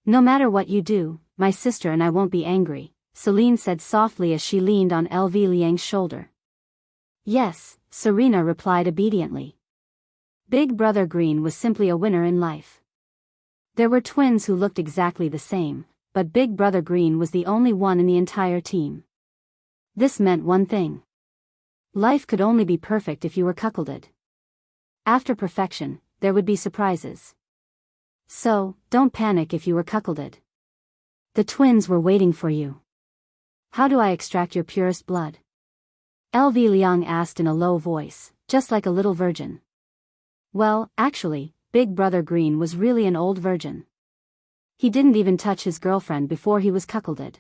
No matter what you do, my sister and I won't be angry, Celine said softly as she leaned on LV Liang's shoulder. Yes, Serena replied obediently. Big Brother Green was simply a winner in life. There were twins who looked exactly the same, but Big Brother Green was the only one in the entire team. This meant one thing. Life could only be perfect if you were cuckolded. After perfection, there would be surprises. So, don't panic if you were cuckolded. The twins were waiting for you. How do I extract your purest blood? LV Liang asked in a low voice, just like a little virgin. Well, actually, Big Brother Green was really an old virgin. He didn't even touch his girlfriend before he was cuckolded.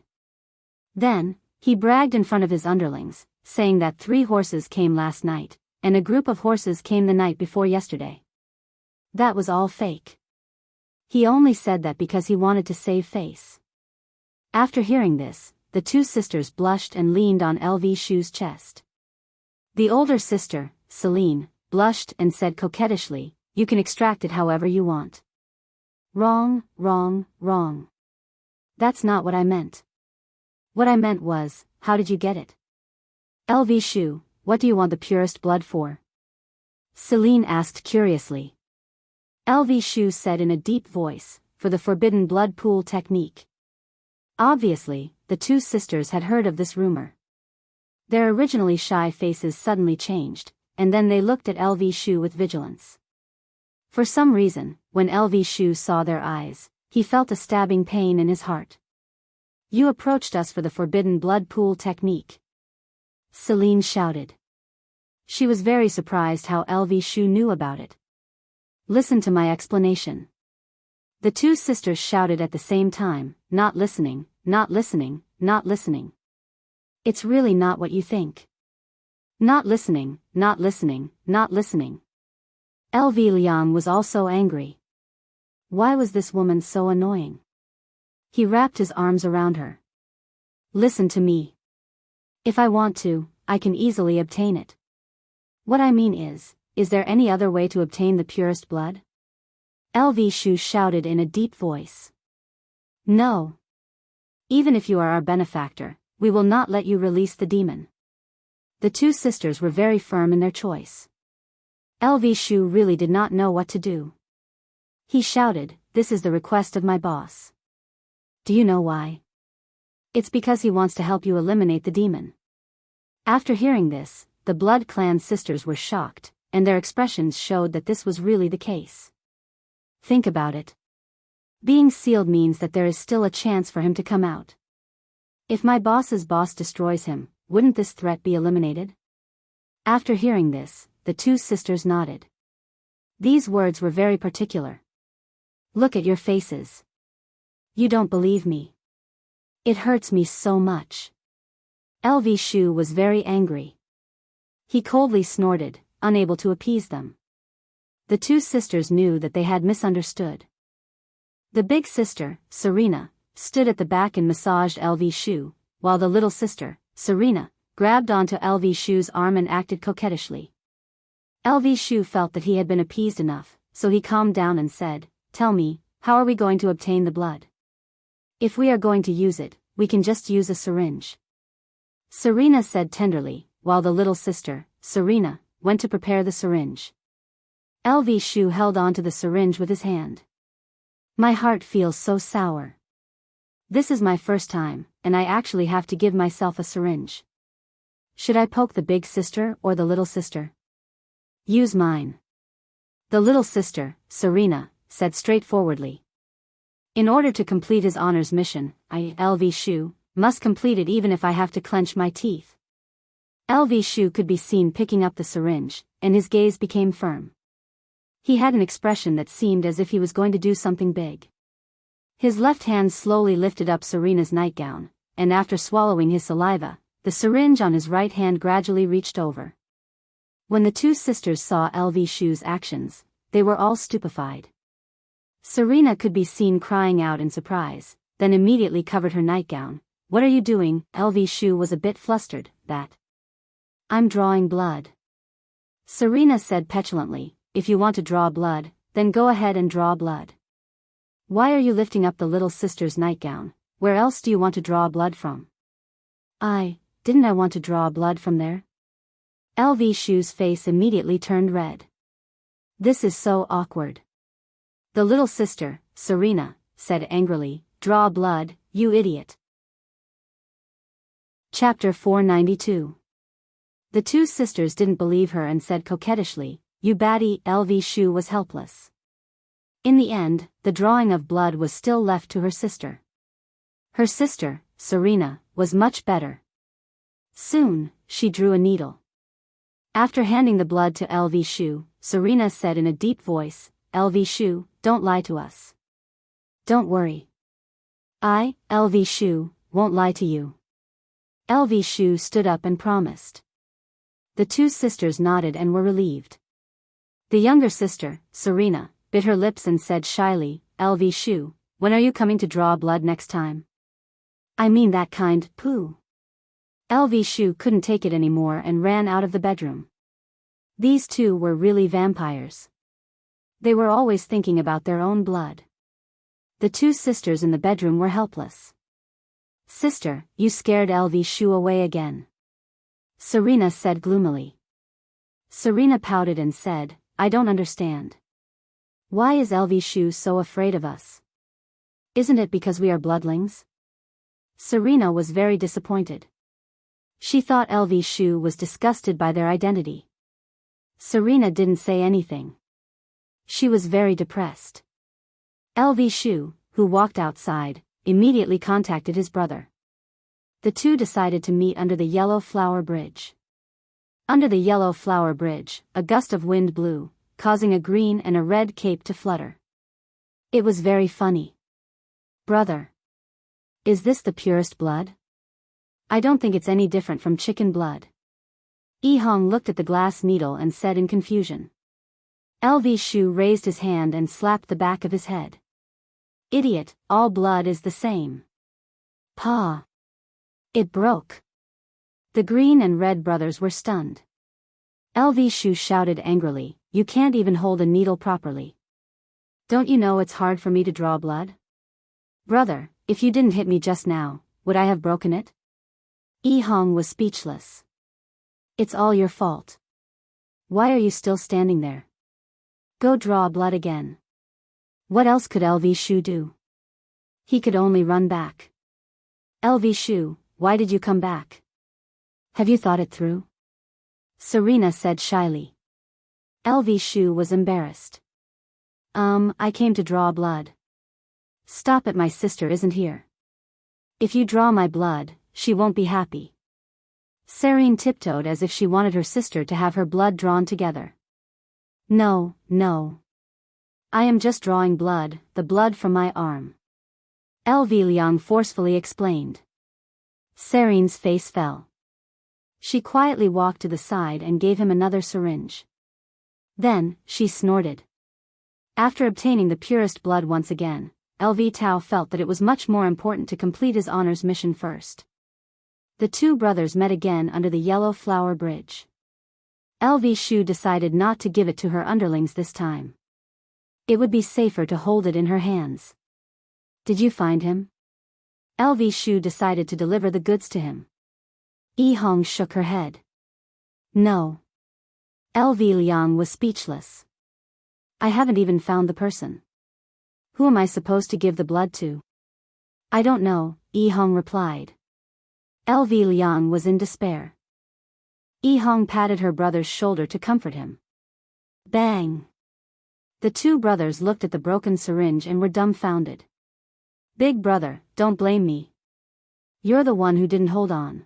Then, he bragged in front of his underlings, saying that 3 horses came last night, and a group of horses came the night before yesterday. That was all fake. He only said that because he wanted to save face. After hearing this, the 2 sisters blushed and leaned on LV Shu's chest. The older sister, Celine, blushed and said coquettishly, "You can extract it however you want." Wrong, wrong, wrong. That's not what I meant. What I meant was, how did you get it? LV Shu, what do you want the purest blood for? Celine asked curiously. LV Shu said in a deep voice, for the forbidden blood pool technique. Obviously, the 2 sisters had heard of this rumor. Their originally shy faces suddenly changed, and then they looked at LV Shu with vigilance. For some reason, when LV Shu saw their eyes, he felt a stabbing pain in his heart. You approached us for the forbidden blood pool technique. Celine shouted. She was very surprised how LV Shu knew about it. Listen to my explanation. The 2 sisters shouted at the same time, not listening, not listening, not listening. It's really not what you think. Not listening, not listening, not listening. LV Liang was also angry. Why was this woman so annoying? He wrapped his arms around her. Listen to me. If I want to, I can easily obtain it. What I mean is there any other way to obtain the purest blood? LV Shu shouted in a deep voice. No. Even if you are our benefactor, we will not let you release the demon. The 2 sisters were very firm in their choice. LV Shu really did not know what to do. He shouted, "This is the request of my boss." Do you know why? It's because he wants to help you eliminate the demon. After hearing this, the Blood Clan sisters were shocked, and their expressions showed that this was really the case. Think about it. Being sealed means that there is still a chance for him to come out. If my boss's boss destroys him, wouldn't this threat be eliminated? After hearing this, the 2 sisters nodded. These words were very particular. Look at your faces. You don't believe me. It hurts me so much. LV Shu was very angry. He coldly snorted, unable to appease them. The 2 sisters knew that they had misunderstood. The big sister, Serena, stood at the back and massaged LV Shu, while the little sister, Serena, grabbed onto LV Shu's arm and acted coquettishly. LV Shu felt that he had been appeased enough, so he calmed down and said, "Tell me, how are we going to obtain the blood? If we are going to use it, we can just use a syringe." Serena said tenderly, while the little sister, Serena, went to prepare the syringe. LV Shu held on to the syringe with his hand. My heart feels so sour. This is my first time, and I actually have to give myself a syringe. Should I poke the big sister or the little sister? Use mine. The little sister, Serena, said straightforwardly. In order to complete his honors mission, I, LV Shu, must complete it even if I have to clench my teeth. LV Shu could be seen picking up the syringe, and his gaze became firm. He had an expression that seemed as if he was going to do something big. His left hand slowly lifted up Serena's nightgown, and after swallowing his saliva, the syringe on his right hand gradually reached over. When the 2 sisters saw LV Shu's actions, they were all stupefied. Serena could be seen crying out in surprise, then immediately covered her nightgown. What are you doing? LV Shu was a bit flustered. That. I'm drawing blood. Serena said petulantly, if you want to draw blood, then go ahead and draw blood. Why are you lifting up the little sister's nightgown? Where else do you want to draw blood from? Didn't I want to draw blood from there? LV Shu's face immediately turned red. This is so awkward. The little sister, Serena, said angrily, draw blood, you idiot. Chapter 492. The two sisters didn't believe her and said coquettishly, you baddie. LV Shu was helpless. In the end, the drawing of blood was still left to her sister. Her sister, Serena, was much better. Soon, she drew a needle. After handing the blood to LV Shu, Serena said in a deep voice, LV Shu, don't lie to us. Don't worry. I, LV Shu, won't lie to you. LV Shu stood up and promised. The two sisters nodded and were relieved. The younger sister, Serena, bit her lips and said shyly, LV Shu, when are you coming to draw blood next time? I mean that kind, poo. LV Shu couldn't take it anymore and ran out of the bedroom. These two were really vampires. They were always thinking about their own blood. The two sisters in the bedroom were helpless. Sister, you scared LV Shu away again. Serena said gloomily. Serena pouted and said, I don't understand. Why is LV Shu so afraid of us? Isn't it because we are bloodlings? Serena was very disappointed. She thought LV Shu was disgusted by their identity. Serena didn't say anything. She was very depressed. LV Shu, who walked outside, immediately contacted his brother. The two decided to meet under the Yellow Flower Bridge. Under the Yellow Flower Bridge, a gust of wind blew, causing a green and a red cape to flutter. It was very funny. Brother. Is this the purest blood? I don't think it's any different from chicken blood. Yi Hong looked at the glass needle and said in confusion. LV Shu raised his hand and slapped the back of his head. Idiot, all blood is the same. Pa. It broke. The green and red brothers were stunned. LV Shu shouted angrily, you can't even hold a needle properly. Don't you know it's hard for me to draw blood? Brother, if you didn't hit me just now, would I have broken it? Yi Hong was speechless. It's all your fault. Why are you still standing there? Go draw blood again. What else could LV Shu do? He could only run back. LV Shu, why did you come back? Have you thought it through? Serena said shyly. LV Shu was embarrassed. I came to draw blood. Stop it, my sister isn't here. If you draw my blood, she won't be happy. Serene tiptoed as if she wanted her sister to have her blood drawn together. No, no. I am just drawing blood, the blood from my arm. LV Liang forcefully explained. Serene's face fell. She quietly walked to the side and gave him another syringe. Then, she snorted. After obtaining the purest blood once again, LV Tao felt that it was much more important to complete his honors mission first. The two brothers met again under the Yellow Flower Bridge. LV Shu decided not to give it to her underlings this time. It would be safer to hold it in her hands. Did you find him? LV Shu decided to deliver the goods to him. Yi Hong shook her head. No. LV Liang was speechless. I haven't even found the person. Who am I supposed to give the blood to? I don't know, Yi Hong replied. LV Liang was in despair. Yi Hong patted her brother's shoulder to comfort him. Bang! The two brothers looked at the broken syringe and were dumbfounded. Big brother, don't blame me. You're the one who didn't hold on.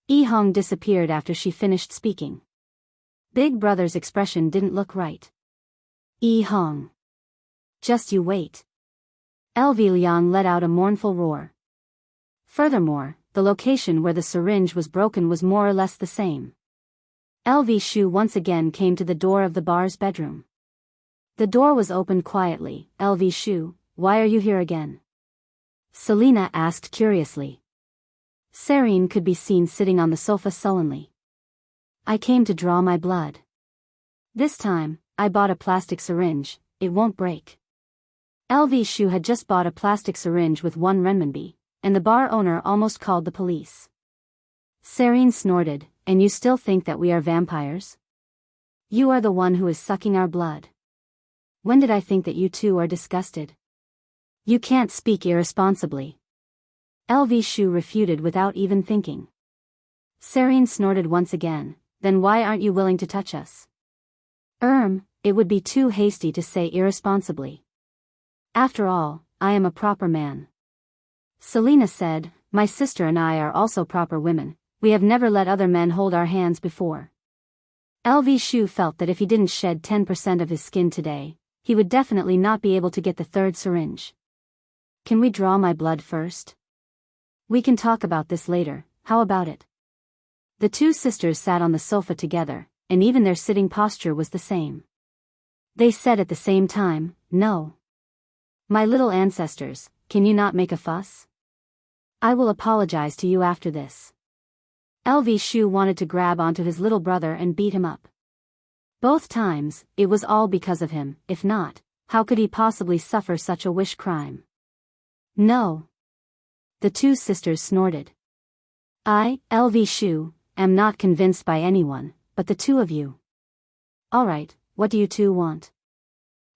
Yi Hong disappeared after she finished speaking. Big brother's expression didn't look right. Yi Hong. Just you wait. LV Liang let out a mournful roar. Furthermore, the location where the syringe was broken was more or less the same. LV Shu once again came to the door of the bar's bedroom. The door was opened quietly. LV Shu, why are you here again? Selena asked curiously. Serene could be seen sitting on the sofa sullenly. I came to draw my blood. This time, I bought a plastic syringe, it won't break. LV Shu had just bought a plastic syringe with 1 renminbi, and the bar owner almost called the police. Serene snorted, "And you still think that we are vampires? You are the one who is sucking our blood. When did I think that you two are disgusted? You can't speak irresponsibly." LV Shu refuted without even thinking. Serene snorted once again, "Then why aren't you willing to touch us?" It would be too hasty to say irresponsibly. After all, I am a proper man." Selina said, "My sister and I are also proper women. We have never let other men hold our hands before." LV Shu felt that if he didn't shed 10% of his skin today, he would definitely not be able to get the 3rd syringe. "Can we draw my blood first? We can talk about this later, how about it?" The 2 sisters sat on the sofa together, and even their sitting posture was the same. They said at the same time, "No. My little ancestors, can you not make a fuss? I will apologize to you after this." LV Shu wanted to grab onto his little brother and beat him up. Both times, it was all because of him. If not, how could he possibly suffer such a wish crime? "No." The 2 sisters snorted. "I, LV Shu, am not convinced by anyone, but the 2 of you." "All right, what do you 2 want?"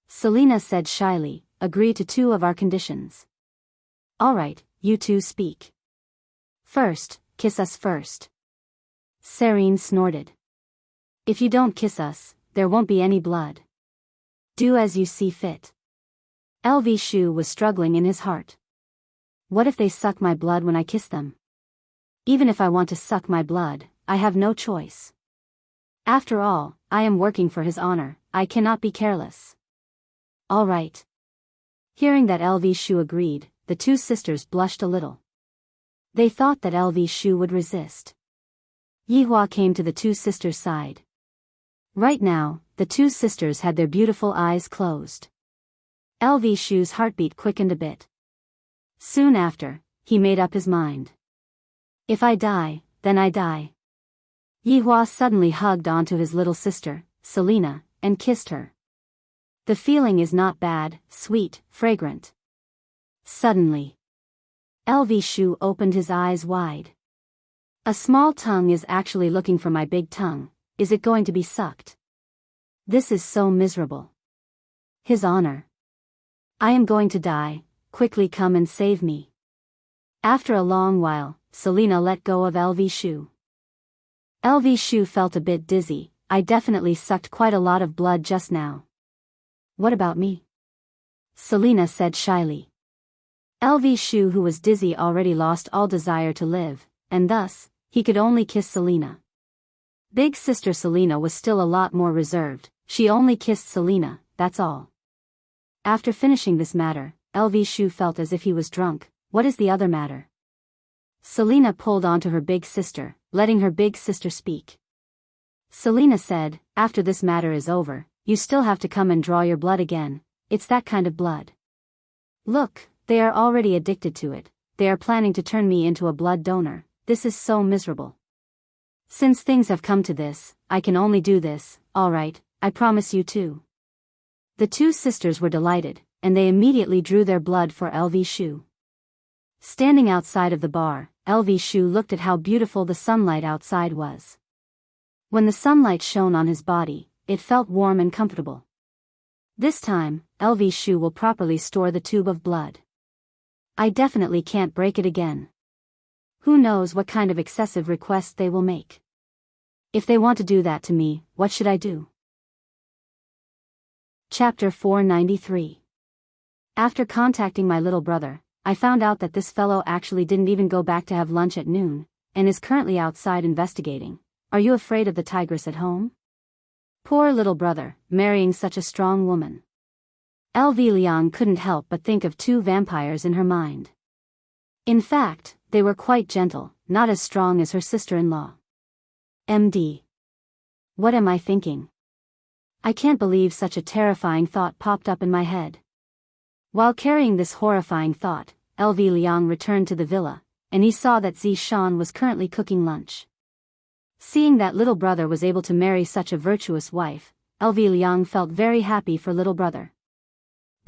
Selina said shyly, "Agree to 2 of our conditions." "All right, you 2 speak." "First, kiss us first." Serene snorted. "If you don't kiss us, there won't be any blood. Do as you see fit." LV Shu was struggling in his heart. What if they suck my blood when I kiss them? Even if I want to suck my blood, I have no choice. After all, I am working for his honor, I cannot be careless. "All right." Hearing that LV Shu agreed, the 2 sisters blushed a little. They thought that LV Shu would resist. Yihua came to the 2 sisters' side. Right now, the 2 sisters had their beautiful eyes closed. LV Shu's heartbeat quickened a bit. Soon after, he made up his mind. "If I die, then I die." Yihua suddenly hugged onto his little sister, Selina, and kissed her. The feeling is not bad, sweet, fragrant. Suddenly, LV Shu opened his eyes wide. A small tongue is actually looking for my big tongue. Is it going to be sucked? This is so miserable. His honor. I am going to die, quickly come and save me. After a long while, Selina let go of LV Shu. LV Shu felt a bit dizzy. "I definitely sucked quite a lot of blood just now." "What about me?" Selina said shyly. LV Shu, who was dizzy, already lost all desire to live, and thus, he could only kiss Selina. Big sister Selina was still a lot more reserved. She only kissed Selina, that's all. After finishing this matter, LV Shu felt as if he was drunk. What is the other matter? Selina pulled onto her big sister, letting her big sister speak. Selina said, "After this matter is over, you still have to come and draw your blood again. It's that kind of blood. Look, they are already addicted to it. They are planning to turn me into a blood donor. This is so miserable. Since things have come to this, I can only do this. All right, I promise you too." The 2 sisters were delighted, and they immediately drew their blood for LV Shu. Standing outside of the bar, LV Shu looked at how beautiful the sunlight outside was. When the sunlight shone on his body, it felt warm and comfortable. This time, LV Shu will properly store the tube of blood. I definitely can't break it again. Who knows what kind of excessive requests they will make. If they want to do that to me, what should I do? Chapter 493. After contacting my little brother, I found out that this fellow actually didn't even go back to have lunch at noon, and is currently outside investigating. Are you afraid of the tigress at home? Poor little brother, marrying such a strong woman. LV Liang couldn't help but think of 2 vampires in her mind. In fact, they were quite gentle, not as strong as her sister-in-law. MD. What am I thinking? I can't believe such a terrifying thought popped up in my head. While carrying this horrifying thought, LV Liang returned to the villa, and he saw that Zishan was currently cooking lunch. Seeing that little brother was able to marry such a virtuous wife, LV Liang felt very happy for little brother.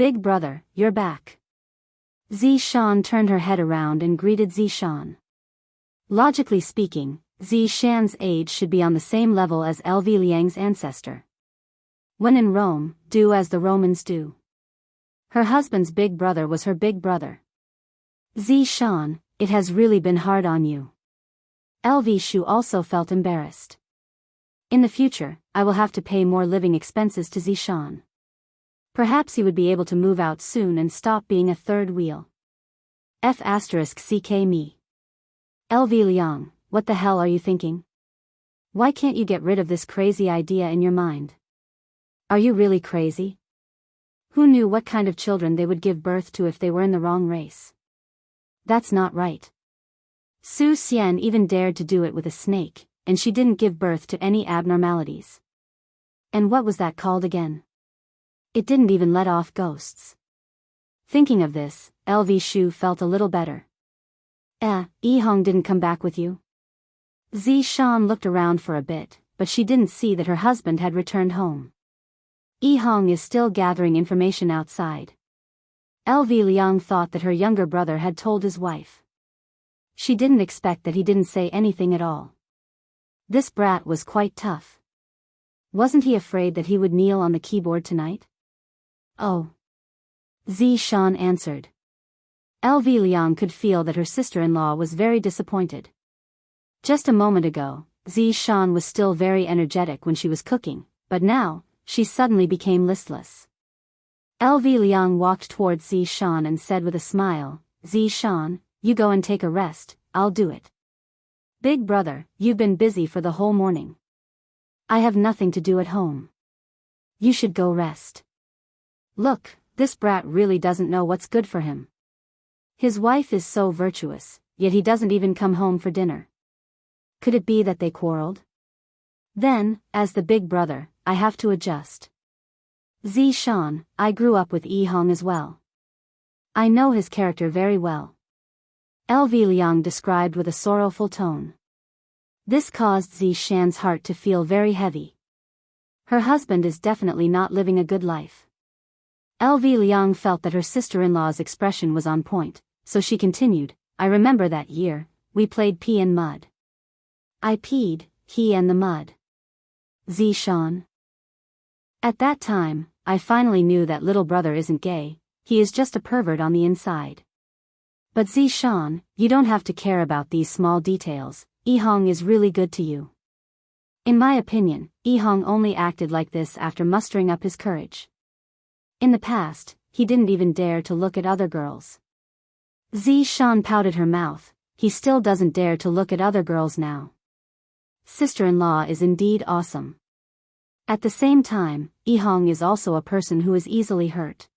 Big brother, you're back. Zishan turned her head around and greeted Zishan. Logically speaking, Zishan's age should be on the same level as LV Liang's ancestor. When in Rome, do as the Romans do. Her husband's big brother was her big brother. Zishan, it has really been hard on you. LV Shu also felt embarrassed. In the future, I will have to pay more living expenses to Zishan. Perhaps he would be able to move out soon and stop being a third wheel. F***ck me. LV Liang, what the hell are you thinking? Why can't you get rid of this crazy idea in your mind? Are you really crazy? Who knew what kind of children they would give birth to if they were in the wrong race? That's not right. Su Xian even dared to do it with a snake, and she didn't give birth to any abnormalities. And what was that called again? It didn't even let off ghosts. Thinking of this, LV Shu felt a little better. Yihong didn't come back with you? Zishan looked around for a bit, but she didn't see that her husband had returned home. Yihong is still gathering information outside. LV Liang thought that her younger brother had told his wife. She didn't expect that he didn't say anything at all. This brat was quite tough. Wasn't he afraid that he would kneel on the keyboard tonight? Oh. Zishan answered. LV Liang could feel that her sister-in-law was very disappointed. Just a moment ago, Zishan was still very energetic when she was cooking, but now, she suddenly became listless. LV Liang walked towards Zishan and said with a smile, Zishan, you go and take a rest, I'll do it. Big brother, you've been busy for the whole morning. I have nothing to do at home. You should go rest. Look, this brat really doesn't know what's good for him. His wife is so virtuous, yet he doesn't even come home for dinner. Could it be that they quarreled? Then, as the big brother, I have to adjust. Zishan, I grew up with Yihong as well. I know his character very well. LV Liang described with a sorrowful tone. This caused Zishan's heart to feel very heavy. Her husband is definitely not living a good life. LV Liang felt that her sister-in-law's expression was on point, so she continued, I remember that year, we played pea and mud. I peed, he and the mud. Zishan. At that time, I finally knew that little brother isn't gay, he is just a pervert on the inside. But Zishan, you don't have to care about these small details, Yihong is really good to you. In my opinion, Yihong only acted like this after mustering up his courage. In the past, he didn't even dare to look at other girls. Zishan pouted her mouth, he still doesn't dare to look at other girls now. Sister-in-law is indeed awesome. At the same time, Yihong is also a person who is easily hurt.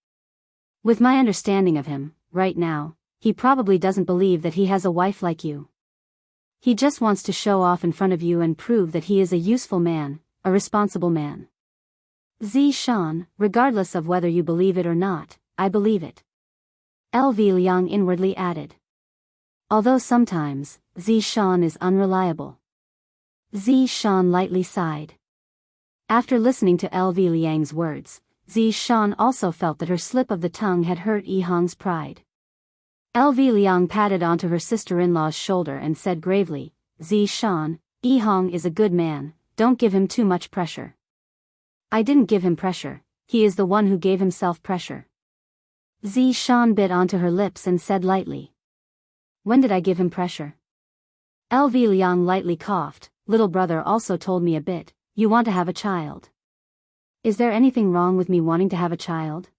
With my understanding of him, right now, he probably doesn't believe that he has a wife like you. He just wants to show off in front of you and prove that he is a useful man, a responsible man. Zishan, regardless of whether you believe it or not, I believe it. LV Liang inwardly added. Although sometimes, Zishan is unreliable. Zishan lightly sighed. After listening to LV Liang's words, Zishan also felt that her slip of the tongue had hurt Yihong's pride. LV Liang patted onto her sister-in-law's shoulder and said gravely, Zishan, Yihong is a good man, don't give him too much pressure. I didn't give him pressure, he is the one who gave himself pressure. Zishan bit onto her lips and said lightly. When did I give him pressure? LV Liang lightly coughed, little brother also told me a bit, you want to have a child. Is there anything wrong with me wanting to have a child?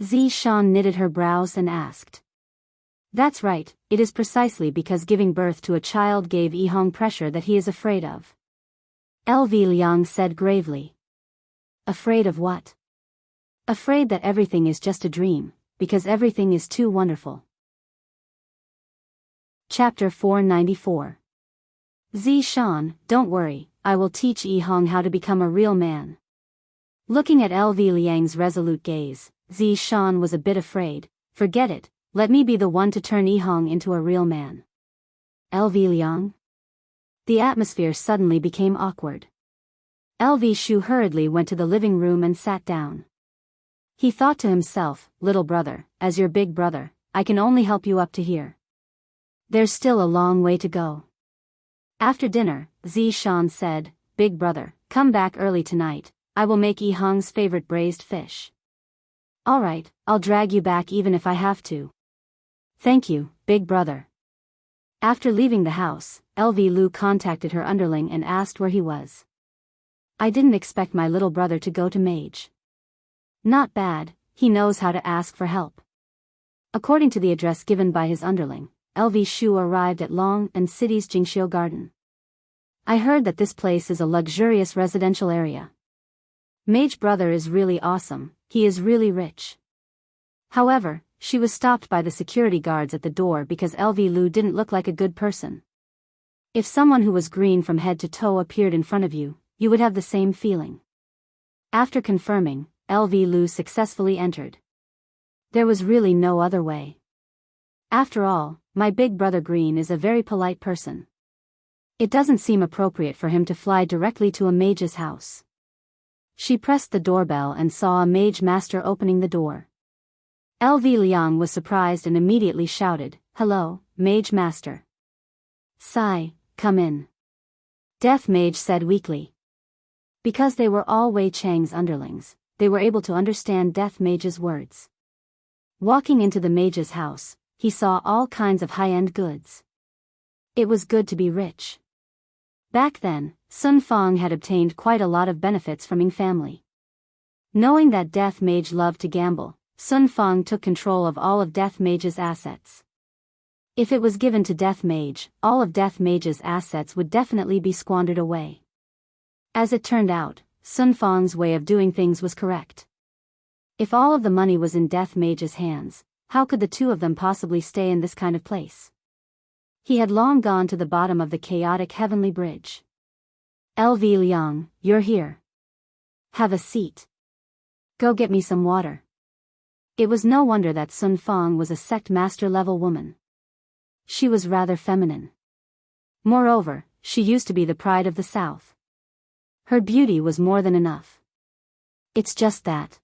Zishan knitted her brows and asked. That's right, it is precisely because giving birth to a child gave Yihong pressure that he is afraid of. LV Liang said gravely. Afraid of what? Afraid that everything is just a dream, because everything is too wonderful. Chapter 494. Zishan, don't worry, I will teach Yihong how to become a real man. Looking at LV Liang's resolute gaze, Zishan was a bit afraid, forget it, let me be the one to turn Yihong into a real man. LV Liang? The atmosphere suddenly became awkward. LV Shu hurriedly went to the living room and sat down. He thought to himself, little brother, as your big brother, I can only help you up to here. There's still a long way to go. After dinner, Zishan said, big brother, come back early tonight, I will make Yi Hong's favorite braised fish. Alright, I'll drag you back even if I have to. Thank you, big brother. After leaving the house, LV Lu contacted her underling and asked where he was. I didn't expect my little brother to go to mage. Not bad, he knows how to ask for help. According to the address given by his underling, LV Shu arrived at Long and City's Jingxiu Garden. I heard that this place is a luxurious residential area. Mage brother is really awesome, he is really rich. However, she was stopped by the security guards at the door because LV Lu didn't look like a good person. If someone who was green from head to toe appeared in front of you, you would have the same feeling. After confirming, LV Lu successfully entered. There was really no other way. After all, my big brother Green is a very polite person. It doesn't seem appropriate for him to fly directly to a mage's house. She pressed the doorbell and saw a mage master opening the door. LV Liang was surprised and immediately shouted, hello, mage master. Sai, come in. Death mage said weakly. Because they were all Wei Chang's underlings, they were able to understand Death mage's words. Walking into the mage's house, he saw all kinds of high-end goods. It was good to be rich. Back then, Sun Fong had obtained quite a lot of benefits from Ying family. Knowing that Death Mage loved to gamble, Sun Fong took control of all of Death Mage's assets. If it was given to Death Mage, all of Death Mage's assets would definitely be squandered away. As it turned out, Sun Fong's way of doing things was correct. If all of the money was in Death Mage's hands, how could the two of them possibly stay in this kind of place? He had long gone to the bottom of the chaotic heavenly bridge. LV Liang, you're here. Have a seat. Go get me some water. It was no wonder that Sun Fong was a sect master level woman. She was rather feminine. Moreover, she used to be the pride of the South. Her beauty was more than enough. It's just that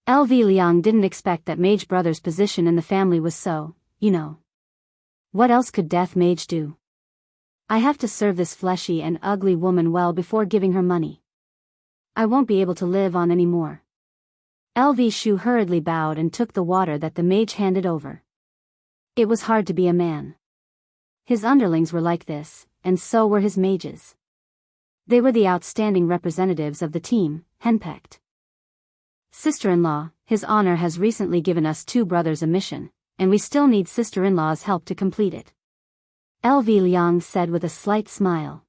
LV Liang didn't expect that Mage Brother's position in the family was so, What else could Death Mage do? I have to serve this fleshy and ugly woman well before giving her money. I won't be able to live on any more. LV Shu hurriedly bowed and took the water that the mage handed over. It was hard to be a man. His underlings were like this, and so were his mages. They were the outstanding representatives of the team, henpecked. Sister-in-law, His Honor has recently given us two brothers a mission, and we still need sister-in-law's help to complete it. LV Liang said with a slight smile.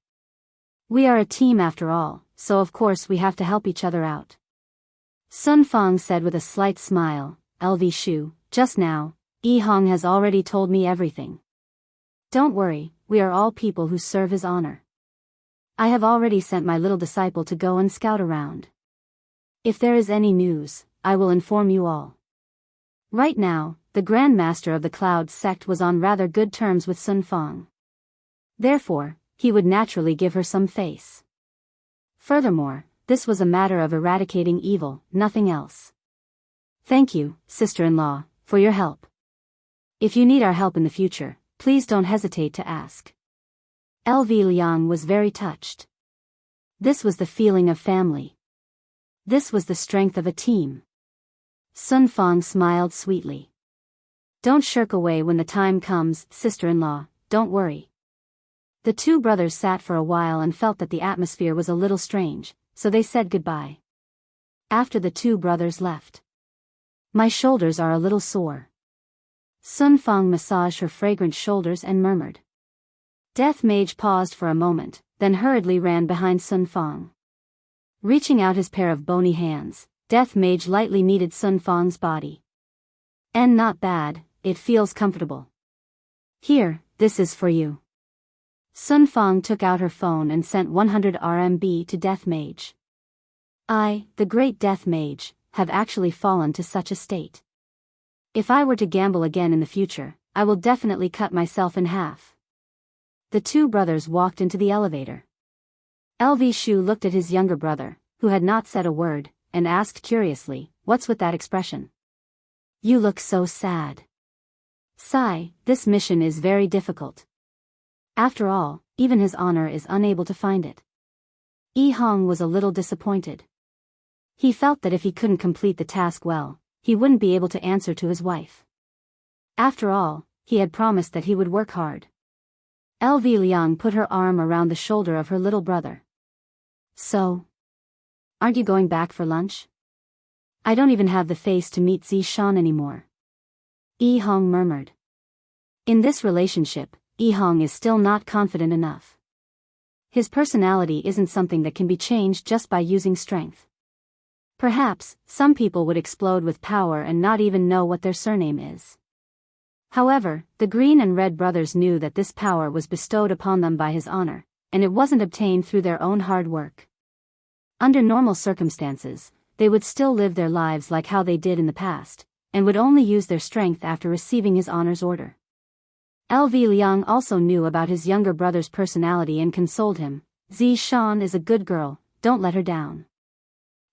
We are a team after all, so of course we have to help each other out. Sun Fong said with a slight smile, LV Shu, just now, Yi Hong has already told me everything. Don't worry, we are all people who serve His Honor. I have already sent my little disciple to go and scout around. If there is any news, I will inform you all. Right now, the Grand Master of the Cloud sect was on rather good terms with Sun Fong. Therefore, he would naturally give her some face. Furthermore, this was a matter of eradicating evil, nothing else. Thank you, sister-in-law, for your help. If you need our help in the future, please don't hesitate to ask. LV Liang was very touched. This was the feeling of family. This was the strength of a team. Sun Fong smiled sweetly. Don't shirk away when the time comes, sister-in-law, don't worry. The two brothers sat for a while and felt that the atmosphere was a little strange, so they said goodbye. After the two brothers left. My shoulders are a little sore. Sun Fong massaged her fragrant shoulders and murmured. Death Mage paused for a moment, then hurriedly ran behind Sun Fong. Reaching out his pair of bony hands, Death Mage lightly kneaded Sun Fong's body. And not bad, it feels comfortable. Here, this is for you. Sun Fong took out her phone and sent 100 RMB to Death Mage. I, the great Death Mage, have actually fallen to such a state. If I were to gamble again in the future, I will definitely cut myself in half. The two brothers walked into the elevator. LV Shu looked at his younger brother, who had not said a word, and asked curiously, what's with that expression? You look so sad. Sigh, this mission is very difficult. After all, even his honor is unable to find it. Yi Hong was a little disappointed. He felt that if he couldn't complete the task well, he wouldn't be able to answer to his wife. After all, he had promised that he would work hard. LV Liang put her arm around the shoulder of her little brother. So, aren't you going back for lunch? I don't even have the face to meet Zishan anymore. Yi Hong murmured. In this relationship, Yi Hong is still not confident enough. His personality isn't something that can be changed just by using strength. Perhaps, some people would explode with power and not even know what their surname is. However, the Green and Red brothers knew that this power was bestowed upon them by his honor, and it wasn't obtained through their own hard work. Under normal circumstances, they would still live their lives like how they did in the past, and would only use their strength after receiving his honor's order. LV Liang also knew about his younger brother's personality and consoled him. Zishan is a good girl, don't let her down.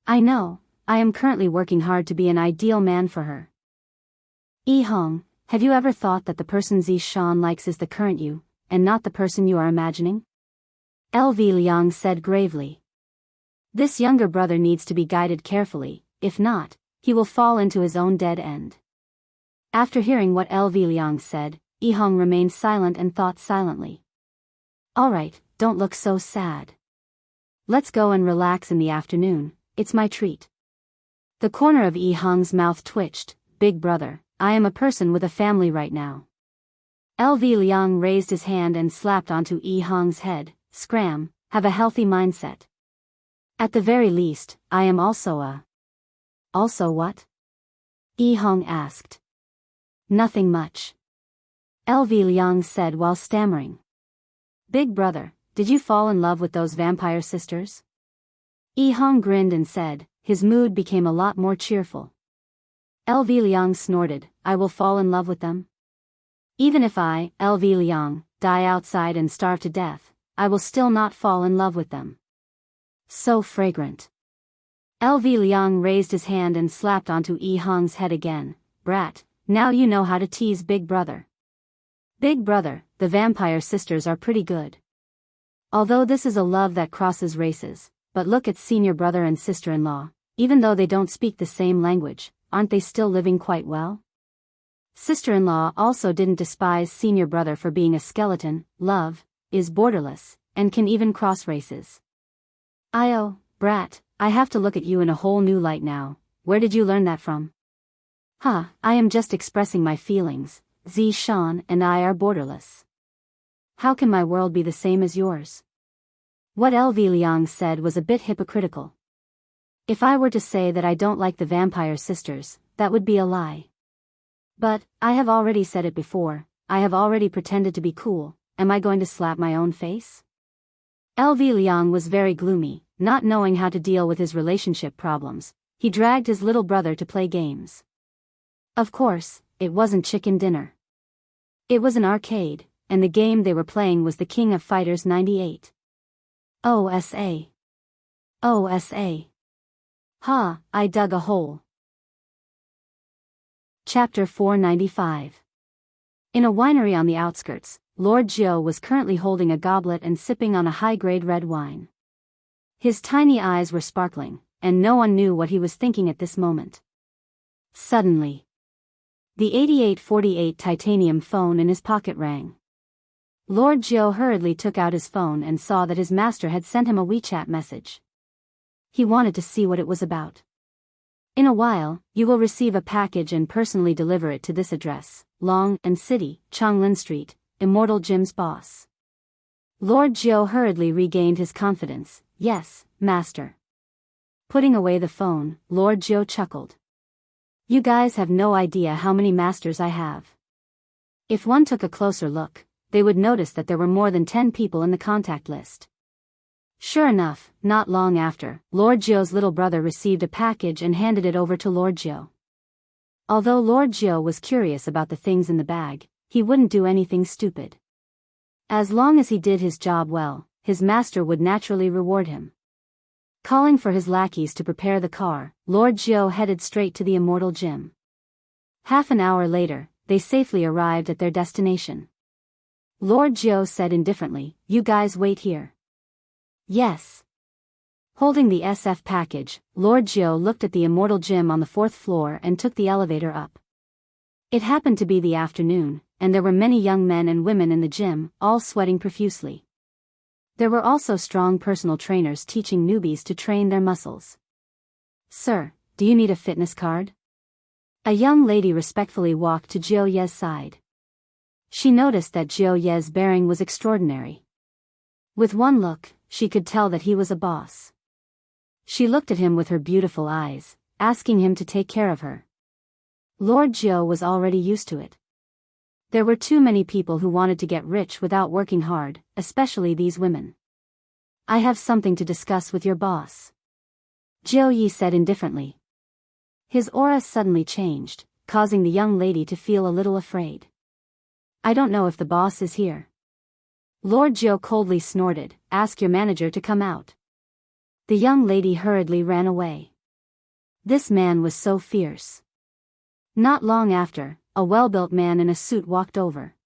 I know, I am currently working hard to be an ideal man for her. Yi Hong, have you ever thought that the person Zishan likes is the current you, and not the person you are imagining? LV Liang said gravely. This younger brother needs to be guided carefully, if not, he will fall into his own dead end. After hearing what LV Liang said, Yi Hong remained silent and thought silently. Alright, don't look so sad. Let's go and relax in the afternoon, it's my treat. The corner of Yi Hong's mouth twitched. Big brother, I am a person with a family right now. LV Liang raised his hand and slapped onto Yi Hong's head. Scram, have a healthy mindset. At the very least, I am also a... Also what? Yi Hong asked. Nothing much. LV Liang said while stammering. Big brother, did you fall in love with those vampire sisters? Yi Hong grinned and said, his mood became a lot more cheerful. LV Liang snorted, I will fall in love with them? Even if I, LV Liang, die outside and starve to death, I will still not fall in love with them. So fragrant. LV Liang raised his hand and slapped onto Yi Hong's head again. Brat, now you know how to tease big brother. Big brother, the vampire sisters are pretty good. Although this is a love that crosses races, but look at senior brother and sister-in-law, even though they don't speak the same language, aren't they still living quite well? Sister-in-law also didn't despise senior brother for being a skeleton. Love is borderless, and can even cross races. Io, brat, I have to look at you in a whole new light now. Where did you learn that from? I am just expressing my feelings. Zishan and I are borderless. How can my world be the same as yours? What LV Liang said was a bit hypocritical. If I were to say that I don't like the vampire sisters, that would be a lie. But, I have already said it before, I have already pretended to be cool, am I going to slap my own face? LV Liang was very gloomy, not knowing how to deal with his relationship problems. He dragged his little brother to play games. Of course, it wasn't chicken dinner. It was an arcade, and the game they were playing was the King of Fighters 98. OSA. OSA. I dug a hole. Chapter 495. In a winery on the outskirts, Lord Jiu was currently holding a goblet and sipping on a high-grade red wine. His tiny eyes were sparkling, and no one knew what he was thinking at this moment. Suddenly, the 8848 titanium phone in his pocket rang. Lord Jiu hurriedly took out his phone and saw that his master had sent him a WeChat message. He wanted to see what it was about. In a while, you will receive a package and personally deliver it to this address, Long and City, Changlin Street, Immortal Jim's boss. Lord Jiu hurriedly regained his confidence. Yes, master. Putting away the phone, Lord Jiu chuckled. You guys have no idea how many masters I have. If one took a closer look, they would notice that there were more than 10 people in the contact list. Sure enough, not long after, Lord Jiu's little brother received a package and handed it over to Lord Jiu. Although Lord Jiu was curious about the things in the bag, he wouldn't do anything stupid. As long as he did his job well, his master would naturally reward him. Calling for his lackeys to prepare the car, Lord Jiu headed straight to the immortal gym. Half an hour later, they safely arrived at their destination. Lord Jiu said indifferently, "You guys wait here." "Yes." Holding the SF package, Lord Jiu looked at the immortal gym on the 4th floor and took the elevator up. It happened to be the afternoon, and there were many young men and women in the gym, all sweating profusely. There were also strong personal trainers teaching newbies to train their muscles. "Sir, do you need a fitness card?" A young lady respectfully walked to Jiu Ye's side. She noticed that Jiu Ye's bearing was extraordinary. With one look, she could tell that he was a boss. She looked at him with her beautiful eyes, asking him to take care of her. Lord Jiu was already used to it. There were too many people who wanted to get rich without working hard, especially these women. "I have something to discuss with your boss," Jiu Yi said indifferently. His aura suddenly changed, causing the young lady to feel a little afraid. "I don't know if the boss is here." Lord Jiu coldly snorted, "Ask your manager to come out." The young lady hurriedly ran away. This man was so fierce. Not long after, a well-built man in a suit walked over.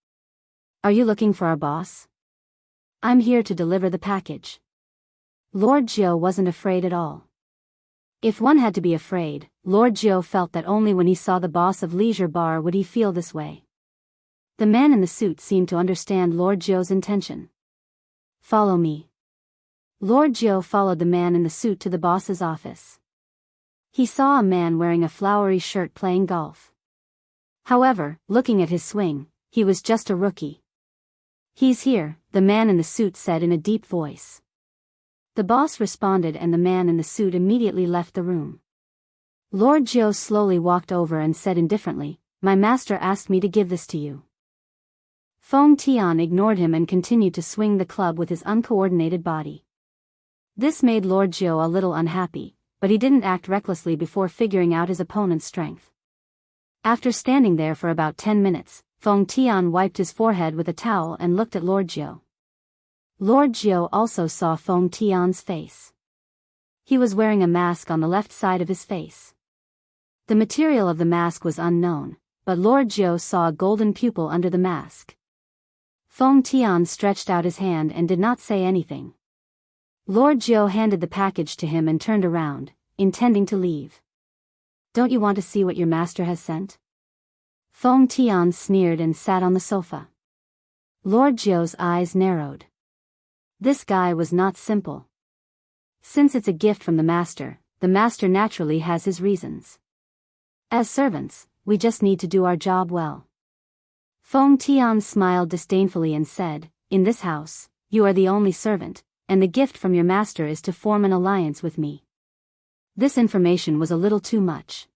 "Are you looking for our boss?" "I'm here to deliver the package." Lord Jiu wasn't afraid at all. If one had to be afraid, Lord Jiu felt that only when he saw the boss of Leisure Bar would he feel this way. The man in the suit seemed to understand Lord Jiu's intention. "Follow me." Lord Jiu followed the man in the suit to the boss's office. He saw a man wearing a flowery shirt playing golf. However, looking at his swing, he was just a rookie. "He's here," the man in the suit said in a deep voice. The boss responded and the man in the suit immediately left the room. Lord Jiu slowly walked over and said indifferently, "My master asked me to give this to you." Feng Tian ignored him and continued to swing the club with his uncoordinated body. This made Lord Jiu a little unhappy, but he didn't act recklessly before figuring out his opponent's strength. After standing there for about 10 minutes, Feng Tian wiped his forehead with a towel and looked at Lord Jiu. Lord Jiu also saw Feng Tian's face. He was wearing a mask on the left side of his face. The material of the mask was unknown, but Lord Jiu saw a golden pupil under the mask. Feng Tian stretched out his hand and did not say anything. Lord Jiu handed the package to him and turned around, intending to leave. "Don't you want to see what your master has sent?" Feng Tian sneered and sat on the sofa. Lord Jiu's eyes narrowed. This guy was not simple. Since it's a gift from the master naturally has his reasons. As servants, we just need to do our job well. Feng Tian smiled disdainfully and said, "In this house, you are the only servant, and the gift from your master is to form an alliance with me." This information was a little too much.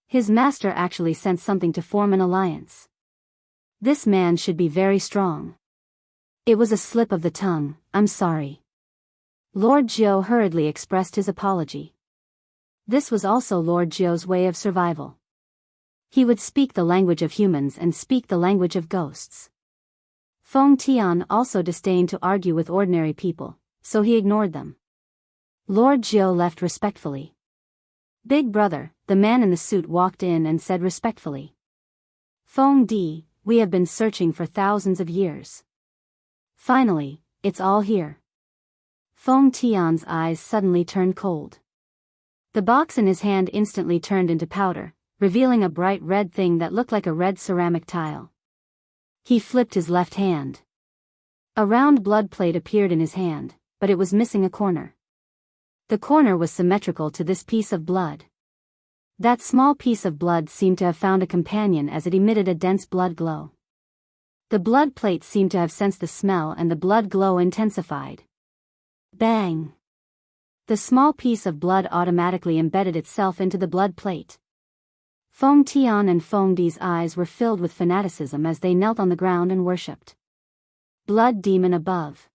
His master actually sent something to form an alliance. This man should be very strong. It was a slip of the tongue, "I'm sorry." Lord Jiu hurriedly expressed his apology. This was also Lord Jiu's way of survival. He would speak the language of humans and speak the language of ghosts. Feng Tian also disdained to argue with ordinary people, so he ignored them. Lord Jiu left respectfully. "Big brother," the man in the suit walked in and said respectfully. "Feng Di, we have been searching for thousands of years. Finally, it's all here." Feng Tian's eyes suddenly turned cold. The box in his hand instantly turned into powder, revealing a bright red thing that looked like a red ceramic tile. He flipped his left hand. A round blood plate appeared in his hand, but it was missing a corner. The corner was symmetrical to this piece of blood. That small piece of blood seemed to have found a companion as it emitted a dense blood glow. The blood plate seemed to have sensed the smell and the blood glow intensified. Bang! The small piece of blood automatically embedded itself into the blood plate. Feng Tian and Feng Di's eyes were filled with fanaticism as they knelt on the ground and worshipped. Blood demon above.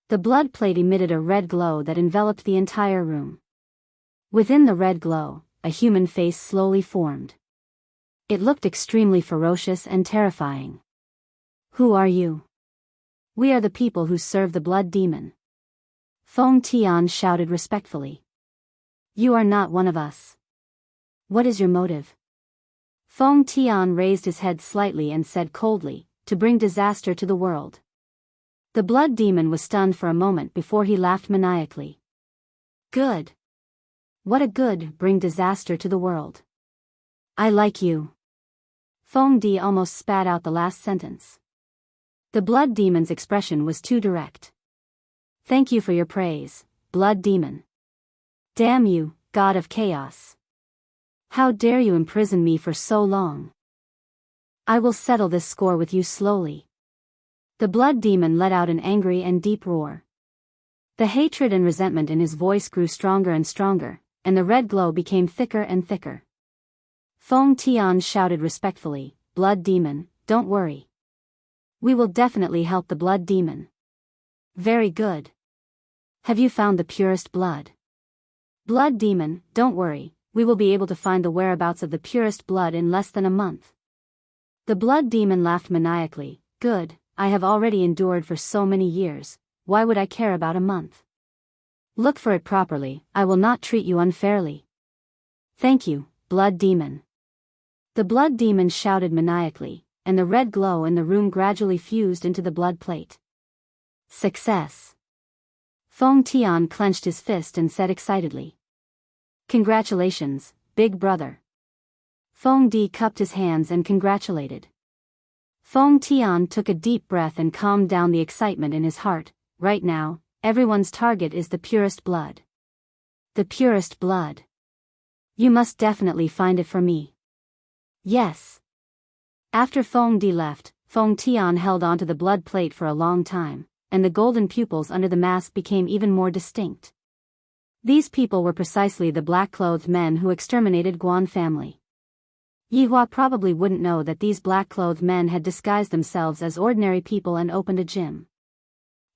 The blood plate emitted a red glow that enveloped the entire room. Within the red glow, a human face slowly formed. It looked extremely ferocious and terrifying. "Who are you?" "We are the people who serve the blood demon." Feng Tian shouted respectfully. You are not one of us. What is your motive? Feng Tian raised his head slightly and said coldly, to bring disaster to the world. The blood demon was stunned for a moment before he laughed maniacally. Good. What a good, bring disaster to the world. I like you. Feng Di almost spat out the last sentence. The blood demon's expression was too direct. Thank you for your praise, blood demon. Damn you, god of chaos. How dare you imprison me for so long? I will settle this score with you slowly. The blood demon let out an angry and deep roar. The hatred and resentment in his voice grew stronger and stronger, and the red glow became thicker and thicker. Feng Tian shouted respectfully, Blood demon, don't worry. We will definitely help the blood demon. Very good. Have you found the purest blood? Blood demon, don't worry, we will be able to find the whereabouts of the purest blood in less than a month. The blood demon laughed maniacally. Good, I have already endured for so many years, why would I care about a month? Look for it properly, I will not treat you unfairly. Thank you, blood demon. The blood demon shouted maniacally, and the red glow in the room gradually fused into the blood plate. Success. Feng Tian clenched his fist and said excitedly. Congratulations, big brother. Feng Di cupped his hands and congratulated. Feng Tian took a deep breath and calmed down the excitement in his heart. Right now, everyone's target is the purest blood. The purest blood. You must definitely find it for me. Yes. After Feng Di left, Feng Tian held onto the blood plate for a long time, and the golden pupils under the mask became even more distinct. These people were precisely the black-clothed men who exterminated Guan family. Yihua probably wouldn't know that these black-clothed men had disguised themselves as ordinary people and opened a gym.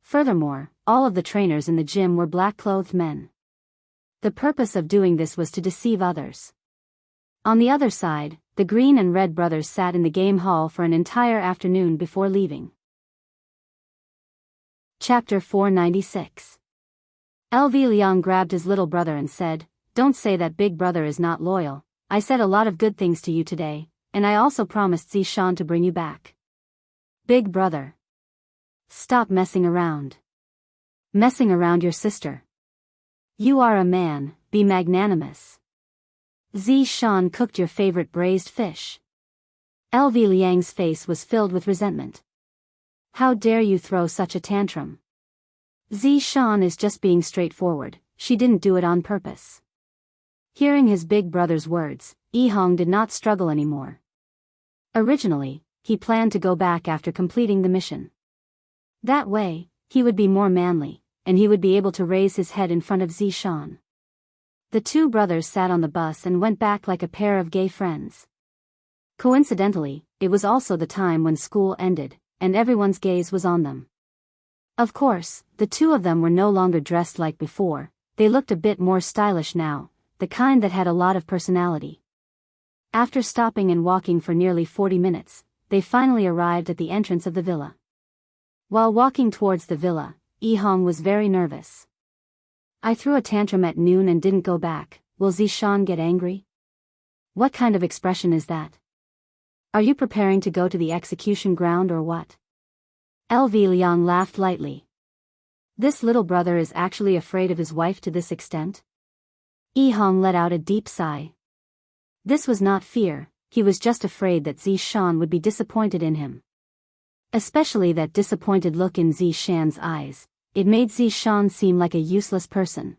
Furthermore, all of the trainers in the gym were black-clothed men. The purpose of doing this was to deceive others. On the other side, the Green and Red brothers sat in the game hall for an entire afternoon before leaving. Chapter 496. LV Liang grabbed his little brother and said, Don't say that big brother is not loyal. I said a lot of good things to you today, and I also promised Zishan to bring you back. Big brother. Stop messing around. Messing around your sister. You are a man, be magnanimous. Zishan cooked your favorite braised fish. LV Liang's face was filled with resentment. How dare you throw such a tantrum? Zishan is just being straightforward, she didn't do it on purpose. Hearing his big brother's words, Yihong did not struggle anymore. Originally, he planned to go back after completing the mission. That way, he would be more manly, and he would be able to raise his head in front of Zishan. The two brothers sat on the bus and went back like a pair of gay friends. Coincidentally, it was also the time when school ended, and everyone's gaze was on them. Of course, the two of them were no longer dressed like before, they looked a bit more stylish now, the kind that had a lot of personality. After stopping and walking for nearly 40 minutes, they finally arrived at the entrance of the villa. While walking towards the villa, Yihong was very nervous. I threw a tantrum at noon and didn't go back, will Zishan get angry? What kind of expression is that? Are you preparing to go to the execution ground or what? LV Liang laughed lightly. This little brother is actually afraid of his wife to this extent? Yihong let out a deep sigh. This was not fear, he was just afraid that Zishan would be disappointed in him. Especially that disappointed look in Zishan's eyes, it made Zishan seem like a useless person.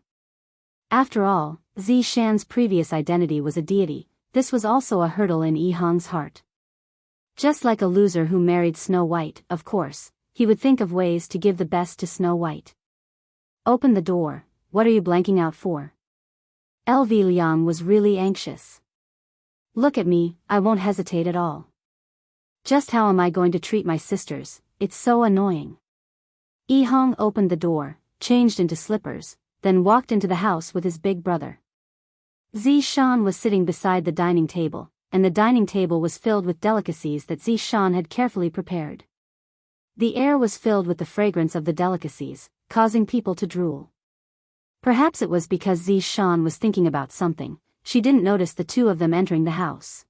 After all, Zishan's previous identity was a deity, this was also a hurdle in Yihong's heart. Just like a loser who married Snow White, of course, he would think of ways to give the best to Snow White. Open the door, what are you blanking out for? LV Liang was really anxious. Look at me, I won't hesitate at all. Just how am I going to treat my sisters, it's so annoying. Yihong opened the door, changed into slippers, then walked into the house with his big brother. Zishan was sitting beside the dining table, and the dining table was filled with delicacies that Zishan had carefully prepared. The air was filled with the fragrance of the delicacies, causing people to drool. Perhaps it was because Zishan was thinking about something, she didn't notice the two of them entering the house.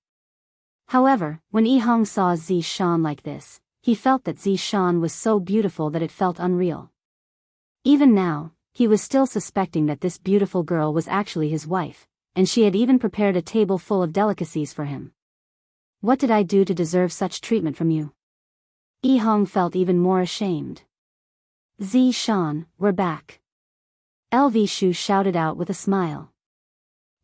However, when Yihong saw Zishan like this, he felt that Zishan was so beautiful that it felt unreal. Even now, he was still suspecting that this beautiful girl was actually his wife, and she had even prepared a table full of delicacies for him. What did I do to deserve such treatment from you? Yihong felt even more ashamed. Zishan, we're back. Shu shouted out with a smile.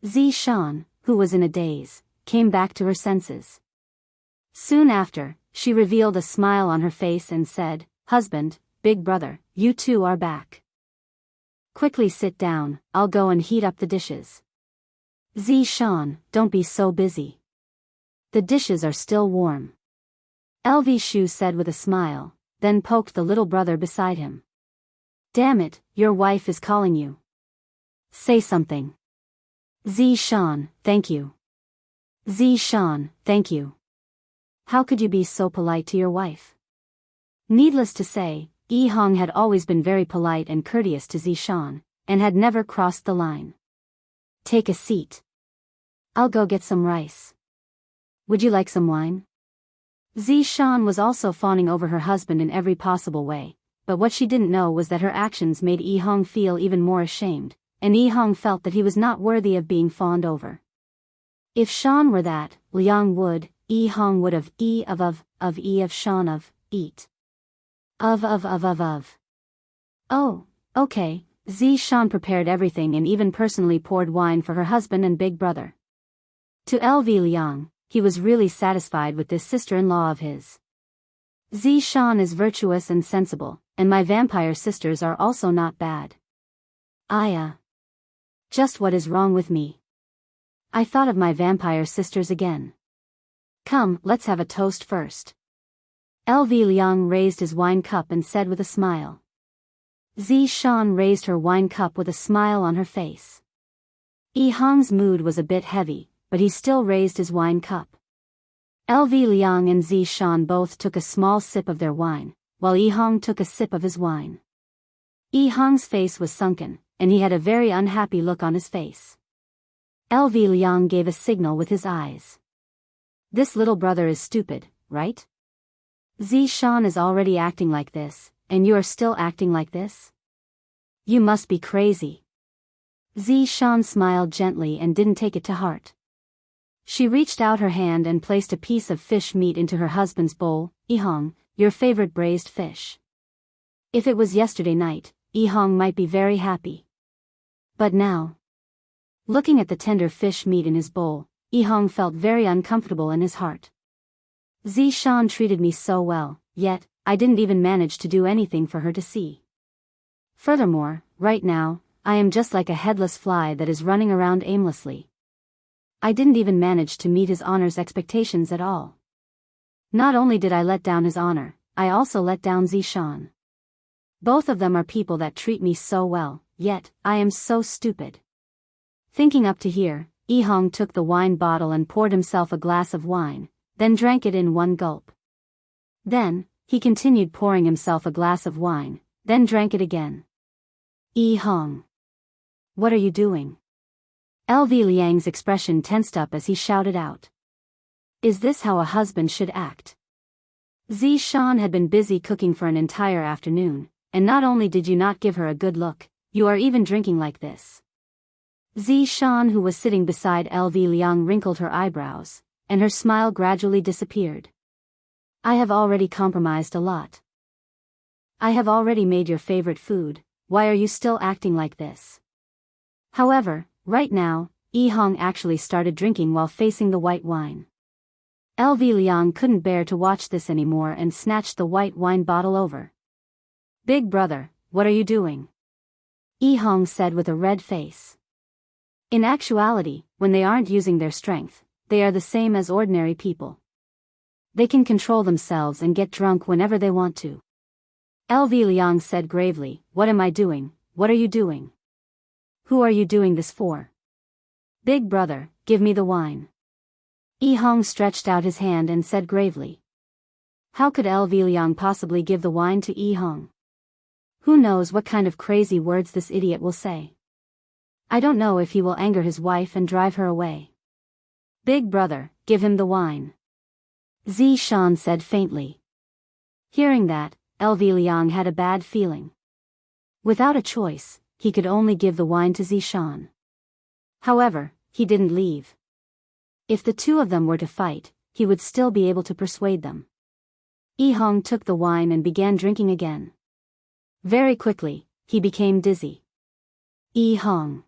Zishan, who was in a daze, came back to her senses. Soon after, she revealed a smile on her face and said, "Husband, big brother, you two are back. Quickly sit down, I'll go and heat up the dishes." Zishan, don't be so busy. The dishes are still warm. Shu said with a smile, then poked the little brother beside him. Damn it, your wife is calling you. Say something. Zishan, thank you. Zishan, thank you. How could you be so polite to your wife? Needless to say, Yihong had always been very polite and courteous to Zishan, and had never crossed the line. Take a seat. I'll go get some rice. Would you like some wine? Zishan was also fawning over her husband in every possible way, but what she didn't know was that her actions made Yihong feel even more ashamed, and Yihong felt that he was not worthy of being fawned over. If Shan were that, Liang would, Yihong would have of Shan of, eat. Of. Oh, okay, Zishan prepared everything and even personally poured wine for her husband and big brother. To Liang, he was really satisfied with this sister-in-law of his. Zishan is virtuous and sensible, and my vampire sisters are also not bad. Just what is wrong with me? I thought of my vampire sisters again. Come, let's have a toast first. Liang raised his wine cup and said with a smile. Zishan raised her wine cup with a smile on her face. Yihong's mood was a bit heavy, but he still raised his wine cup. Liang and Zishan both took a small sip of their wine, while Yihong took a sip of his wine. Yihong's face was sunken, and he had a very unhappy look on his face. Liang gave a signal with his eyes. This little brother is stupid, right? Zishan is already acting like this, and you are still acting like this? You must be crazy. Zishan smiled gently and didn't take it to heart. She reached out her hand and placed a piece of fish meat into her husband's bowl. Yihong, your favorite braised fish. If it was yesterday night, Yihong might be very happy. But now, looking at the tender fish meat in his bowl, Yihong felt very uncomfortable in his heart. Zishan treated me so well, yet, I didn't even manage to do anything for her to see. Furthermore, right now, I am just like a headless fly that is running around aimlessly. I didn't even manage to meet his honor's expectations at all. Not only did I let down his honor, I also let down Zishan. Both of them are people that treat me so well, yet, I am so stupid. Thinking up to here, Yihong took the wine bottle and poured himself a glass of wine, then drank it in one gulp. Then, he continued pouring himself a glass of wine, then drank it again. Yihong. What are you doing? Liang's expression tensed up as he shouted out. Is this how a husband should act? Zishan had been busy cooking for an entire afternoon, and not only did you not give her a good look, you are even drinking like this. Zishan, who was sitting beside Liang, wrinkled her eyebrows, and her smile gradually disappeared. I have already compromised a lot. I have already made your favorite food, why are you still acting like this? However, right now, Yihong actually started drinking while facing the white wine. Liang couldn't bear to watch this anymore and snatched the white wine bottle over. Big brother, what are you doing? Yihong said with a red face. In actuality, when they aren't using their strength, they are the same as ordinary people. They can control themselves and get drunk whenever they want to. Liang said gravely, what am I doing, what are you doing? Who are you doing this for? Big brother, give me the wine. Yihong stretched out his hand and said gravely. How could Liang possibly give the wine to Yihong? Who knows what kind of crazy words this idiot will say? I don't know if he will anger his wife and drive her away. Big brother, give him the wine. Zishan said faintly. Hearing that, LV Liang had a bad feeling. Without a choice, he could only give the wine to Zishan. However, he didn't leave. If the two of them were to fight, he would still be able to persuade them. Yihong took the wine and began drinking again. Very quickly, he became dizzy. Yihong.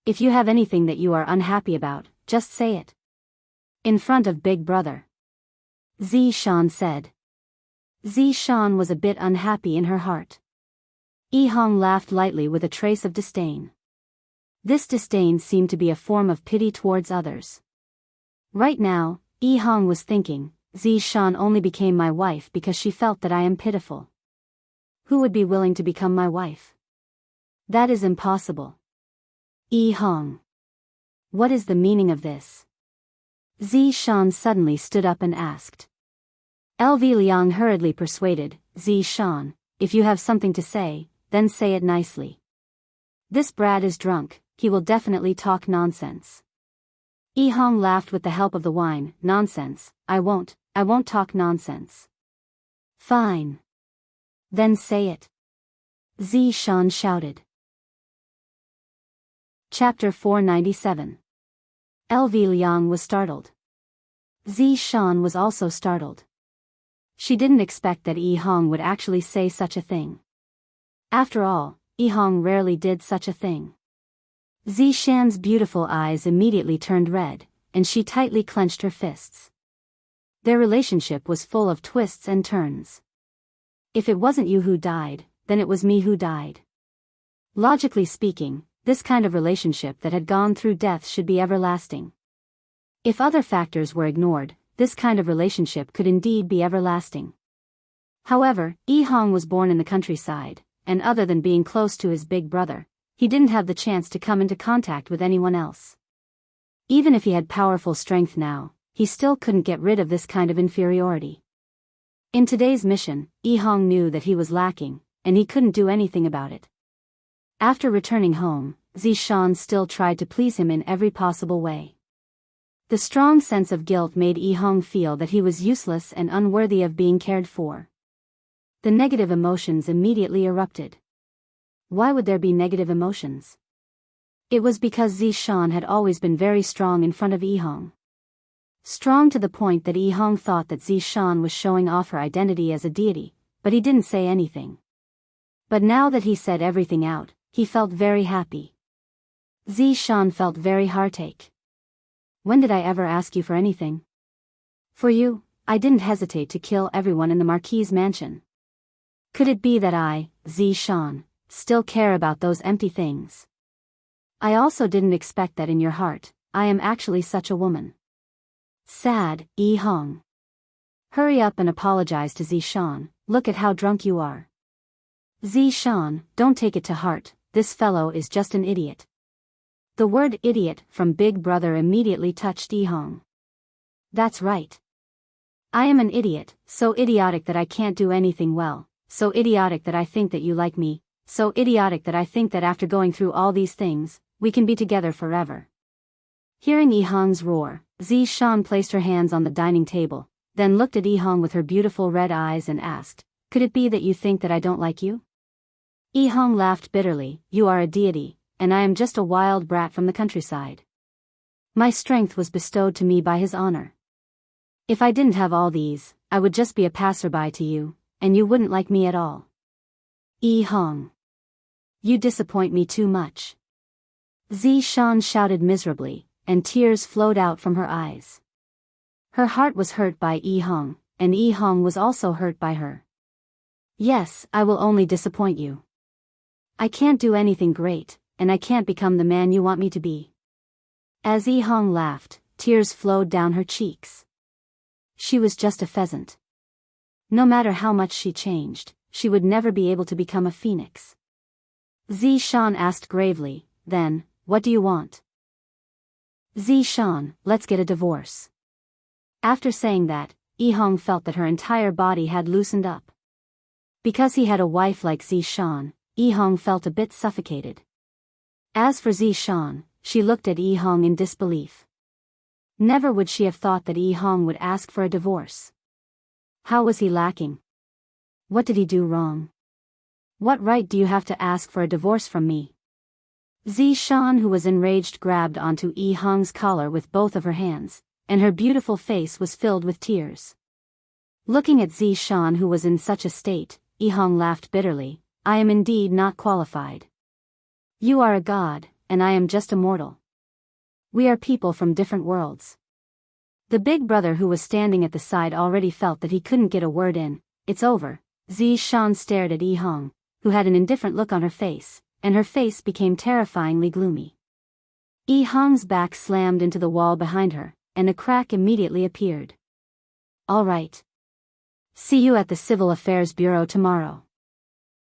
If you have anything that you are unhappy about, just say it. In front of Big Brother. Zishan said. Zishan was a bit unhappy in her heart. Yihong laughed lightly with a trace of disdain. This disdain seemed to be a form of pity towards others. Right now, Yihong was thinking, Zishan only became my wife because she felt that I am pitiful. Who would be willing to become my wife? That is impossible. Yihong. What is the meaning of this? Zishan suddenly stood up and asked. LV Liang hurriedly persuaded, Zishan, if you have something to say, then say it nicely. This brat is drunk, he will definitely talk nonsense. Yihong laughed with the help of the wine. Nonsense, I won't talk nonsense. Fine. Then say it. Zishan shouted. Chapter 497. LV Liang was startled. Zishan was also startled. She didn't expect that Yihong would actually say such a thing. After all, Yihong rarely did such a thing. Zishan's beautiful eyes immediately turned red, and she tightly clenched her fists. Their relationship was full of twists and turns. If it wasn't you who died, then it was me who died. Logically speaking, this kind of relationship that had gone through death should be everlasting. If other factors were ignored, this kind of relationship could indeed be everlasting. However, Yihong was born in the countryside, and other than being close to his big brother, he didn't have the chance to come into contact with anyone else. Even if he had powerful strength now, he still couldn't get rid of this kind of inferiority. In today's mission, Yihong knew that he was lacking, and he couldn't do anything about it. After returning home, Zishan still tried to please him in every possible way. The strong sense of guilt made Yihong feel that he was useless and unworthy of being cared for. The negative emotions immediately erupted. Why would there be negative emotions? It was because Zishan had always been very strong in front of Yihong. Strong to the point that Yihong thought that Zishan was showing off her identity as a deity, but he didn't say anything. But now that he said everything out, he felt very happy. Zishan felt very heartache. When did I ever ask you for anything? For you, I didn't hesitate to kill everyone in the Marquis's mansion. Could it be that I, Zishan, still care about those empty things? I also didn't expect that in your heart, I am actually such a woman. Sad, Yihong. Hurry up and apologize to Zishan, look at how drunk you are. Zishan, don't take it to heart, this fellow is just an idiot. The word idiot from Big Brother immediately touched Yihong. That's right. I am an idiot, so idiotic that I can't do anything well, so idiotic that I think that you like me, so idiotic that I think that after going through all these things, we can be together forever. Hearing Yihong's roar, Zishan placed her hands on the dining table, then looked at Yihong with her beautiful red eyes and asked, could it be that you think that I don't like you? Yihong laughed bitterly, you are a deity, and I am just a wild brat from the countryside. My strength was bestowed to me by his honor. If I didn't have all these, I would just be a passerby to you, and you wouldn't like me at all. Yihong. You disappoint me too much. Zishan shouted miserably, and tears flowed out from her eyes. Her heart was hurt by Yihong, and Yihong was also hurt by her. Yes, I will only disappoint you. I can't do anything great, and I can't become the man you want me to be. As Yihong laughed, tears flowed down her cheeks. She was just a pheasant. No matter how much she changed, she would never be able to become a phoenix. Zishan asked gravely, then, what do you want? Zishan, let's get a divorce. After saying that, Yihong felt that her entire body had loosened up. Because he had a wife like Zishan, Yihong felt a bit suffocated. As for Zishan, she looked at Yi Hong in disbelief. Never would she have thought that Yi Hong would ask for a divorce. How was he lacking? What did he do wrong? What right do you have to ask for a divorce from me? Zishan, who was enraged, grabbed onto Yi Hong's collar with both of her hands, and her beautiful face was filled with tears. Looking at Zishan, who was in such a state, Yi Hong laughed bitterly. I am indeed not qualified. You are a god, and I am just a mortal. We are people from different worlds. The big brother, who was standing at the side, already felt that he couldn't get a word in. It's over. Zishan stared at Yi Hong, who had an indifferent look on her face, and her face became terrifyingly gloomy. Yi Hong's back slammed into the wall behind her, and a crack immediately appeared. All right. See you at the Civil Affairs Bureau tomorrow.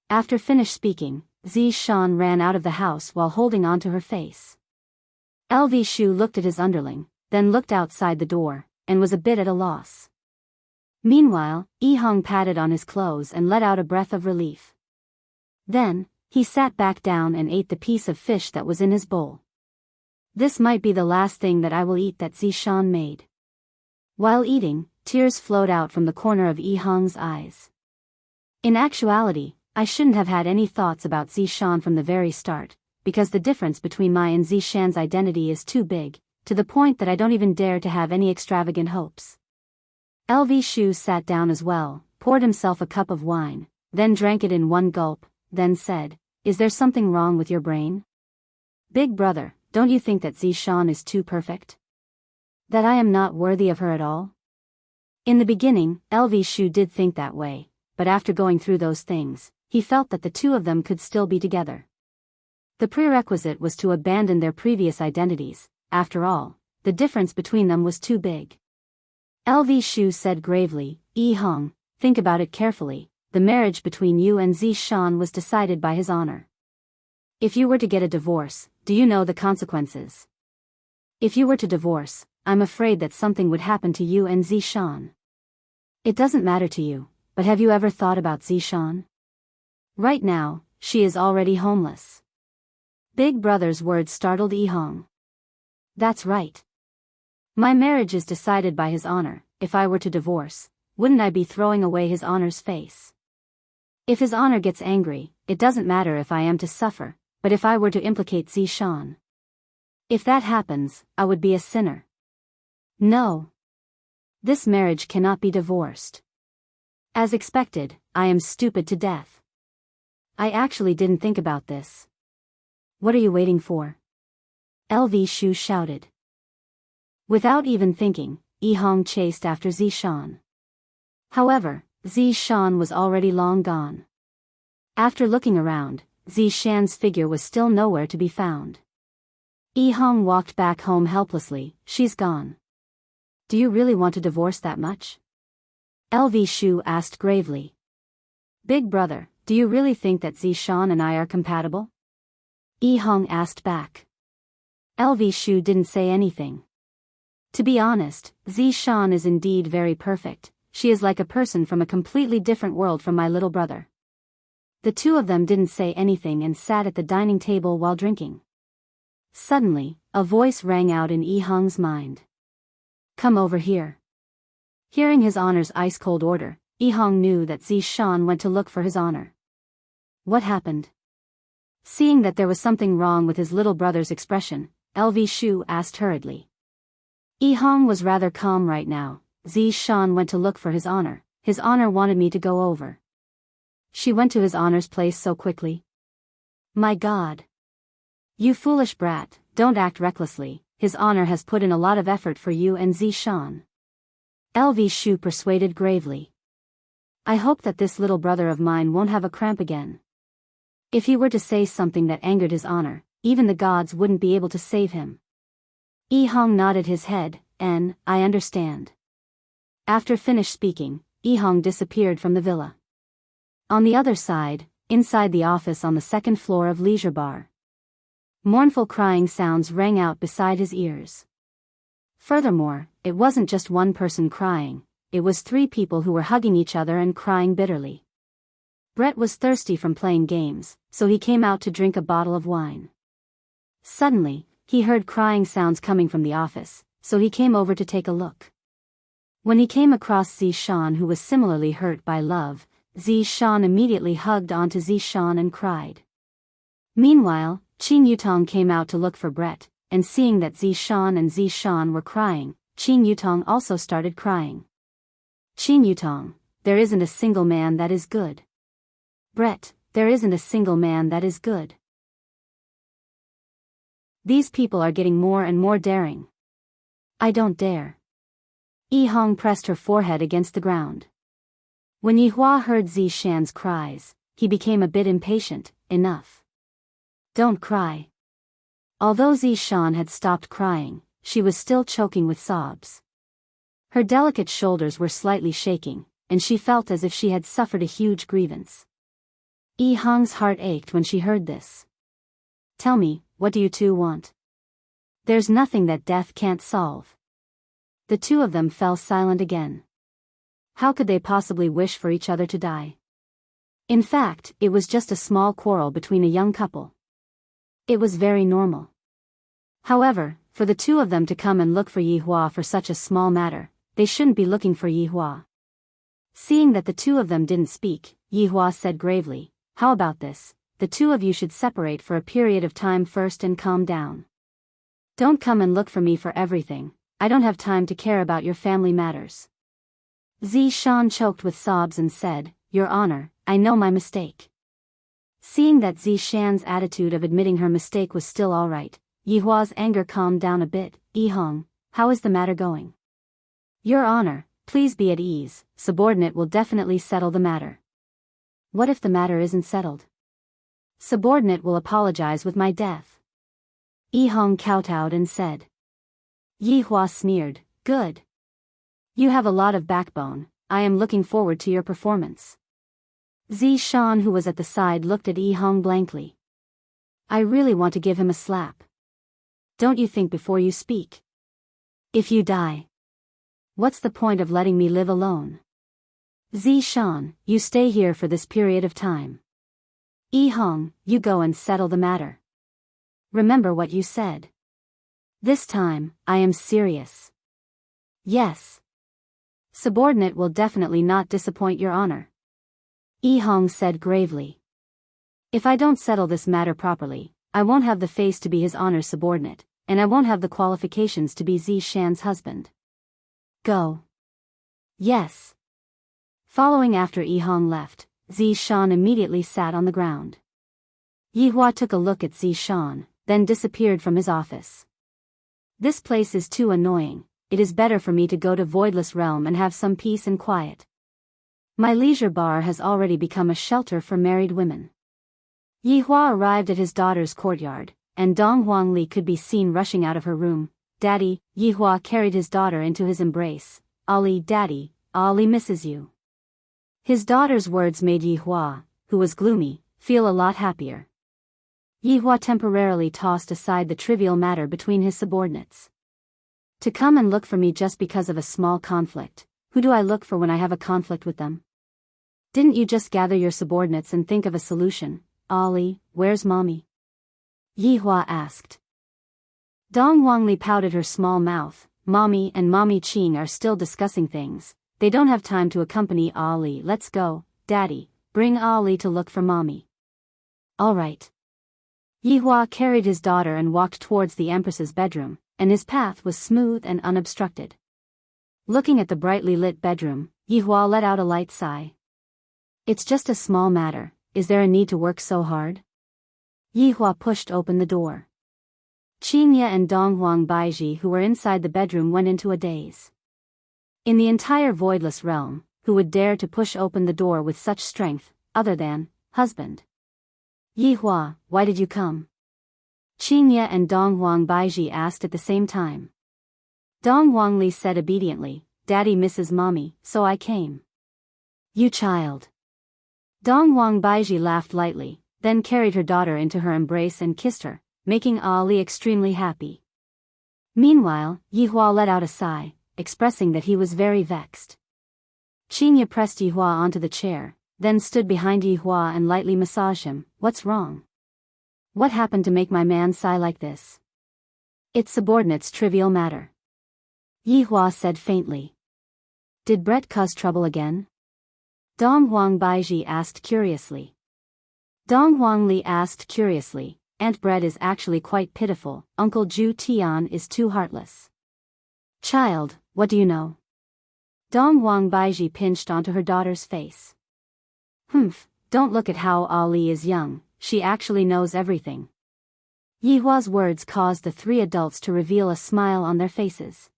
After finished speaking, Zishan ran out of the house while holding onto her face. LV Shu looked at his underling, then looked outside the door, and was a bit at a loss. Meanwhile, Yi Hong patted on his clothes and let out a breath of relief. Then, he sat back down and ate the piece of fish that was in his bowl. This might be the last thing that I will eat that Zishan made. While eating, tears flowed out from the corner of Yi Hong's eyes. In actuality, I shouldn't have had any thoughts about Zishan from the very start, because the difference between my and Zishan's identity is too big, to the point that I don't even dare to have any extravagant hopes. LV Shu sat down as well, poured himself a cup of wine, then drank it in one gulp, then said, Is there something wrong with your brain? Big brother, don't you think that Zishan is too perfect? That I am not worthy of her at all? In the beginning, LV Shu did think that way, but after going through those things, he felt that the two of them could still be together. The prerequisite was to abandon their previous identities. After all, the difference between them was too big. LV Shu said gravely, Yi Hong, think about it carefully. The marriage between you and Zishan was decided by his honor. If you were to get a divorce, do you know the consequences? If you were to divorce, I'm afraid that something would happen to you and Zishan. It doesn't matter to you, but have you ever thought about Zishan? Right now, she is already homeless. Big brother's words startled Yi Hong. That's right. My marriage is decided by his honor. If I were to divorce, wouldn't I be throwing away his honor's face? If his honor gets angry, it doesn't matter if I am to suffer, but if I were to implicate Zishan. If that happens, I would be a sinner. No. This marriage cannot be divorced. As expected, I am stupid to death. I actually didn't think about this. What are you waiting for? LV Shu shouted. Without even thinking, Yi Hong chased after Zishan. However, Zishan was already long gone. After looking around, Zishan's figure was still nowhere to be found. Yi Hong walked back home helplessly. She's gone. Do you really want to divorce that much? LV Shu asked gravely. Big brother, do you really think that Zishan and I are compatible? Yi Hong asked back. LV Shu didn't say anything. To be honest, Zishan is indeed very perfect. She is like a person from a completely different world from my little brother. The two of them didn't say anything and sat at the dining table while drinking. Suddenly, a voice rang out in Yi Hong's mind. Come over here. Hearing his honor's ice-cold order, Yi Hong knew that Zishan went to look for his honor. What happened? Seeing that there was something wrong with his little brother's expression, LV Shu asked hurriedly. Yi Hong was rather calm right now. Zishan went to look for his honor. His honor wanted me to go over. She went to his honor's place so quickly. My God. You foolish brat, don't act recklessly. His honor has put in a lot of effort for you and Zishan. LV Shu persuaded gravely. I hope that this little brother of mine won't have a cramp again. If he were to say something that angered his honor, even the gods wouldn't be able to save him. Yi Hong nodded his head, and, I understand. After finished speaking, Yi Hong disappeared from the villa. On the other side, inside the office on the second floor of Leisure Bar, mournful crying sounds rang out beside his ears. Furthermore, it wasn't just one person crying, it was three people who were hugging each other and crying bitterly. Brett was thirsty from playing games, so he came out to drink a bottle of wine. Suddenly, he heard crying sounds coming from the office, so he came over to take a look. When he came across Zishan, who was similarly hurt by love, Zishan immediately hugged onto Zishan and cried. Meanwhile, Qin Yutong came out to look for Brett, and seeing that Zishan and Zishan were crying, Qin Yutong also started crying. Qin Yutong, there isn't a single man that is good. Brett, there isn't a single man that is good. These people are getting more and more daring. I don't dare. Yi Hong pressed her forehead against the ground. When Yi Hua heard Zishan's cries, he became a bit impatient. Enough. Don't cry. Although Zishan had stopped crying, she was still choking with sobs. Her delicate shoulders were slightly shaking, and she felt as if she had suffered a huge grievance. Yi Hong's heart ached when she heard this. Tell me, what do you two want? There's nothing that death can't solve. The two of them fell silent again. How could they possibly wish for each other to die? In fact, it was just a small quarrel between a young couple. It was very normal. However, for the two of them to come and look for Yi Hua for such a small matter, they shouldn't be looking for Yi Hua. Seeing that the two of them didn't speak, Yi Hua said gravely, how about this? The two of you should separate for a period of time first and calm down. Don't come and look for me for everything. I don't have time to care about your family matters. Zishan choked with sobs and said, Your Honor, I know my mistake. Seeing that Zishan's attitude of admitting her mistake was still alright, Yi Hua's anger calmed down a bit. Yi Hong, how is the matter going? Your Honor, please be at ease, subordinate will definitely settle the matter. What if the matter isn't settled? Subordinate will apologize with my death. Yi Hong kowtowed and said. Yi Hua sneered, good. You have a lot of backbone, I am looking forward to your performance. Zishan, who was at the side, looked at Yi Hong blankly. I really want to give him a slap. Don't you think before you speak? If you die, what's the point of letting me live alone? Zishan, you stay here for this period of time. Yi Hong, you go and settle the matter. Remember what you said. This time, I am serious. Yes. Subordinate will definitely not disappoint Your Honor. Yi Hong said gravely. If I don't settle this matter properly, I won't have the face to be His Honor's subordinate, and I won't have the qualifications to be Zishan's husband. Go. Yes. Following after Yi Hong left, Zishan immediately sat on the ground. Yi Hua took a look at Zishan, then disappeared from his office. This place is too annoying, it is better for me to go to Voidless Realm and have some peace and quiet. My leisure bar has already become a shelter for married women. Yi Hua arrived at his daughter's courtyard, and Dong Huangli could be seen rushing out of her room. Daddy, Yi Hua carried his daughter into his embrace. Ali, Daddy, Ali misses you. His daughter's words made Yi Hua, who was gloomy, feel a lot happier. Yi Hua temporarily tossed aside the trivial matter between his subordinates. To come and look for me just because of a small conflict, who do I look for when I have a conflict with them? Didn't you just gather your subordinates and think of a solution? Ali, where's Mommy? Yi Hua asked. Dong Huangli pouted her small mouth. Mommy and Mommy Qing are still discussing things. They don't have time to accompany Ali. Let's go, Daddy, bring Ali to look for Mommy. All right. Yi Hua carried his daughter and walked towards the Empress's bedroom, and his path was smooth and unobstructed. Looking at the brightly lit bedroom, Yi Hua let out a light sigh. It's just a small matter, is there a need to work so hard? Yi Hua pushed open the door. Qingye and Dong Huang Baiji, who were inside the bedroom, went into a daze. In the entire Voidless Realm, who would dare to push open the door with such strength, other than husband? Yi Hua, why did you come? Qingye and Dong Huang Baiji asked at the same time. Dong Huangli said obediently, Daddy misses Mommy, so I came. You child. Dong Huang Baiji laughed lightly, then carried her daughter into her embrace and kissed her, making Ali extremely happy. Meanwhile, Yi Hua let out a sigh, expressing that he was very vexed. Qingye pressed Yi Hua onto the chair, then stood behind Yi Hua and lightly massaged him. What's wrong? What happened to make my man sigh like this? It's subordinate's trivial matter. Yihua said faintly. Did Brett cause trouble again? Dong Huang Baiji asked curiously. Dong Huang Li asked curiously, Aunt Brett is actually quite pitiful, Uncle Ju Tian is too heartless. Child, what do you know? Dong Huang Baiji pinched onto her daughter's face. Humph, don't look at how Ali is young, she actually knows everything. Yihua's words caused the three adults to reveal a smile on their faces.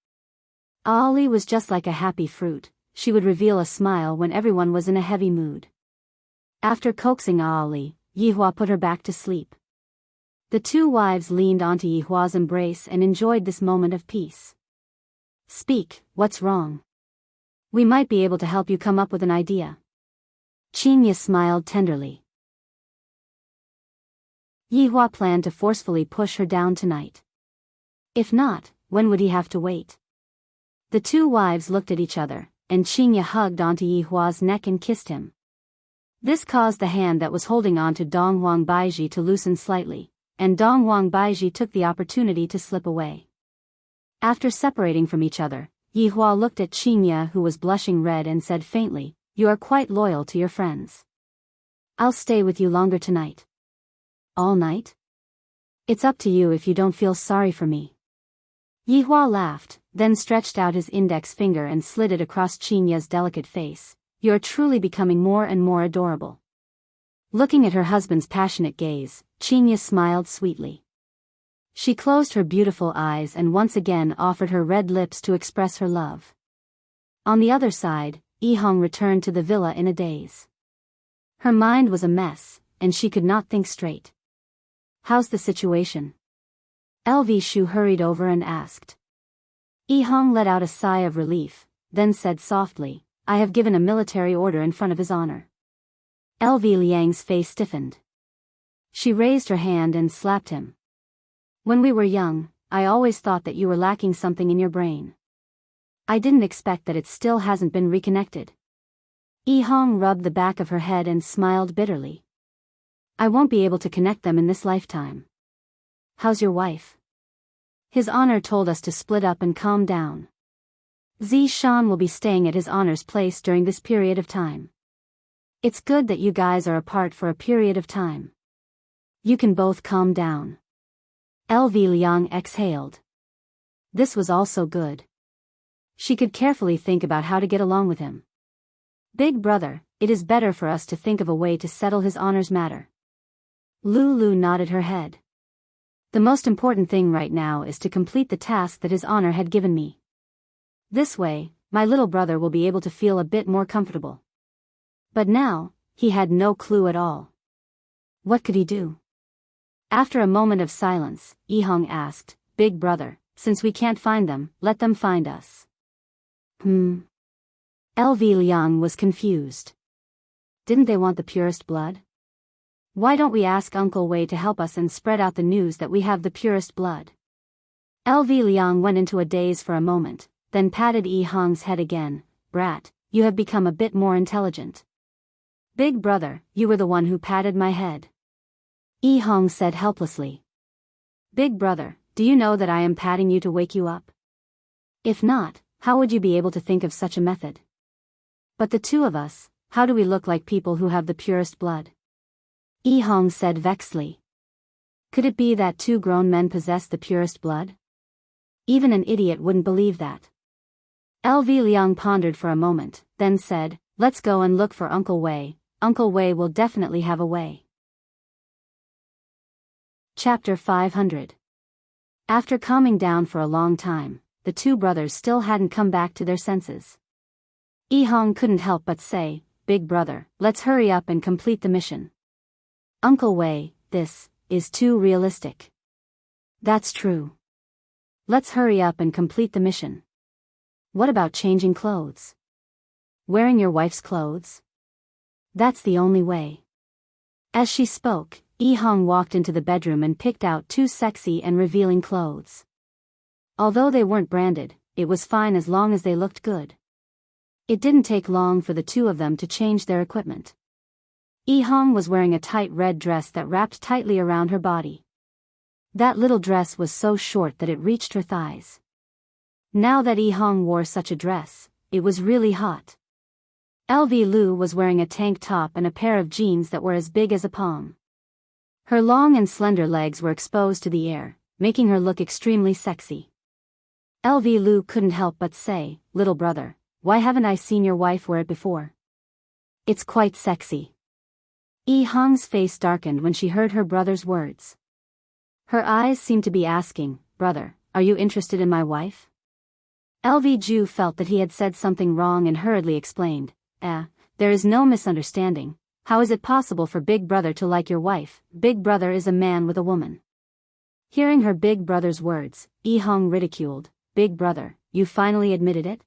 Ali was just like a happy fruit, she would reveal a smile when everyone was in a heavy mood. After coaxing Ali, Yihua put her back to sleep. The two wives leaned onto Yihua's embrace and enjoyed this moment of peace. Speak, what's wrong? We might be able to help you come up with an idea. Qinya smiled tenderly. Yihua planned to forcefully push her down tonight. If not, when would he have to wait? The two wives looked at each other, and Qinya hugged onto Yihua's neck and kissed him. This caused the hand that was holding on to Dong Huang Baiji to loosen slightly, and Dong Huang Baiji took the opportunity to slip away. After separating from each other, Yihua looked at Qinya, who was blushing red, and said faintly, You are quite loyal to your friends. I'll stay with you longer tonight. All night? It's up to you if you don't feel sorry for me. Yihua laughed, then stretched out his index finger and slid it across Qinya's delicate face. You're truly becoming more and more adorable. Looking at her husband's passionate gaze, Qinya smiled sweetly. She closed her beautiful eyes and once again offered her red lips to express her love. On the other side, Yihong returned to the villa in a daze. Her mind was a mess, and she could not think straight. How's the situation? LV Shu hurried over and asked. Yihong let out a sigh of relief, then said softly, I have given a military order in front of his honor. LV Liang's face stiffened. She raised her hand and slapped him. When we were young, I always thought that you were lacking something in your brain. I didn't expect that it still hasn't been reconnected. Yihong rubbed the back of her head and smiled bitterly. I won't be able to connect them in this lifetime. How's your wife? His honor told us to split up and calm down. Zi Shan will be staying at his honor's place during this period of time. It's good that you guys are apart for a period of time. You can both calm down. LV Liang exhaled. This was also good. She could carefully think about how to get along with him. Big brother, it is better for us to think of a way to settle his honor's matter. Lulu nodded her head. The most important thing right now is to complete the task that his honor had given me. This way, my little brother will be able to feel a bit more comfortable. But now, he had no clue at all. What could he do? After a moment of silence, Yihong asked, Big brother, since we can't find them, let them find us. LV Liang was confused. Didn't they want the purest blood? Why don't we ask Uncle Wei to help us and spread out the news that we have the purest blood? LV Liang went into a daze for a moment, then patted Yihong's head again. Brat, you have become a bit more intelligent. Big brother, you were the one who patted my head. Yihong said helplessly. Big brother, do you know that I am patting you to wake you up? If not, how would you be able to think of such a method? But the two of us, how do we look like people who have the purest blood? Yihong said vexedly. Could it be that two grown men possess the purest blood? Even an idiot wouldn't believe that. LV Liang pondered for a moment, then said, Let's go and look for Uncle Wei. Uncle Wei will definitely have a way. Chapter 500. After calming down for a long time, the two brothers still hadn't come back to their senses. Yihong couldn't help but say, Big brother, let's hurry up and complete the mission. Uncle Wei, this is too realistic. That's true. Let's hurry up and complete the mission. What about changing clothes? Wearing your wife's clothes? That's the only way. As she spoke, Yihong walked into the bedroom and picked out two sexy and revealing clothes. Although they weren't branded, it was fine as long as they looked good. It didn't take long for the two of them to change their equipment. Hong was wearing a tight red dress that wrapped tightly around her body. That little dress was so short that it reached her thighs. Now that Hong wore such a dress, it was really hot. Lu was wearing a tank top and a pair of jeans that were as big as a palm. Her long and slender legs were exposed to the air, making her look extremely sexy. Lu couldn't help but say, "Little brother, why haven't I seen your wife wear it before? It's quite sexy." Hong's face darkened when she heard her brother's words. Her eyes seemed to be asking, "Brother, are you interested in my wife?" Ju felt that he had said something wrong and hurriedly explained, there is no misunderstanding. How is it possible for Big Brother to like your wife? Big Brother is a man with a woman." Hearing her big brother's words, Hong ridiculed, "Big Brother, you finally admitted it?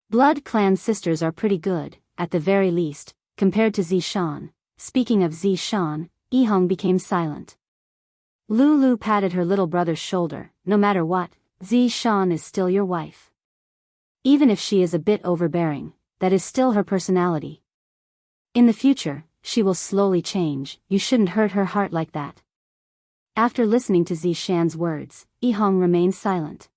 Blood clan sisters are pretty good, at the very least, compared to Zishan." Speaking of Zishan, Hong became silent. Lulu patted her little brother's shoulder. "No matter what, Zishan is still your wife. Even if she is a bit overbearing, that is still her personality. In the future, she will slowly change. You shouldn't hurt her heart like that." After listening to Zishan's words, Hong remained silent.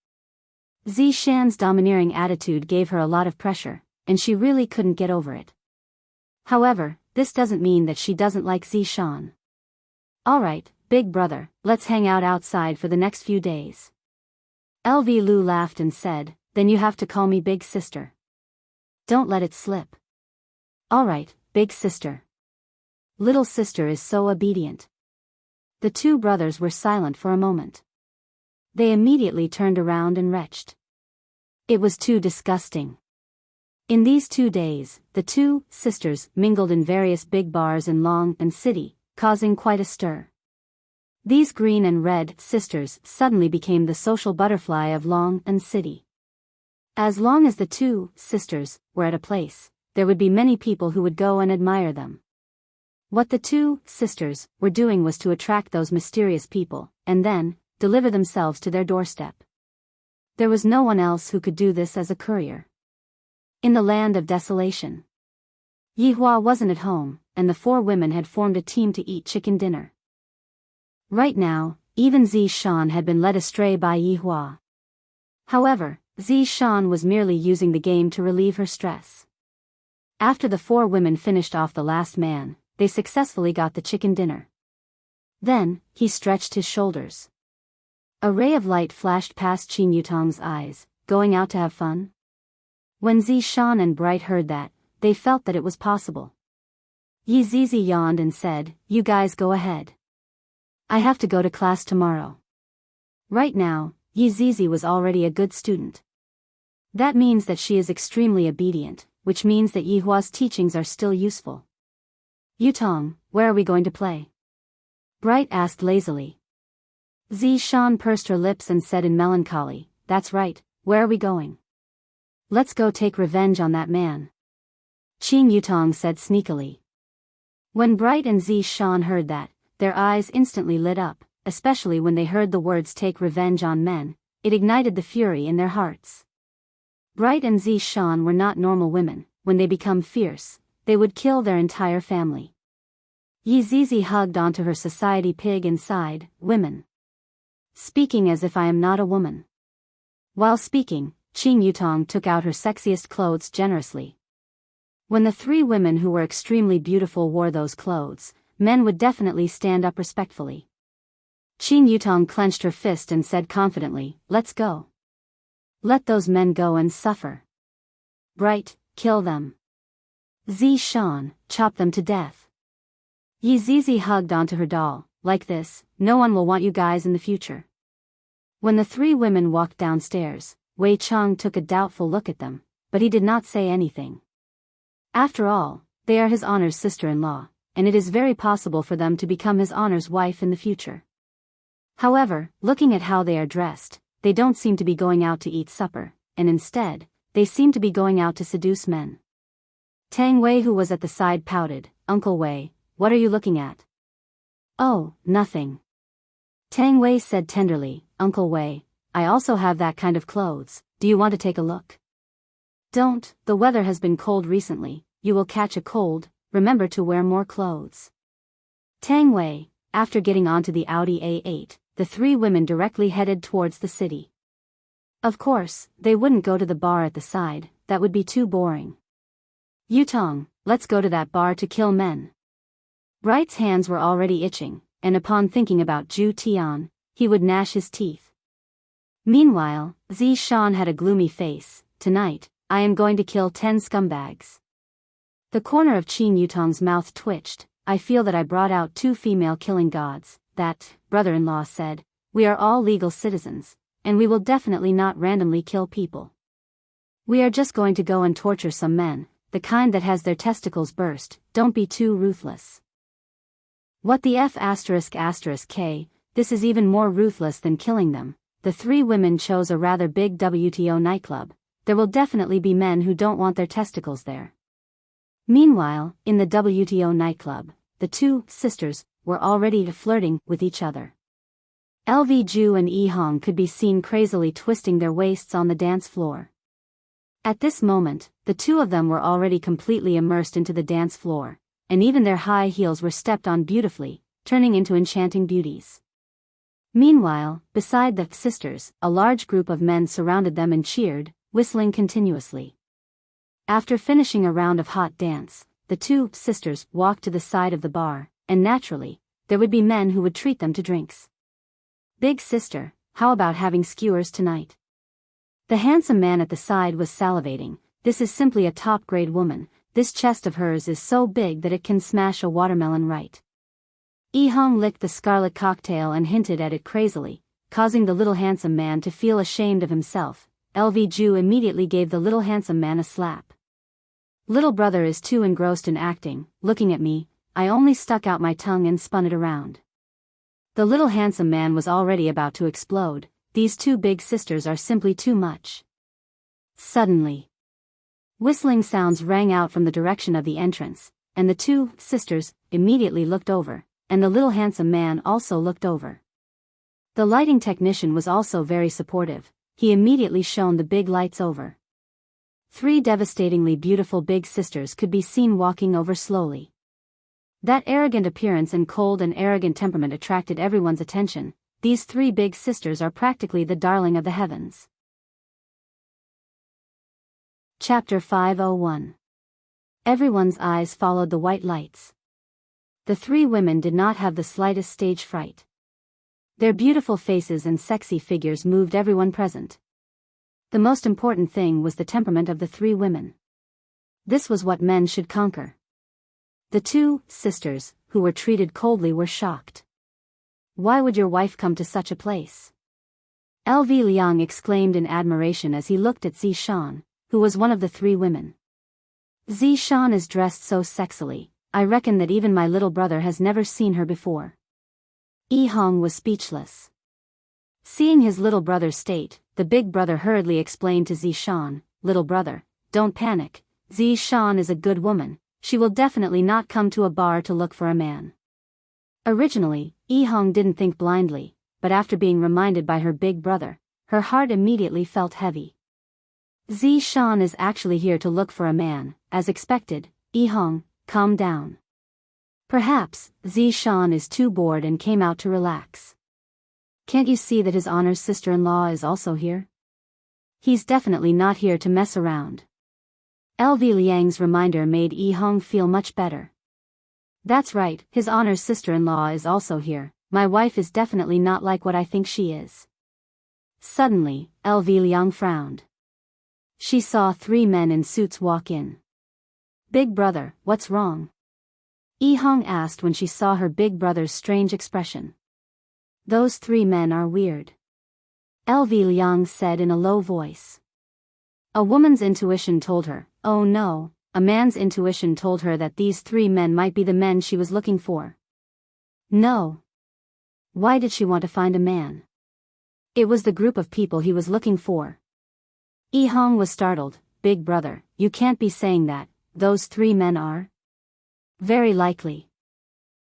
Zishan's domineering attitude gave her a lot of pressure, and she really couldn't get over it. However, this doesn't mean that she doesn't like Zishan. "Alright, Big Brother, let's hang out outside for the next few days." Lu laughed and said, "Then you have to call me Big Sister. Don't let it slip." "Alright, Big Sister." Little sister is so obedient. The two brothers were silent for a moment. They immediately turned around and retched. It was too disgusting. In these 2 days, the two sisters mingled in various big bars in Long and City, causing quite a stir. These green and red sisters suddenly became the social butterfly of Long and City. As long as the two sisters were at a place, there would be many people who would go and admire them. What the two sisters were doing was to attract those mysterious people, and then deliver themselves to their doorstep. There was no one else who could do this as a courier. In the land of desolation, Yihua wasn't at home, and the 4 women had formed a team to eat chicken dinner. Right now, even Zishan had been led astray by Yihua. However, Zishan was merely using the game to relieve her stress. After the 4 women finished off the last man, they successfully got the chicken dinner. Then, he stretched his shoulders. A ray of light flashed past Qin Yutong's eyes. "Going out to have fun?" When Zishan and Bright heard that, they felt that it was possible. Yi Zizi yawned and said, "You guys go ahead. I have to go to class tomorrow." Right now, Yi Zizi was already a good student. That means that she is extremely obedient, which means that Yihua's teachings are still useful. "Yutong, where are we going to play?" Bright asked lazily. Zishan pursed her lips and said in melancholy, "That's right, where are we going?" "Let's go take revenge on that man," Qin Yutong said sneakily. When Bright and Zishan heard that, their eyes instantly lit up, especially when they heard the words "take revenge on men." It ignited the fury in their hearts. Bright and Zishan were not normal women. When they become fierce, they would kill their entire family. Yi Zizi hugged onto her society pig and sighed, "Women. Speaking as if I am not a woman." While speaking, Qin Yutong took out her sexiest clothes generously. When the 3 women who were extremely beautiful wore those clothes, men would definitely stand up respectfully. Qin Yutong clenched her fist and said confidently, "Let's go. Let those men go and suffer. Bright, kill them. Zishan, chop them to death." Yi Zizi hugged onto her doll. "Like this, no one will want you guys in the future." When the 3 women walked downstairs, Wei Chang took a doubtful look at them, but he did not say anything. After all, they are his honor's sister-in-law, and it is very possible for them to become his honor's wife in the future. However, looking at how they are dressed, they don't seem to be going out to eat supper, and instead, they seem to be going out to seduce men. Tang Wei, who was at the side, pouted, "Uncle Wei, what are you looking at?" "Oh, nothing." Tang Wei said tenderly, "Uncle Wei, I also have that kind of clothes. Do you want to take a look?" "Don't, the weather has been cold recently, you will catch a cold," remember to wear more clothes. Tang Wei, after getting onto the Audi A8, the three women directly headed towards the city. Of course, they wouldn't go to the bar at the side, that would be too boring. Yutong, let's go to that bar to kill men. Bright's hands were already itching, and upon thinking about Zhu Tian, he would gnash his teeth. Meanwhile, Zishan had a gloomy face. Tonight, I am going to kill 10 scumbags. The corner of Qin Yutong's mouth twitched. I feel that I brought out 2 female killing gods. That brother-in-law said, we are all legal citizens, and we will definitely not randomly kill people. We are just going to go and torture some men, the kind that has their testicles burst. Don't be too ruthless. What the F***K, this is even more ruthless than killing them. The three women chose a rather big WTO nightclub. There will definitely be men who don't want their testicles there. Meanwhile, in the WTO nightclub, the two sisters were already flirting with each other. LV Ju and Yi Hong could be seen crazily twisting their waists on the dance floor. At this moment, the two of them were already completely immersed into the dance floor, and even their high heels were stepped on beautifully, turning into enchanting beauties. Meanwhile, beside the sisters, a large group of men surrounded them and cheered, whistling continuously. After finishing a round of hot dance, the two sisters walked to the side of the bar, and naturally, there would be men who would treat them to drinks. Big sister, how about having skewers tonight? The handsome man at the side was salivating. This is simply a top-grade woman. This chest of hers is so big that it can smash a watermelon right. Yi Hong licked the scarlet cocktail and hinted at it crazily, causing the little handsome man to feel ashamed of himself. LV Ju immediately gave the little handsome man a slap. Little brother is too engrossed in acting. Looking at me, I only stuck out my tongue and spun it around. The little handsome man was already about to explode. These two big sisters are simply too much. Suddenly, whistling sounds rang out from the direction of the entrance, and the two sisters immediately looked over, and the little handsome man also looked over. The lighting technician was also very supportive. He immediately shone the big lights over. 3 devastatingly beautiful big sisters could be seen walking over slowly. That arrogant appearance and cold and arrogant temperament attracted everyone's attention. These 3 big sisters are practically the darling of the heavens. Chapter 501. Everyone's eyes followed the white lights. The 3 women did not have the slightest stage fright. Their beautiful faces and sexy figures moved everyone present. The most important thing was the temperament of the 3 women. This was what men should conquer. The 2 sisters, who were treated coldly, were shocked. Why would your wife come to such a place? LV Liang exclaimed in admiration as he looked at Zishan, who was one of the 3 women. Zishan is dressed so sexily. I reckon that even my little brother has never seen her before. Yi Hong was speechless. Seeing his little brother's state, the big brother hurriedly explained to Zishan, little brother, don't panic. Zishan is a good woman. She will definitely not come to a bar to look for a man. Originally, Yi Hong didn't think blindly, but after being reminded by her big brother, her heart immediately felt heavy. Zishan is actually here to look for a man, as expected. Yi Hong, calm down. Perhaps, Zishan is too bored and came out to relax. Can't you see that his honor's sister-in-law is also here? He's definitely not here to mess around. LV Liang's reminder made Yi Hong feel much better. That's right, his honor's sister-in-law is also here. My wife is definitely not like what I think she is. Suddenly, LV Liang frowned. She saw 3 men in suits walk in. Big brother, what's wrong? Yi Hong asked when she saw her big brother's strange expression. Those 3 men are weird. LV Liang said in a low voice. A woman's intuition told her, oh no, a man's intuition told her that these 3 men might be the men she was looking for. No. Why did she want to find a man? It was the group of people he was looking for. Yi Hong was startled. Big brother, you can't be saying that. Those 3 men are? Very likely.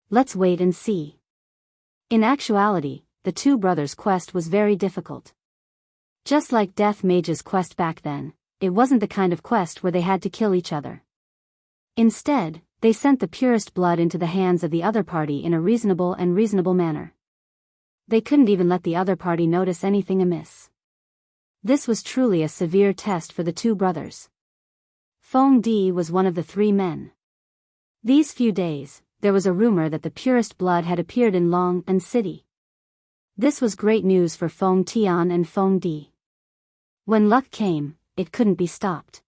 Let's wait and see. In actuality, the 2 brothers' quest was very difficult. Just like Death Mage's quest back then, it wasn't the kind of quest where they had to kill each other. Instead, They sent the purest blood into the hands of the other party in a reasonable manner. They couldn't even let the other party notice anything amiss. This was truly a severe test for the two brothers. Feng Di was one of the three men. These few days, there was a rumor that the purest blood had appeared in Long An City. This was great news for Feng Tian and Feng Di. When luck came, it couldn't be stopped.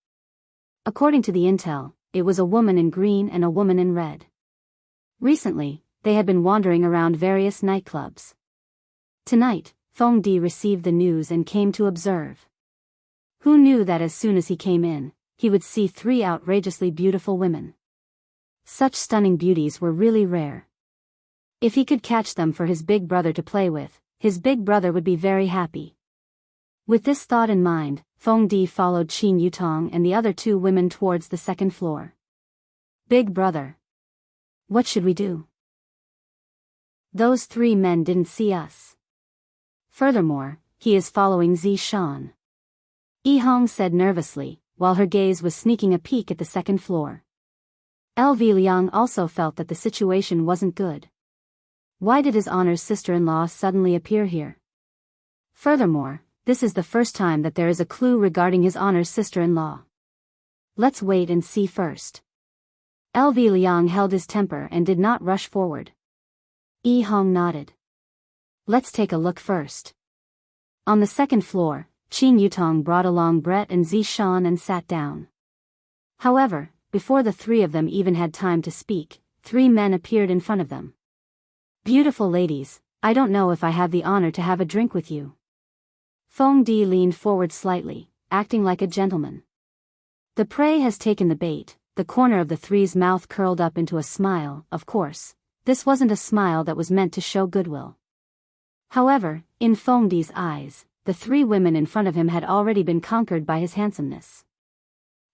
According to the intel, it was a woman in green and a woman in red. Recently, they had been wandering around various nightclubs. Tonight, Feng Di received the news and came to observe. Who knew that as soon as he came in, he would see three outrageously beautiful women. Such stunning beauties were really rare. If he could catch them for his big brother to play with, his big brother would be very happy. With this thought in mind, Feng Di followed Qin Yutong and the other two women towards the second floor. Big brother. What should we do? Those three men didn't see us. Furthermore, he is following Zishan. Yi Hong said nervously, while her gaze was sneaking a peek at the second floor. LV Liang also felt that the situation wasn't good. Why did his honor's sister-in-law suddenly appear here? Furthermore, this is the first time that there is a clue regarding his honor's sister-in-law. Let's wait and see first. LV Liang held his temper and did not rush forward. Yi Hong nodded. Let's take a look first. On the second floor, Qin Yutong brought along Brett and Zishan and sat down. However, before the three of them even had time to speak, three men appeared in front of them. Beautiful ladies, I don't know if I have the honor to have a drink with you. Feng Di leaned forward slightly, acting like a gentleman. The prey has taken the bait. The corner of the three's mouth curled up into a smile. Of course, this wasn't a smile that was meant to show goodwill. However, in Feng Di's eyes, the three women in front of him had already been conquered by his handsomeness.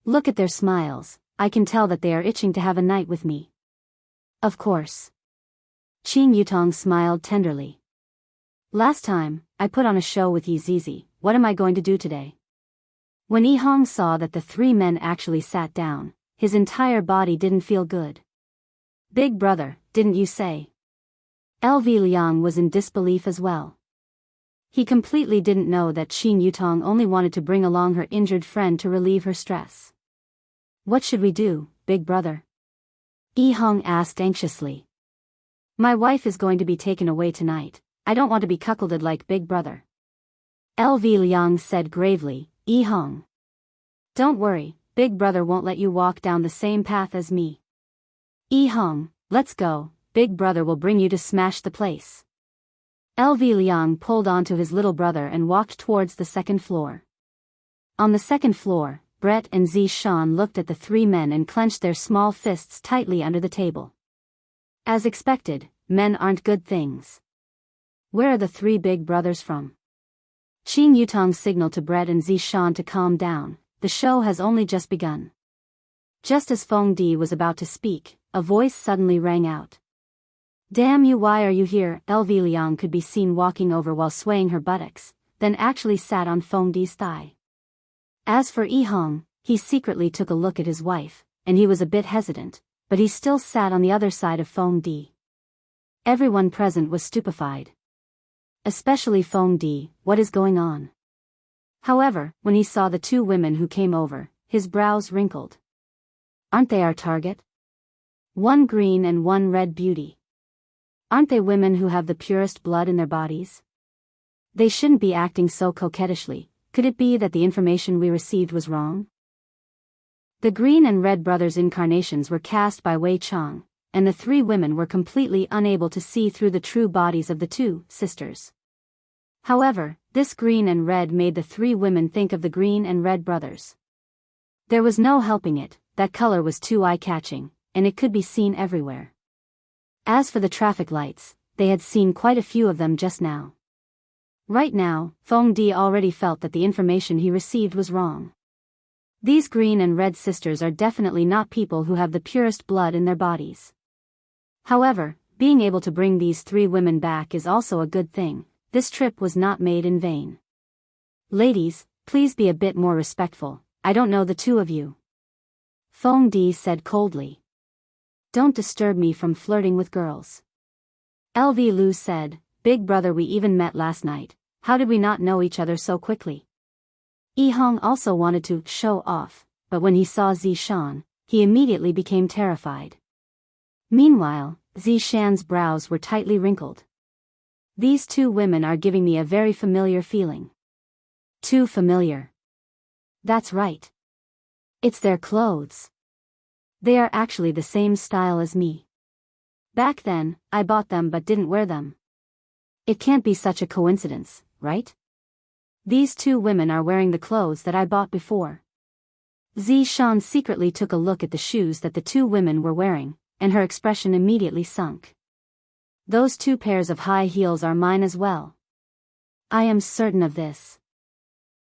Look at their smiles, I can tell that they are itching to have a night with me. Of course. Qin Yutong smiled tenderly. Last time, I put on a show with Yi Zizi. What am I going to do today? When Yi Hong saw that the three men actually sat down, his entire body didn't feel good. Big brother, didn't you say? LV Liang was in disbelief as well. He completely didn't know that Qin Yutong only wanted to bring along her injured friend to relieve her stress. What should we do, big brother? Yi Hong asked anxiously. My wife is going to be taken away tonight. I don't want to be cuckolded like big brother. LV Liang said gravely, Yi Hong. Don't worry, big brother won't let you walk down the same path as me. Yi Hong, let's go, big brother will bring you to smash the place. LV Liang pulled onto his little brother and walked towards the second floor. On the second floor, Brett and Zishan looked at the three men and clenched their small fists tightly under the table. As expected, men aren't good things. Where are the three big brothers from? Qin Yutong signaled to Brett and Zishan to calm down. The show has only just begun. Just as Feng Di was about to speak, a voice suddenly rang out. Damn you, why are you here? LV Liang could be seen walking over while swaying her buttocks, then actually sat on Feng Di's thigh. As for Yi Hong, he secretly took a look at his wife, and he was a bit hesitant, but he still sat on the other side of Feng Di. Everyone present was stupefied. Especially Feng Di, what is going on? However, when he saw the two women who came over, his brows wrinkled. Aren't they our target? One green and one red beauty. Aren't they women who have the purest blood in their bodies? They shouldn't be acting so coquettishly. Could it be that the information we received was wrong? The green and red brothers' incarnations were cast by Wei Chang, and the three women were completely unable to see through the true bodies of the two sisters. However, this green and red made the three women think of the green and red brothers. There was no helping it, that color was too eye-catching, and it could be seen everywhere. As for the traffic lights, they had seen quite a few of them just now. Right now, Feng Di already felt that the information he received was wrong. These green and red sisters are definitely not people who have the purest blood in their bodies. However, being able to bring these three women back is also a good thing. This trip was not made in vain. Ladies, please be a bit more respectful. I don't know the two of you. Feng Di said coldly. Don't disturb me from flirting with girls. LV Lu said, Big brother, we even met last night, how did we not know each other so quickly? Yi Hong also wanted to show off, but when he saw Zishan, he immediately became terrified. Meanwhile, Zishan's brows were tightly wrinkled. These two women are giving me a very familiar feeling. Too familiar. That's right. It's their clothes. They are actually the same style as me. Back then, I bought them but didn't wear them. It can't be such a coincidence, right? These two women are wearing the clothes that I bought before. Zishan secretly took a look at the shoes that the two women were wearing, and her expression immediately sunk. Those two pairs of high heels are mine as well. I am certain of this.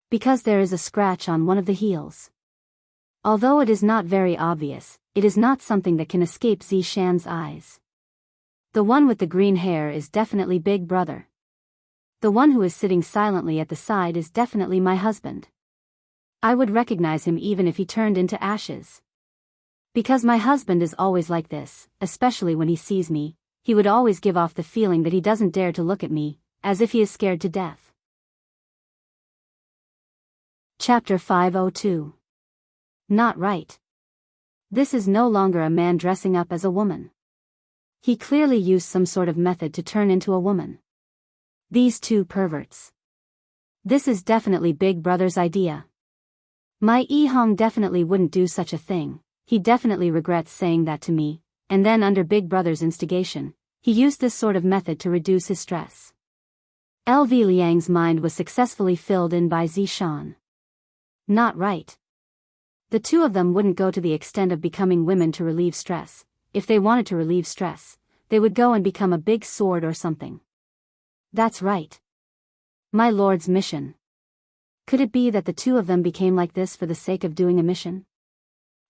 Because there is a scratch on one of the heels. Although it is not very obvious, it is not something that can escape Zishan's eyes. The one with the green hair is definitely Big Brother. The one who is sitting silently at the side is definitely my husband. I would recognize him even if he turned into ashes. Because my husband is always like this, especially when he sees me, he would always give off the feeling that he doesn't dare to look at me, as if he is scared to death. Chapter 502. Not right. This is no longer a man dressing up as a woman. He clearly used some sort of method to turn into a woman. These two perverts. This is definitely Big Brother's idea. My Yi Hong definitely wouldn't do such a thing, he definitely regrets saying that to me, and then under Big Brother's instigation, he used this sort of method to reduce his stress. LV Liang's mind was successfully filled in by Zishan. Not right. The two of them wouldn't go to the extent of becoming women to relieve stress. If they wanted to relieve stress, they would go and become a big sword or something. That's right. My lord's mission. Could it be that the two of them became like this for the sake of doing a mission?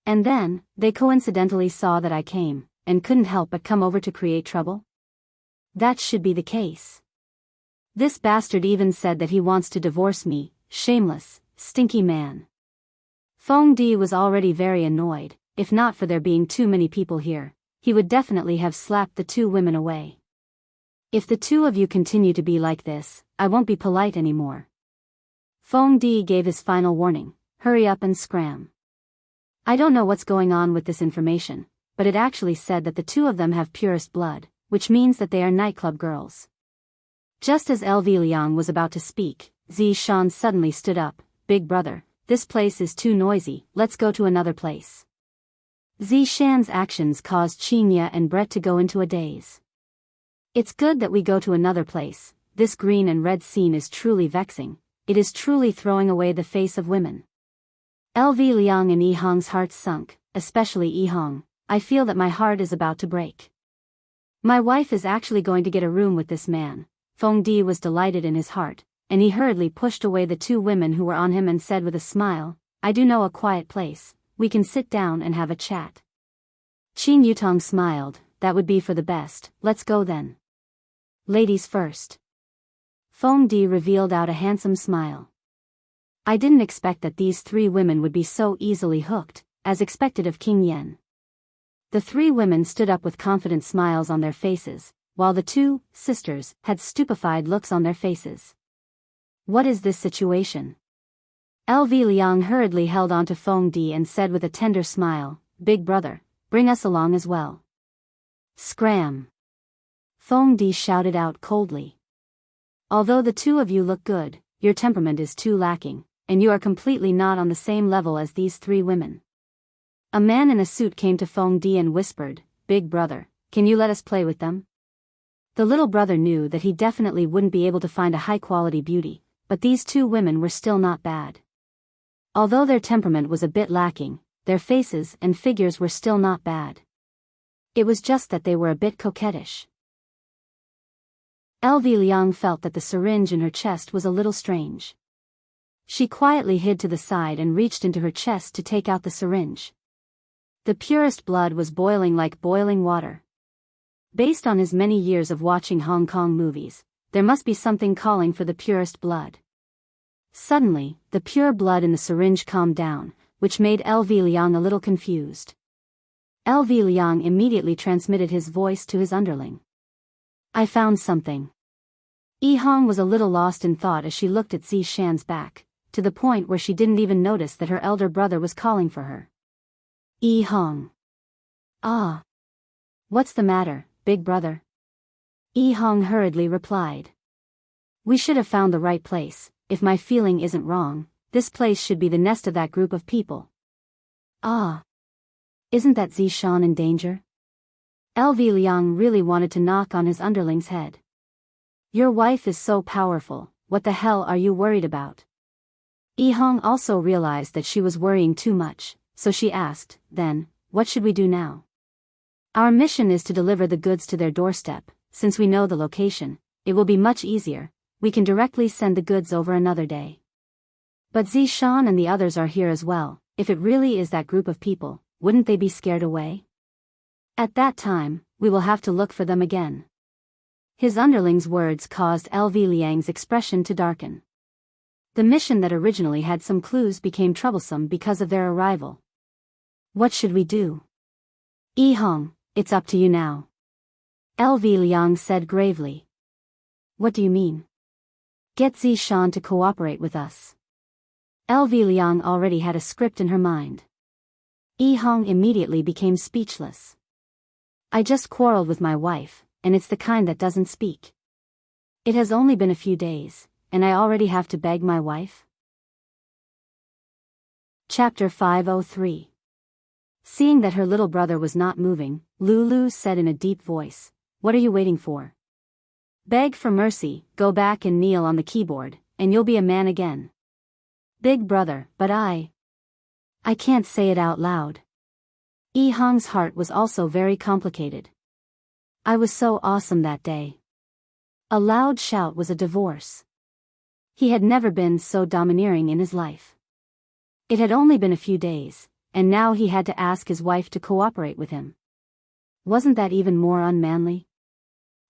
And then, they coincidentally saw that I came, and couldn't help but come over to create trouble? That should be the case. This bastard even said that he wants to divorce me, shameless, stinky man. Feng Di was already very annoyed. If not for there being too many people here, he would definitely have slapped the two women away. If the two of you continue to be like this, I won't be polite anymore. Feng Di gave his final warning, hurry up and scram. I don't know what's going on with this information, but it actually said that the two of them have purest blood, which means that they are nightclub girls. Just as LV Liang was about to speak, Zishan suddenly stood up, Big Brother, this place is too noisy, let's go to another place. Zishan's actions caused Qinya and Brett to go into a daze. It's good that we go to another place, this green and red scene is truly vexing, it is truly throwing away the face of women. LV Liang and Yi Hong's hearts sunk, especially Yi Hong, I feel that my heart is about to break. My wife is actually going to get a room with this man. Feng Di was delighted in his heart, and he hurriedly pushed away the two women who were on him and said with a smile, I do know a quiet place, we can sit down and have a chat. Qin Yutong smiled, that would be for the best, let's go then. Ladies first. Feng Di revealed out a handsome smile. I didn't expect that these three women would be so easily hooked, as expected of King Yen. The three women stood up with confident smiles on their faces, while the two sisters had stupefied looks on their faces. What is this situation? LV Liang hurriedly held on to Feng Di and said with a tender smile, Big Brother, bring us along as well. Scram! Feng Di shouted out coldly. Although the two of you look good, your temperament is too lacking, and you are completely not on the same level as these three women. A man in a suit came to Feng Di and whispered, Big Brother, can you let us play with them? The little brother knew that he definitely wouldn't be able to find a high-quality beauty, but these two women were still not bad. Although their temperament was a bit lacking, their faces and figures were still not bad. It was just that they were a bit coquettish. LV Liang felt that the syringe in her chest was a little strange. She quietly hid to the side and reached into her chest to take out the syringe. The purest blood was boiling like boiling water. Based on his many years of watching Hong Kong movies, there must be something calling for the purest blood. Suddenly, the pure blood in the syringe calmed down, which made LV Liang a little confused. LV Liang immediately transmitted his voice to his underling. I found something. Yi Hong was a little lost in thought as she looked at Zishan's back, to the point where she didn't even notice that her elder brother was calling for her. Yi Hong. Ah. What's the matter, big brother? Yi Hong hurriedly replied. We should have found the right place. If my feeling isn't wrong, this place should be the nest of that group of people. Ah. Isn't that Zishan in danger? LV Liang really wanted to knock on his underling's head. Your wife is so powerful, what the hell are you worried about? Yi Hong also realized that she was worrying too much, so she asked, then, what should we do now? Our mission is to deliver the goods to their doorstep. Since we know the location, it will be much easier. We can directly send the goods over another day. But Zishan and the others are here as well. If it really is that group of people, wouldn't they be scared away? At that time, we will have to look for them again. His underling's words caused LV Liang's expression to darken. The mission that originally had some clues became troublesome because of their arrival. What should we do? Yi Hong, it's up to you now. LV Liang said gravely. What do you mean? Get Zishan to cooperate with us. LV Liang already had a script in her mind. Yi Hong immediately became speechless. I just quarreled with my wife, and it's the kind that doesn't speak. It has only been a few days, and I already have to beg my wife? Chapter 503. Seeing that her little brother was not moving, Lulu said in a deep voice, What are you waiting for? Beg for mercy, go back and kneel on the keyboard, and you'll be a man again. Big brother, but I can't say it out loud. Yi Hong's heart was also very complicated. I was so awesome that day. A loud shout was a divorce. He had never been so domineering in his life. It had only been a few days, and now he had to ask his wife to cooperate with him. Wasn't that even more unmanly?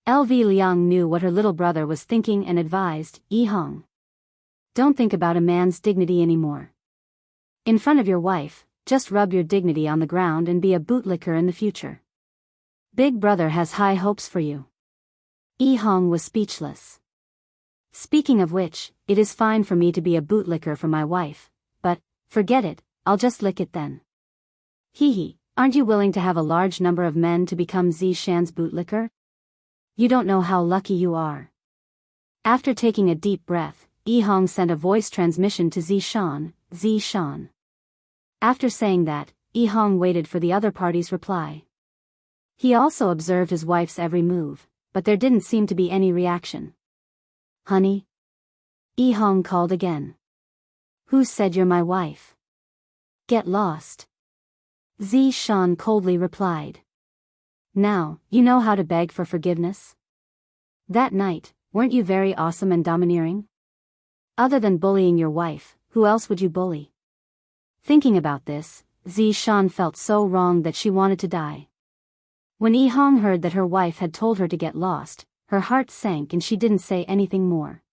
LV Liang knew what her little brother was thinking and advised, Yi Hong. Don't think about a man's dignity anymore. In front of your wife, just rub your dignity on the ground and be a bootlicker in the future. Big brother has high hopes for you. Yi Hong was speechless. Speaking of which, it is fine for me to be a bootlicker for my wife, but, forget it, I'll just lick it then. Hee, aren't you willing to have a large number of men to become Zishan's bootlicker? You don't know how lucky you are. After taking a deep breath, Yi Hong sent a voice transmission to Zishan. After saying that, Yi Hong waited for the other party's reply. He also observed his wife's every move, but there didn't seem to be any reaction. Honey? Yi Hong called again. Who said you're my wife? Get lost. Zishan coldly replied. Now, you know how to beg for forgiveness? That night, weren't you very awesome and domineering? Other than bullying your wife, who else would you bully? Thinking about this, Zishan felt so wrong that she wanted to die. When Yi Hong heard that her wife had told her to get lost, her heart sank and she didn't say anything more.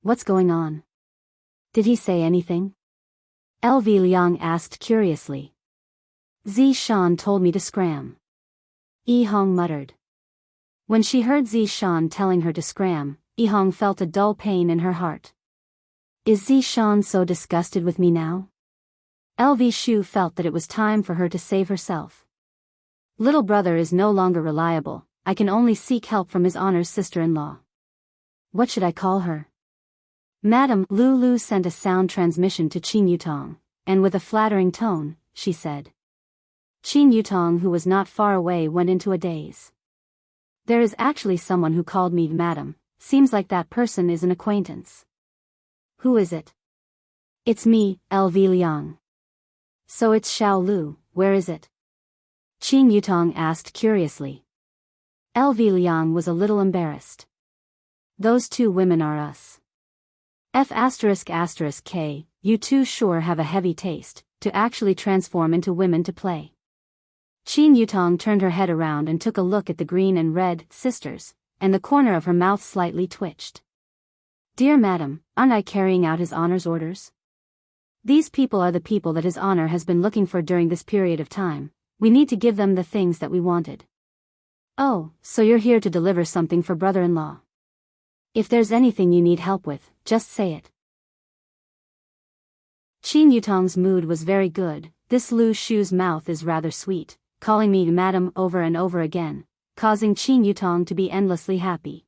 What's going on? Did he say anything? LV Liang asked curiously. Zishan told me to scram. Yi Hong muttered. When she heard Zishan telling her to scram, Yi Hong felt a dull pain in her heart. Is Zishan so disgusted with me now? LV Shu felt that it was time for her to save herself. Little brother is no longer reliable, I can only seek help from his honor's sister-in-law. What should I call her? Madam Lulu sent a sound transmission to Qin Yutong, and with a flattering tone, she said. Qin Yutong, who was not far away, went into a daze. There is actually someone who called me madam, seems like that person is an acquaintance. Who is it? It's me, LV Liang. So it's Xiao Lu, where is it? Qin Yutong asked curiously. LV Liang was a little embarrassed. Those two women are us. F***K, you two sure have a heavy taste, to actually transform into women to play. Qin Yutong turned her head around and took a look at the green and red sisters, and the corner of her mouth slightly twitched. Dear madam, aren't I carrying out his honor's orders? These people are the people that his honor has been looking for during this period of time, We need to give them the things that we wanted. Oh, so you're here to deliver something for brother-in-law. If there's anything you need help with, just say it. Qin Yutong's mood was very good. This Lu Shu's mouth is rather sweet, calling me madam over and over again, causing Qin Yutong to be endlessly happy.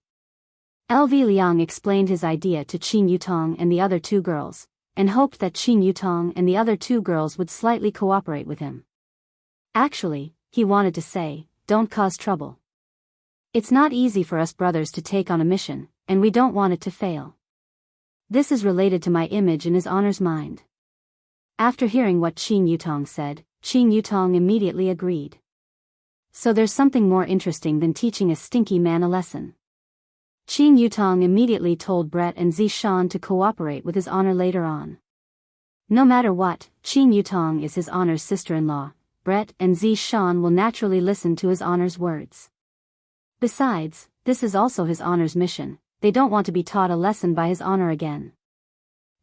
LV Liang explained his idea to Qin Yutong and the other two girls, and hoped that Qin Yutong and the other two girls would slightly cooperate with him. Actually, he wanted to say, don't cause trouble. It's not easy for us brothers to take on a mission, and we don't want it to fail. This is related to my image in his honor's mind. After hearing what Qin Yutong said, Qin Yutong immediately agreed. So there's something more interesting than teaching a stinky man a lesson. Qin Yutong immediately told Brett and Zishan to cooperate with his honor later on. No matter what, Qin Yutong is his honor's sister-in-law. Brett and Zishan will naturally listen to his honor's words. Besides, this is also his honor's mission. They don't want to be taught a lesson by his honor again.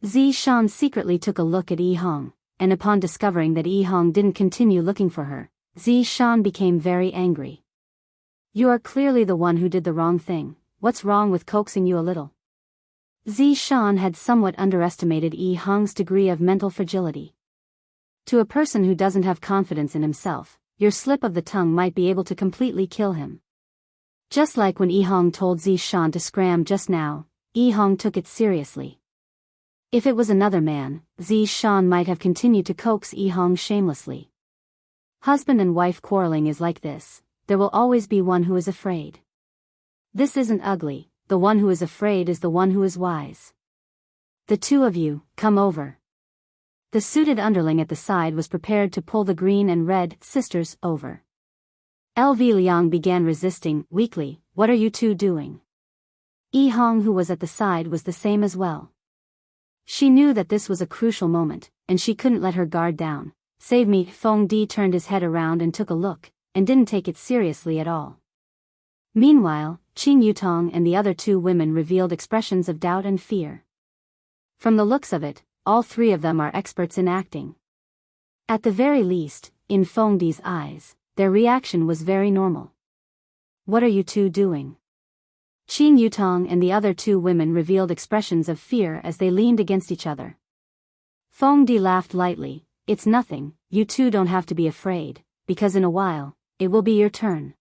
Zishan secretly took a look at Yi Hong, and upon discovering that Yi Hong didn't continue looking for her, Zishan became very angry. You are clearly the one who did the wrong thing. What's wrong with coaxing you a little? Zishan had somewhat underestimated Yi Hong's degree of mental fragility. To a person who doesn't have confidence in himself, your slip of the tongue might be able to completely kill him. Just like when Yi Hong told Zishan to scram just now, Yi Hong took it seriously. If it was another man, Zishan might have continued to coax Yi Hong shamelessly. Husband and wife quarreling is like this. There will always be one who is afraid. This isn't ugly. The one who is afraid is the one who is wise. The two of you, come over. The suited underling at the side was prepared to pull the green and red sisters over. LV Liang began resisting, weakly. What are you two doing? Yi Hong, who was at the side, was the same as well. She knew that this was a crucial moment, and she couldn't let her guard down. Save me. Feng Di turned his head around and took a look, and didn't take it seriously at all. Meanwhile, Qin Yutong and the other two women revealed expressions of doubt and fear. From the looks of it, all three of them are experts in acting. At the very least, in Feng Di's eyes, their reaction was very normal. What are you two doing? Qin Yutong and the other two women revealed expressions of fear as they leaned against each other. Feng Di laughed lightly. It's nothing, you two don't have to be afraid, because in a while, it will be your turn.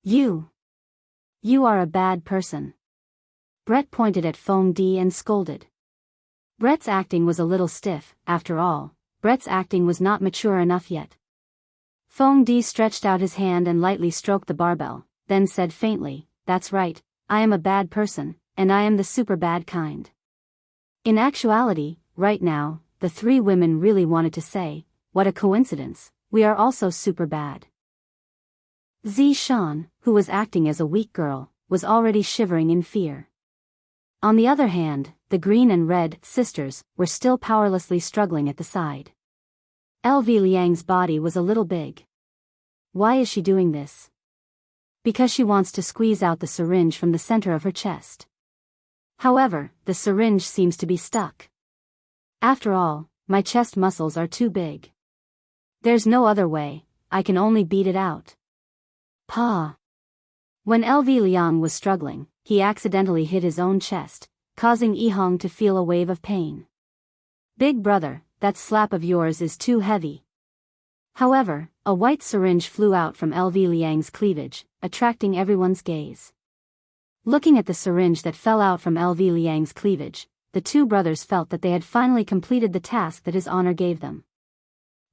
You are a bad person. Brett pointed at Feng Di and scolded. Brett's acting was a little stiff. After all, Brett's acting was not mature enough yet. Feng Di stretched out his hand and lightly stroked the barbell, then said faintly, that's right, I am a bad person, and I am the super bad kind. In actuality, right now, the three women really wanted to say, what a coincidence, we are also super bad. Zishan, who was acting as a weak girl, was already shivering in fear. On the other hand, the green and red sisters were still powerlessly struggling at the side. LV Liang's body was a little big. Why is she doing this? Because she wants to squeeze out the syringe from the center of her chest. However, the syringe seems to be stuck. After all, my chest muscles are too big. There's no other way, I can only beat it out. Pa. When LV Liang was struggling, he accidentally hit his own chest, causing Yi Hong to feel a wave of pain. Big brother, that slap of yours is too heavy. However, a white syringe flew out from LV Liang's cleavage, attracting everyone's gaze. Looking at the syringe that fell out from LV Liang's cleavage, the two brothers felt that they had finally completed the task that his honor gave them.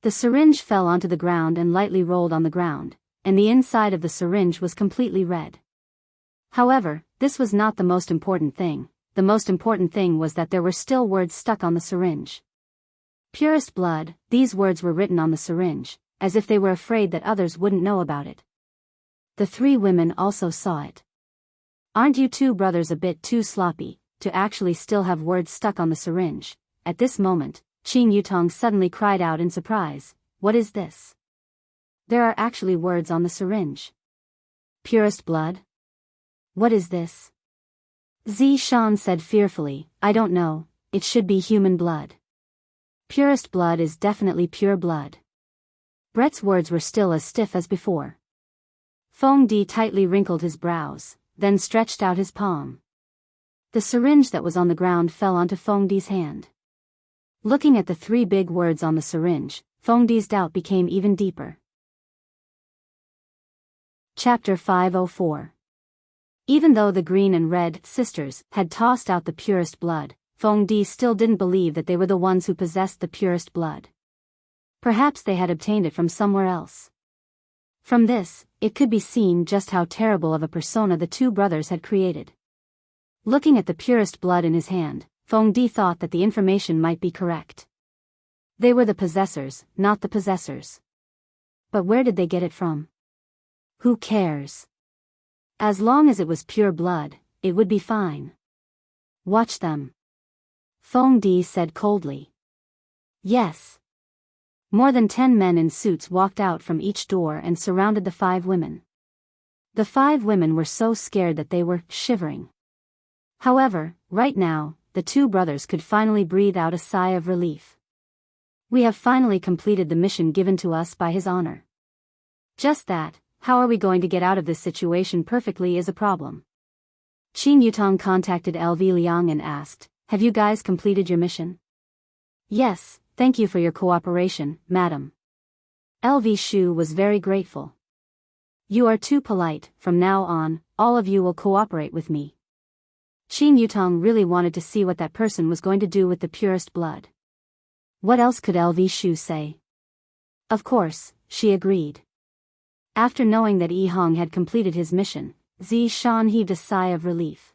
The syringe fell onto the ground and lightly rolled on the ground, and the inside of the syringe was completely red. However, this was not the most important thing. The most important thing was that there were still words stuck on the syringe. Purest blood, these words were written on the syringe, as if they were afraid that others wouldn't know about it. The three women also saw it. Aren't you two brothers a bit too sloppy, to actually still have words stuck on the syringe? At this moment, Qin Yutong suddenly cried out in surprise, what is this? There are actually words on the syringe. Purest blood? What is this? Zishan said fearfully, I don't know, it should be human blood. Purest blood is definitely pure blood. Brett's words were still as stiff as before. Feng Di tightly wrinkled his brows, then stretched out his palm. The syringe that was on the ground fell onto Feng Di's hand. Looking at the 3 big words on the syringe, Feng Di's doubt became even deeper. Chapter 504. Even though the green and red sisters had tossed out the purest blood, Feng Di still didn't believe that they were the ones who possessed the purest blood. Perhaps they had obtained it from somewhere else. From this, it could be seen just how terrible of a persona the 2 brothers had created. Looking at the purest blood in his hand, Feng Di thought that the information might be correct. They were the possessors, not the possessors. But where did they get it from? Who cares? As long as it was pure blood, it would be fine. Watch them. Feng Di said coldly. Yes. More than 10 men in suits walked out from each door and surrounded the 5 women. The 5 women were so scared that they were shivering. However, right now, the 2 brothers could finally breathe out a sigh of relief. We have finally completed the mission given to us by His Honor. Just that, how are we going to get out of this situation perfectly is a problem. Qin Yutong contacted LV Liang and asked, "Have you guys completed your mission?" "Yes, thank you for your cooperation, madam." LV Shu was very grateful. "You are too polite, from now on, all of you will cooperate with me." Qin Yutong really wanted to see what that person was going to do with the purest blood. What else could LV Shu say? Of course, she agreed. After knowing that Yi Hong had completed his mission, Zi Shan heaved a sigh of relief.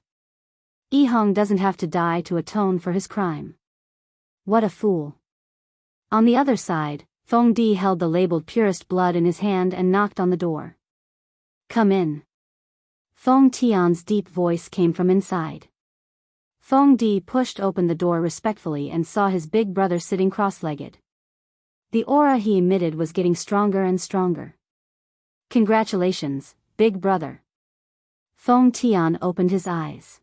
Yi Hong doesn't have to die to atone for his crime. What a fool. On the other side, Feng Di held the labeled purest blood in his hand and knocked on the door. "Come in." Feng Tian's deep voice came from inside. Feng Di pushed open the door respectfully and saw his big brother sitting cross-legged. The aura he emitted was getting stronger and stronger. "Congratulations, big brother." Feng Tian opened his eyes.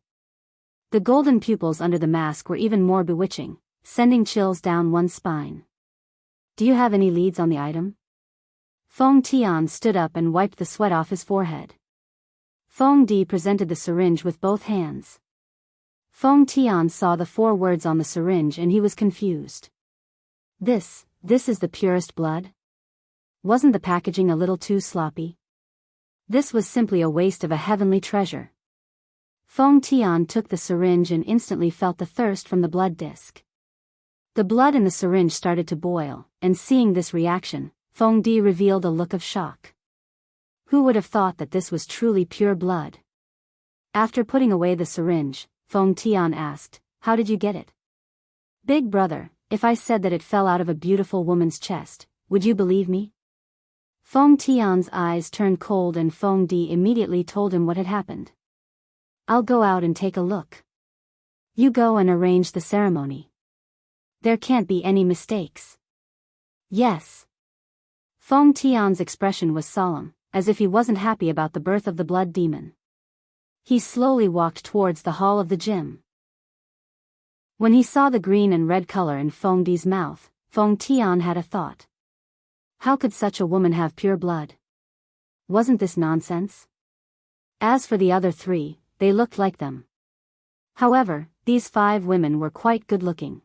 The golden pupils under the mask were even more bewitching, sending chills down one's spine. "Do you have any leads on the item?" Feng Tian stood up and wiped the sweat off his forehead. Feng Di presented the syringe with both hands. Feng Tian saw the 4 words on the syringe and he was confused. This is the purest blood? Wasn't the packaging a little too sloppy? This was simply a waste of a heavenly treasure. Feng Tian took the syringe and instantly felt the thirst from the blood disc. The blood in the syringe started to boil, and seeing this reaction, Feng Di revealed a look of shock. Who would have thought that this was truly pure blood? After putting away the syringe, Feng Tian asked, "How did you get it?" "Big brother, if I said that it fell out of a beautiful woman's chest, would you believe me?" Feng Tian's eyes turned cold and Feng Di immediately told him what had happened. "I'll go out and take a look. You go and arrange the ceremony. There can't be any mistakes." "Yes." Feng Tian's expression was solemn, as if he wasn't happy about the birth of the blood demon. He slowly walked towards the hall of the gym. When he saw the green and red color in Feng Di's mouth, Feng Tian had a thought. How could such a woman have pure blood? Wasn't this nonsense? As for the other 3, they looked like them. However, these 5 women were quite good-looking.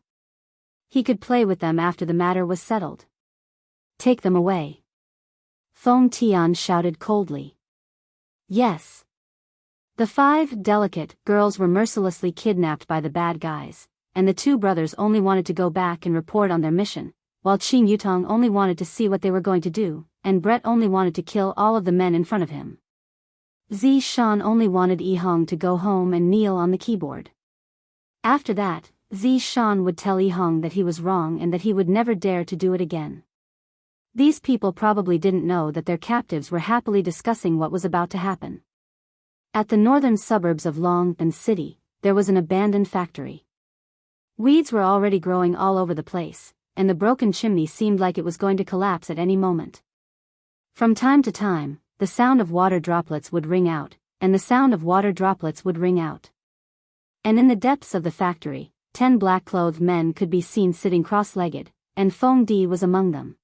He could play with them after the matter was settled. "Take them away." Feng Tian shouted coldly. Yes. The 5 delicate girls were mercilessly kidnapped by the bad guys, and the 2 brothers only wanted to go back and report on their mission, while Qin Yutong only wanted to see what they were going to do, and Brett only wanted to kill all of the men in front of him. Zi Shan only wanted Yi Hong to go home and kneel on the keyboard. After that, Zi Shan would tell Yi Hong that he was wrong and that he would never dare to do it again. These people probably didn't know that their captives were happily discussing what was about to happen. At the northern suburbs of Longban City, there was an abandoned factory. Weeds were already growing all over the place, and the broken chimney seemed like it was going to collapse at any moment. From time to time, the sound of water droplets would ring out, and the sound of water droplets would ring out. And in the depths of the factory, 10 black-clothed men could be seen sitting cross-legged, and Feng Di was among them.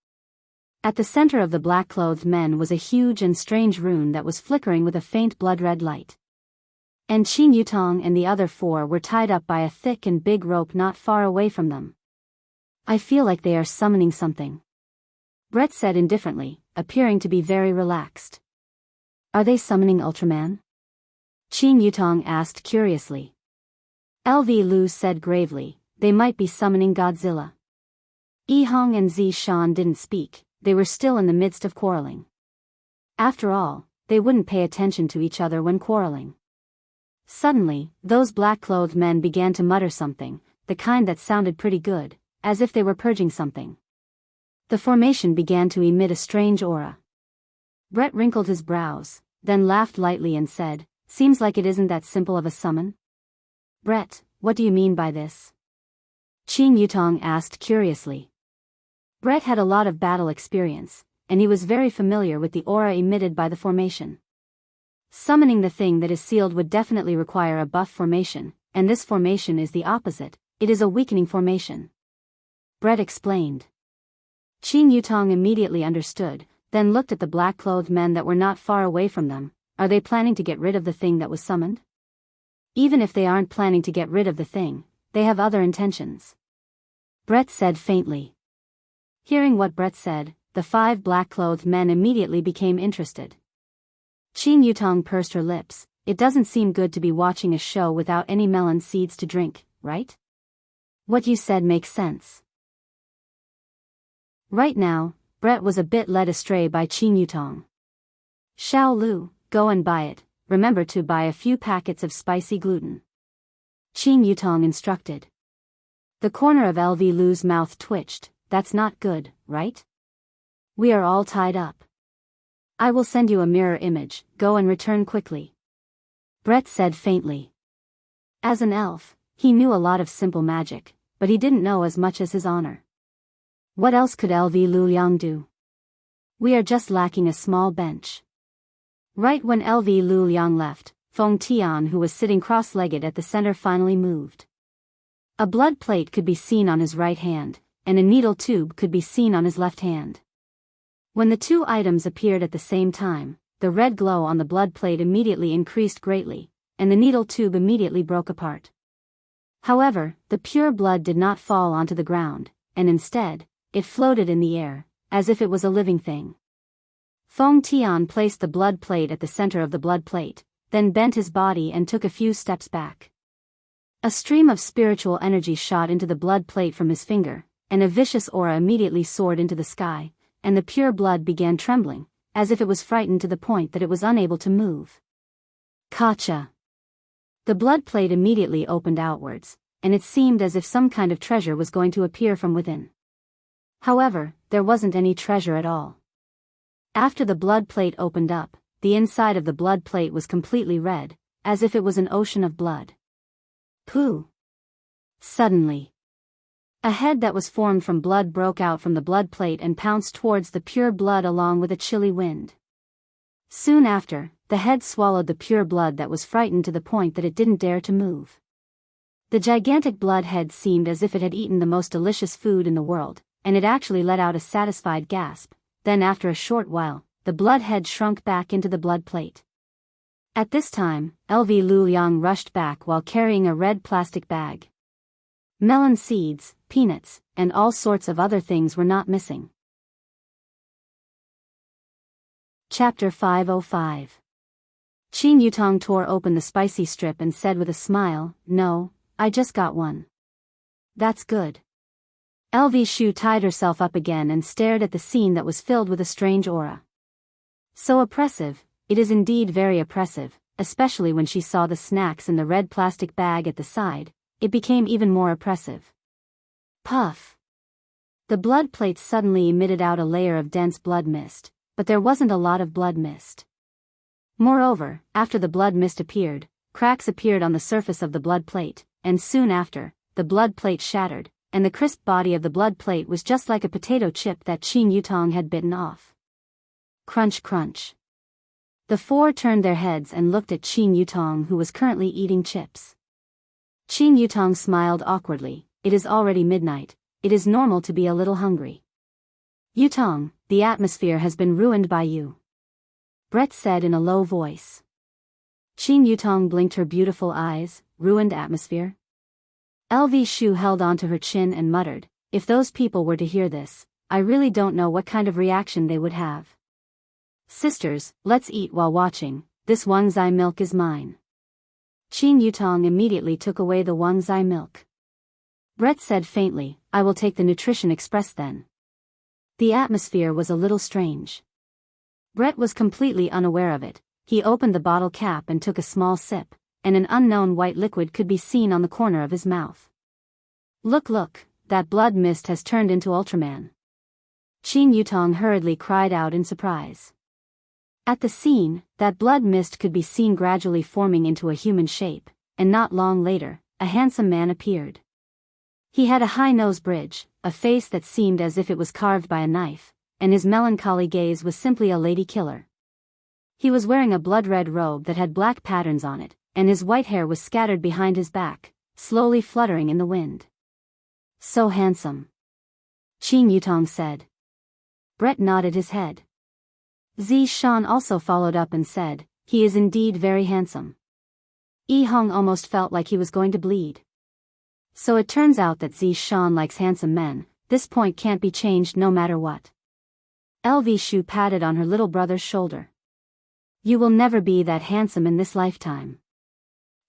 At the center of the black-clothed men was a huge and strange rune that was flickering with a faint blood-red light. And Qin Yutong and the other 4 were tied up by a thick and big rope not far away from them. I feel like they are summoning something, Brett said indifferently, appearing to be very relaxed. Are they summoning Ultraman? Qin Yutong asked curiously. LV Lu said gravely, they might be summoning Godzilla. Yi Hong and Zi Shan didn't speak, they were still in the midst of quarreling. After all, they wouldn't pay attention to each other when quarreling. Suddenly, those black-clothed men began to mutter something, the kind that sounded pretty good, as if they were purging something. The formation began to emit a strange aura. Brett wrinkled his brows, then laughed lightly and said, seems like it isn't that simple of a summon. Brett, what do you mean by this? Qin Yutong asked curiously. Brett had a lot of battle experience, and he was very familiar with the aura emitted by the formation. Summoning the thing that is sealed would definitely require a buff formation, and this formation is the opposite, it is a weakening formation. Brett explained. Qin Yutong immediately understood, then looked at the black-clothed men that were not far away from them. Are they planning to get rid of the thing that was summoned? Even if they aren't planning to get rid of the thing, they have other intentions. Brett said faintly. Hearing what Brett said, the 5 black-clothed men immediately became interested. Qin Yutong pursed her lips. It doesn't seem good to be watching a show without any melon seeds to drink, right? What you said makes sense. Right now, Brett was a bit led astray by Qin Yutong. Xiao Lu, go and buy it, remember to buy a few packets of spicy gluten. Qin Yutong instructed. The corner of LV Lu's mouth twitched. That's not good, right? We are all tied up. I will send you a mirror image, go and return quickly. Brett said faintly. As an elf, he knew a lot of simple magic, but he didn't know as much as his honor. What else could LV Lu Liang do? We are just lacking a small bench. Right when LV Lu Liang left, Feng Tian, who was sitting cross-legged at the center, finally moved. A blood plate could be seen on his right hand, and a needle tube could be seen on his left hand. When the 2 items appeared at the same time, the red glow on the blood plate immediately increased greatly, and the needle tube immediately broke apart. However, the pure blood did not fall onto the ground, and instead, it floated in the air, as if it was a living thing. Feng Tian placed the blood plate at the center of the blood plate, then bent his body and took a few steps back. A stream of spiritual energy shot into the blood plate from his finger, and a vicious aura immediately soared into the sky, and the pure blood began trembling, as if it was frightened to the point that it was unable to move. Kacha! The blood plate immediately opened outwards, and it seemed as if some kind of treasure was going to appear from within. However, there wasn't any treasure at all. After the blood plate opened up, the inside of the blood plate was completely red, as if it was an ocean of blood. Pooh! Suddenly, a head that was formed from blood broke out from the blood plate and pounced towards the pure blood along with a chilly wind. Soon after, the head swallowed the pure blood that was frightened to the point that it didn't dare to move. The gigantic blood head seemed as if it had eaten the most delicious food in the world, and it actually let out a satisfied gasp. Then after a short while, the blood head shrunk back into the blood plate. At this time, LV Lu Liang rushed back while carrying a red plastic bag. Melon seeds, peanuts, and all sorts of other things were not missing. Chapter 505. Qin Yutong tore open the spicy strip and said with a smile, "No, I just got one." "That's good." LV Shu tied herself up again and stared at the scene that was filled with a strange aura. So oppressive, it is indeed very oppressive, especially when she saw the snacks in the red plastic bag at the side. It became even more oppressive. Puff! The blood plates suddenly emitted out a layer of dense blood mist, but there wasn't a lot of blood mist. Moreover, after the blood mist appeared, cracks appeared on the surface of the blood plate, and soon after, the blood plate shattered, and the crisp body of the blood plate was just like a potato chip that Qin Yutong had bitten off. Crunch crunch. The 4 turned their heads and looked at Qin Yutong, who was currently eating chips. Qin Yutong smiled awkwardly. It is already midnight. It is normal to be a little hungry. Yutong, the atmosphere has been ruined by you. Brett said in a low voice. Qin Yutong blinked her beautiful eyes. Ruined atmosphere? LV Shu held onto her chin and muttered, if those people were to hear this, I really don't know what kind of reaction they would have. Sisters, let's eat while watching. This Wangzai milk is mine. Qin Yutong immediately took away the Wangzai milk. Brett said faintly, I will take the Nutrition Express then. The atmosphere was a little strange. Brett was completely unaware of it. He opened the bottle cap and took a small sip, and an unknown white liquid could be seen on the corner of his mouth. Look, that blood mist has turned into Ultraman. Qin Yutong hurriedly cried out in surprise. At the scene, that blood mist could be seen gradually forming into a human shape, and not long later, a handsome man appeared. He had a high nose bridge, a face that seemed as if it was carved by a knife, and his melancholy gaze was simply a lady killer. He was wearing a blood-red robe that had black patterns on it, and his white hair was scattered behind his back, slowly fluttering in the wind. So handsome. Qin Yutong said. Brett nodded his head. Zi Shan also followed up and said, he is indeed very handsome. Yi Hong almost felt like he was going to bleed. So it turns out that Zi Shan likes handsome men. This point can't be changed no matter what. LV Shu patted on her little brother's shoulder. You will never be that handsome in this lifetime.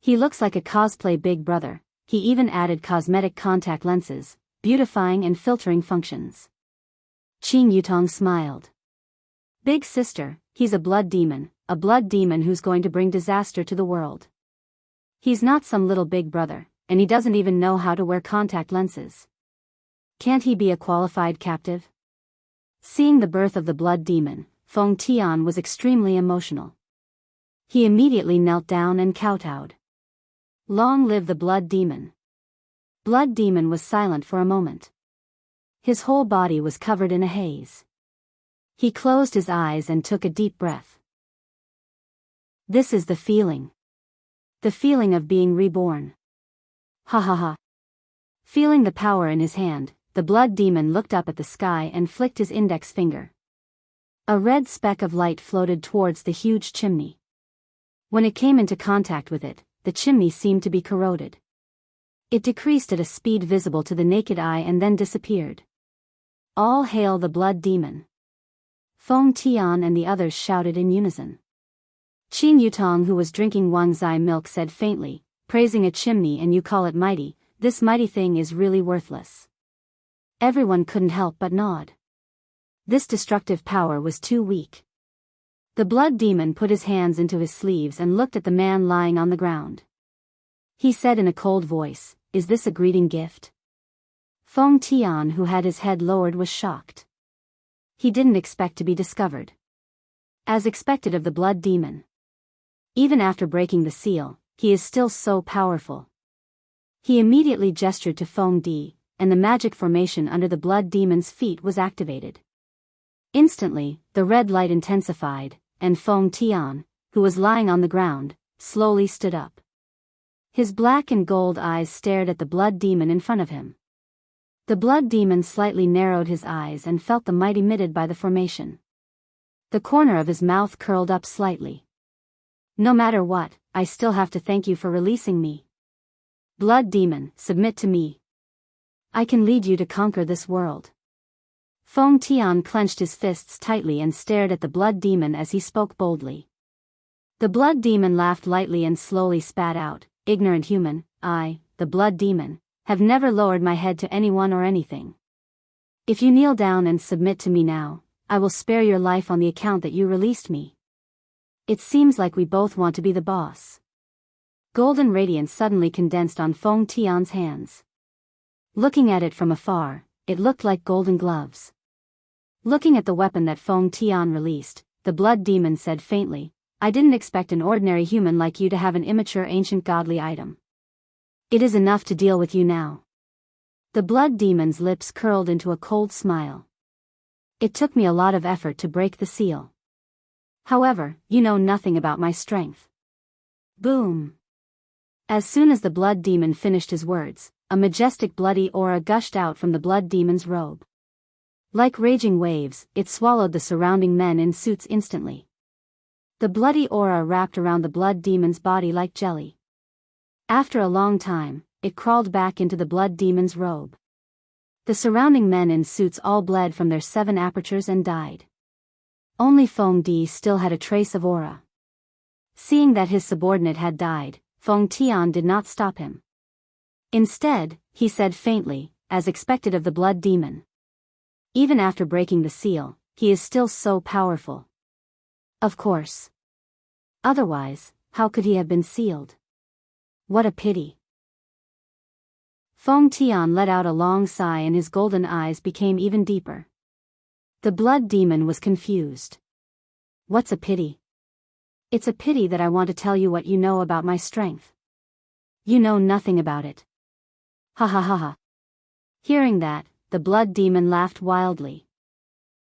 He looks like a cosplay big brother. He even added cosmetic contact lenses, beautifying and filtering functions. Qin Yutong smiled. Big sister, he's a blood demon who's going to bring disaster to the world. He's not some little big brother, and he doesn't even know how to wear contact lenses. Can't he be a qualified captive? Seeing the birth of the blood demon, Feng Tian was extremely emotional. He immediately knelt down and kowtowed. Long live the blood demon. Blood demon was silent for a moment. His whole body was covered in a haze. He closed his eyes and took a deep breath. This is the feeling. The feeling of being reborn. Ha ha ha. Feeling the power in his hand, the blood demon looked up at the sky and flicked his index finger. A red speck of light floated towards the huge chimney. When it came into contact with it, the chimney seemed to be corroded. It decreased at a speed visible to the naked eye and then disappeared. All hail the blood demon. Feng Tian and the others shouted in unison. Qin Yutong, who was drinking Wangzai milk, said faintly, praising a chimney and you call it mighty, this mighty thing is really worthless. Everyone couldn't help but nod. This destructive power was too weak. The blood demon put his hands into his sleeves and looked at the man lying on the ground. He said in a cold voice, is this a greeting gift? Feng Tian, who had his head lowered, was shocked. He didn't expect to be discovered. As expected of the blood demon. Even after breaking the seal, he is still so powerful. He immediately gestured to Feng Di, and the magic formation under the blood demon's feet was activated. Instantly, the red light intensified, and Feng Tian, who was lying on the ground, slowly stood up. His black and gold eyes stared at the blood demon in front of him. The blood demon slightly narrowed his eyes and felt the might emitted by the formation. The corner of his mouth curled up slightly. No matter what, I still have to thank you for releasing me. Blood demon, submit to me. I can lead you to conquer this world. Feng Tian clenched his fists tightly and stared at the blood demon as he spoke boldly. The blood demon laughed lightly and slowly spat out, ignorant human, I, the blood demon, have never lowered my head to anyone or anything. If you kneel down and submit to me now, I will spare your life on the account that you released me. It seems like we both want to be the boss. Golden radiance suddenly condensed on Feng Tian's hands. Looking at it from afar, it looked like golden gloves. Looking at the weapon that Feng Tian released, the blood demon said faintly, I didn't expect an ordinary human like you to have an immature ancient godly item. It is enough to deal with you now. The blood demon's lips curled into a cold smile. It took me a lot of effort to break the seal. However, you know nothing about my strength. Boom. As soon as the blood demon finished his words, a majestic bloody aura gushed out from the blood demon's robe. Like raging waves, it swallowed the surrounding men in suits instantly. The bloody aura wrapped around the blood demon's body like jelly. After a long time, it crawled back into the blood demon's robe. The surrounding men in suits all bled from their 7 apertures and died. Only Feng Di still had a trace of aura. Seeing that his subordinate had died, Feng Tian did not stop him. Instead, he said faintly, as expected of the blood demon. Even after breaking the seal, he is still so powerful. Of course. Otherwise, how could he have been sealed? What a pity. Feng Tian let out a long sigh and his golden eyes became even deeper. The blood demon was confused. What's a pity? It's a pity that I want to tell you what you know about my strength. You know nothing about it. Ha ha ha ha. Hearing that, the blood demon laughed wildly.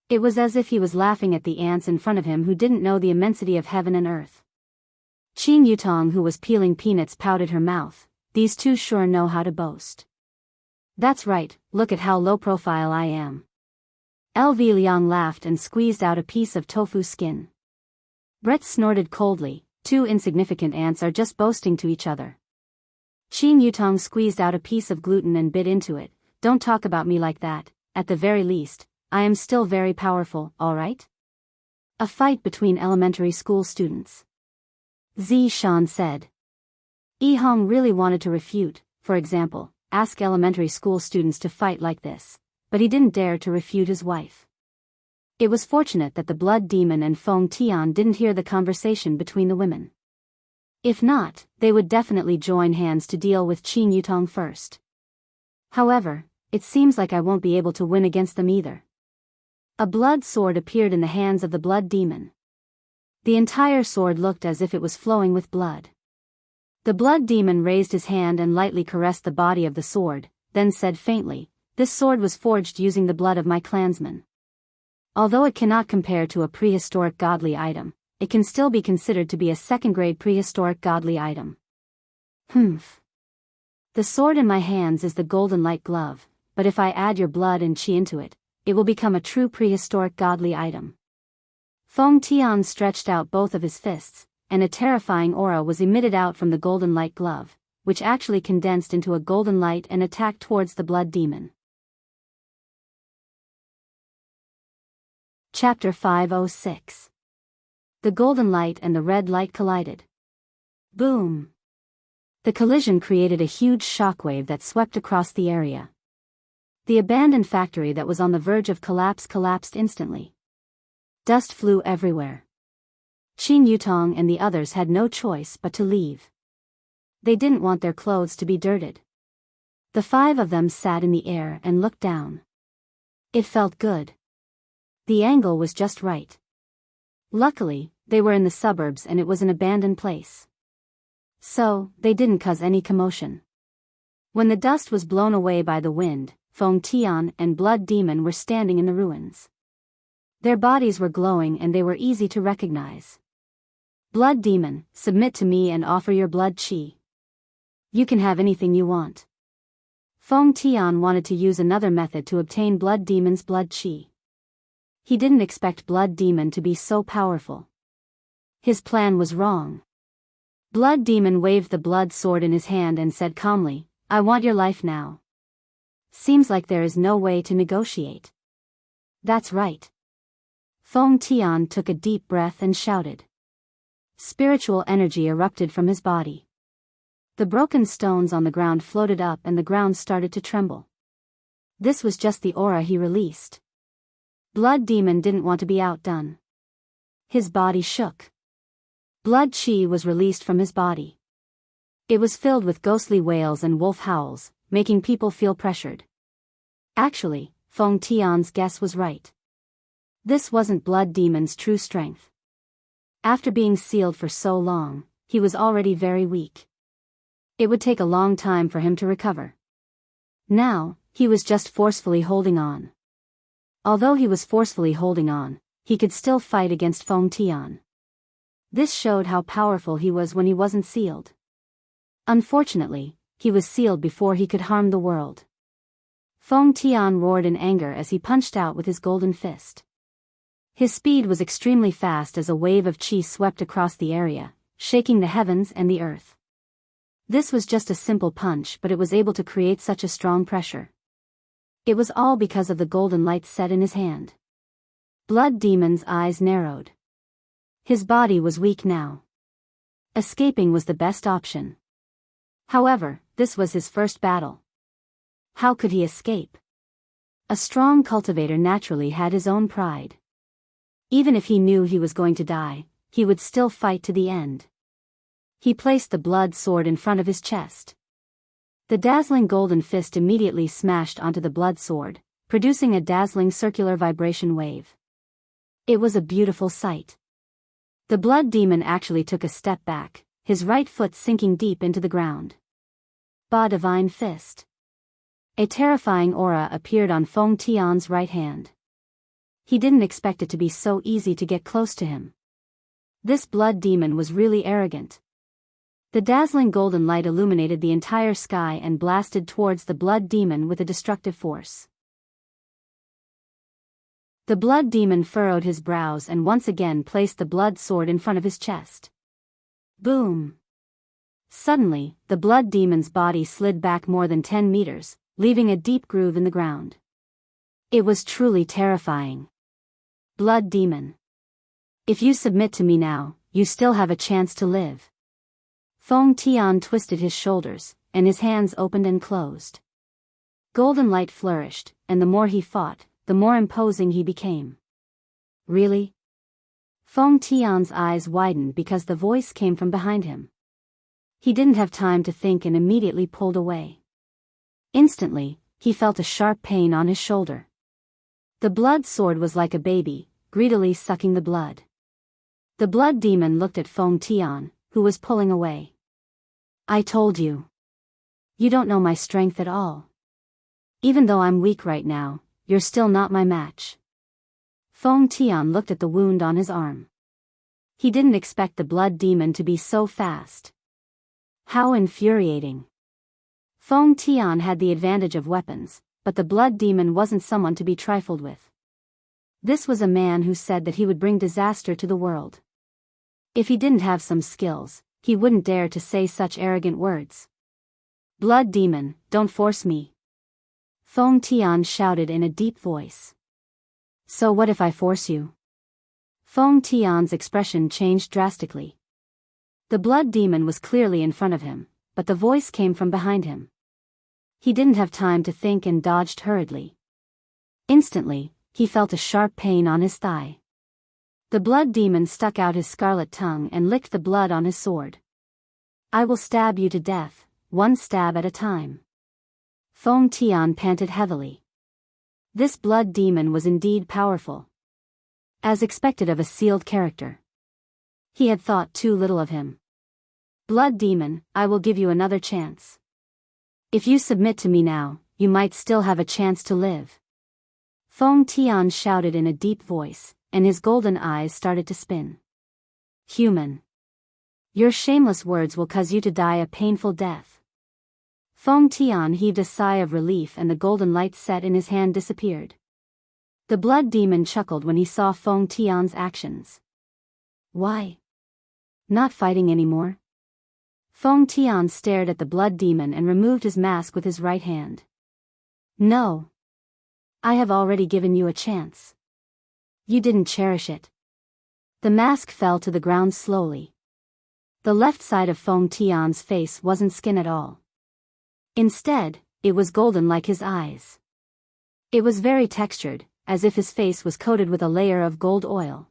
It was as if he was laughing at the ants in front of him who didn't know the immensity of heaven and earth. Qin Yutong, who was peeling peanuts, pouted her mouth. These two sure know how to boast. That's right, look at how low profile I am. LV Liang laughed and squeezed out a piece of tofu skin. Brett snorted coldly, 2 insignificant ants are just boasting to each other. Qin Yutong squeezed out a piece of gluten and bit into it. Don't talk about me like that, at the very least, I am still very powerful, alright? A fight between elementary school students. Zi Shan said. Yi Hong really wanted to refute, for example, ask elementary school students to fight like this, but he didn't dare to refute his wife. It was fortunate that the blood demon and Feng Tian didn't hear the conversation between the women. If not, they would definitely join hands to deal with Qin Yutong first. However, it seems like I won't be able to win against them either. A blood sword appeared in the hands of the blood demon. The entire sword looked as if it was flowing with blood. The blood demon raised his hand and lightly caressed the body of the sword, then said faintly, "This sword was forged using the blood of my clansmen. Although it cannot compare to a prehistoric godly item, it can still be considered to be a second-grade prehistoric godly item." Humph. The sword in my hands is the golden light glove, but if I add your blood and qi into it, it will become a true prehistoric godly item. Feng Tian stretched out both of his fists, and a terrifying aura was emitted out from the golden light glove, which actually condensed into a golden light and attacked towards the blood demon. Chapter 506. The golden light and the red light collided. Boom! The collision created a huge shockwave that swept across the area. The abandoned factory that was on the verge of collapse collapsed instantly. Dust flew everywhere. Qin Yutong and the others had no choice but to leave. They didn't want their clothes to be dirted. The 5 of them sat in the air and looked down. It felt good. The angle was just right. Luckily, they were in the suburbs and it was an abandoned place. So, they didn't cause any commotion. When the dust was blown away by the wind, Feng Tian and Blood Demon were standing in the ruins. Their bodies were glowing and they were easy to recognize. Blood Demon, submit to me and offer your blood qi. You can have anything you want. Feng Tian wanted to use another method to obtain Blood Demon's blood qi. He didn't expect Blood Demon to be so powerful. His plan was wrong. Blood Demon waved the blood sword in his hand and said calmly, "I want your life now." Seems like there is no way to negotiate. That's right. Feng Tian took a deep breath and shouted. Spiritual energy erupted from his body. The broken stones on the ground floated up and the ground started to tremble. This was just the aura he released. Blood Demon didn't want to be outdone. His body shook. Blood qi was released from his body. It was filled with ghostly wails and wolf howls, making people feel pressured. Actually, Feng Tian's guess was right. This wasn't Blood Demon's true strength. After being sealed for so long, he was already very weak. It would take a long time for him to recover. Now, he was just forcefully holding on. Although he was forcefully holding on, he could still fight against Feng Tian. This showed how powerful he was when he wasn't sealed. Unfortunately, he was sealed before he could harm the world. Feng Tian roared in anger as he punched out with his golden fist. His speed was extremely fast as a wave of qi swept across the area, shaking the heavens and the earth. This was just a simple punch, but it was able to create such a strong pressure. It was all because of the golden light set in his hand. Blood Demon's eyes narrowed. His body was weak now. Escaping was the best option. However, this was his first battle. How could he escape? A strong cultivator naturally had his own pride. Even if he knew he was going to die, he would still fight to the end. He placed the blood sword in front of his chest. The dazzling golden fist immediately smashed onto the blood sword, producing a dazzling circular vibration wave. It was a beautiful sight. The Blood Demon actually took a step back, his right foot sinking deep into the ground. Ba Divine Fist. A terrifying aura appeared on Feng Tian's right hand. He didn't expect it to be so easy to get close to him. This Blood Demon was really arrogant. The dazzling golden light illuminated the entire sky and blasted towards the Blood Demon with a destructive force. The Blood Demon furrowed his brows and once again placed the blood sword in front of his chest. Boom! Suddenly, the Blood Demon's body slid back more than 10 meters, leaving a deep groove in the ground. It was truly terrifying. Blood Demon. If you submit to me now, you still have a chance to live. Feng Tian twisted his shoulders, and his hands opened and closed. Golden light flourished, and the more he fought, the more imposing he became. Really? Feng Tian's eyes widened because the voice came from behind him. He didn't have time to think and immediately pulled away. Instantly, he felt a sharp pain on his shoulder. The blood sword was like a baby, greedily sucking the blood. The Blood Demon looked at Feng Tian, who was pulling away. I told you. You don't know my strength at all. Even though I'm weak right now, you're still not my match. Feng Tian looked at the wound on his arm. He didn't expect the Blood Demon to be so fast. How infuriating. Feng Tian had the advantage of weapons, but the Blood Demon wasn't someone to be trifled with. This was a man who said that he would bring disaster to the world. If he didn't have some skills, he wouldn't dare to say such arrogant words. Blood Demon, don't force me. Feng Tian shouted in a deep voice. So what if I force you? Feng Tian's expression changed drastically. The Blood Demon was clearly in front of him, but the voice came from behind him. He didn't have time to think and dodged hurriedly. Instantly, he felt a sharp pain on his thigh. The Blood Demon stuck out his scarlet tongue and licked the blood on his sword. I will stab you to death, one stab at a time. Feng Tian panted heavily. This Blood Demon was indeed powerful. As expected of a sealed character. He had thought too little of him. Blood Demon, I will give you another chance. If you submit to me now, you might still have a chance to live. Feng Tian shouted in a deep voice, and his golden eyes started to spin. Human. Your shameless words will cause you to die a painful death. Feng Tian heaved a sigh of relief and the golden light set in his hand disappeared. The Blood Demon chuckled when he saw Feng Tian's actions. Why? Not fighting anymore? Feng Tian stared at the Blood Demon and removed his mask with his right hand. No. I have already given you a chance. You didn't cherish it. The mask fell to the ground slowly. The left side of Feng Tian's face wasn't skin at all. Instead, it was golden like his eyes. It was very textured, as if his face was coated with a layer of gold oil.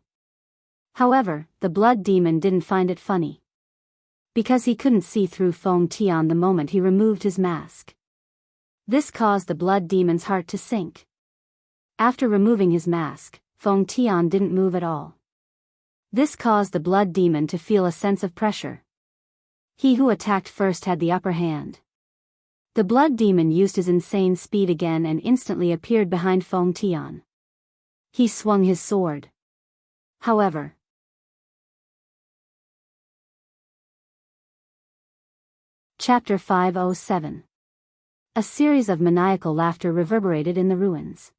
However, the Blood Demon didn't find it funny. Because he couldn't see through Feng Tian the moment he removed his mask. This caused the Blood Demon's heart to sink. After removing his mask, Feng Tian didn't move at all. This caused the Blood Demon to feel a sense of pressure. He who attacked first had the upper hand. The Blood Demon used his insane speed again and instantly appeared behind Feng Tian. He swung his sword. However, Chapter 507. A series of maniacal laughter reverberated in the ruins.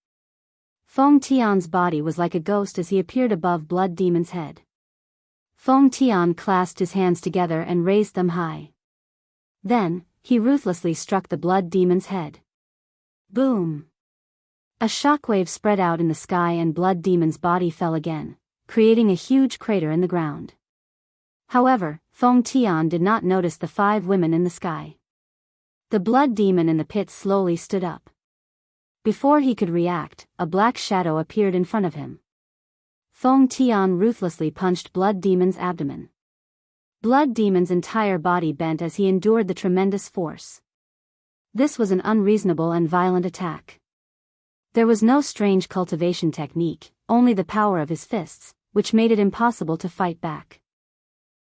Feng Tian's body was like a ghost as he appeared above Blood Demon's head. Feng Tian clasped his hands together and raised them high. Then, he ruthlessly struck the Blood Demon's head. Boom! A shockwave spread out in the sky and Blood Demon's body fell again, creating a huge crater in the ground. However, Feng Tian did not notice the 5 women in the sky. The Blood Demon in the pit slowly stood up. Before he could react, a black shadow appeared in front of him. Feng Tian ruthlessly punched Blood Demon's abdomen. Blood Demon's entire body bent as he endured the tremendous force. This was an unreasonable and violent attack. There was no strange cultivation technique, only the power of his fists, which made it impossible to fight back.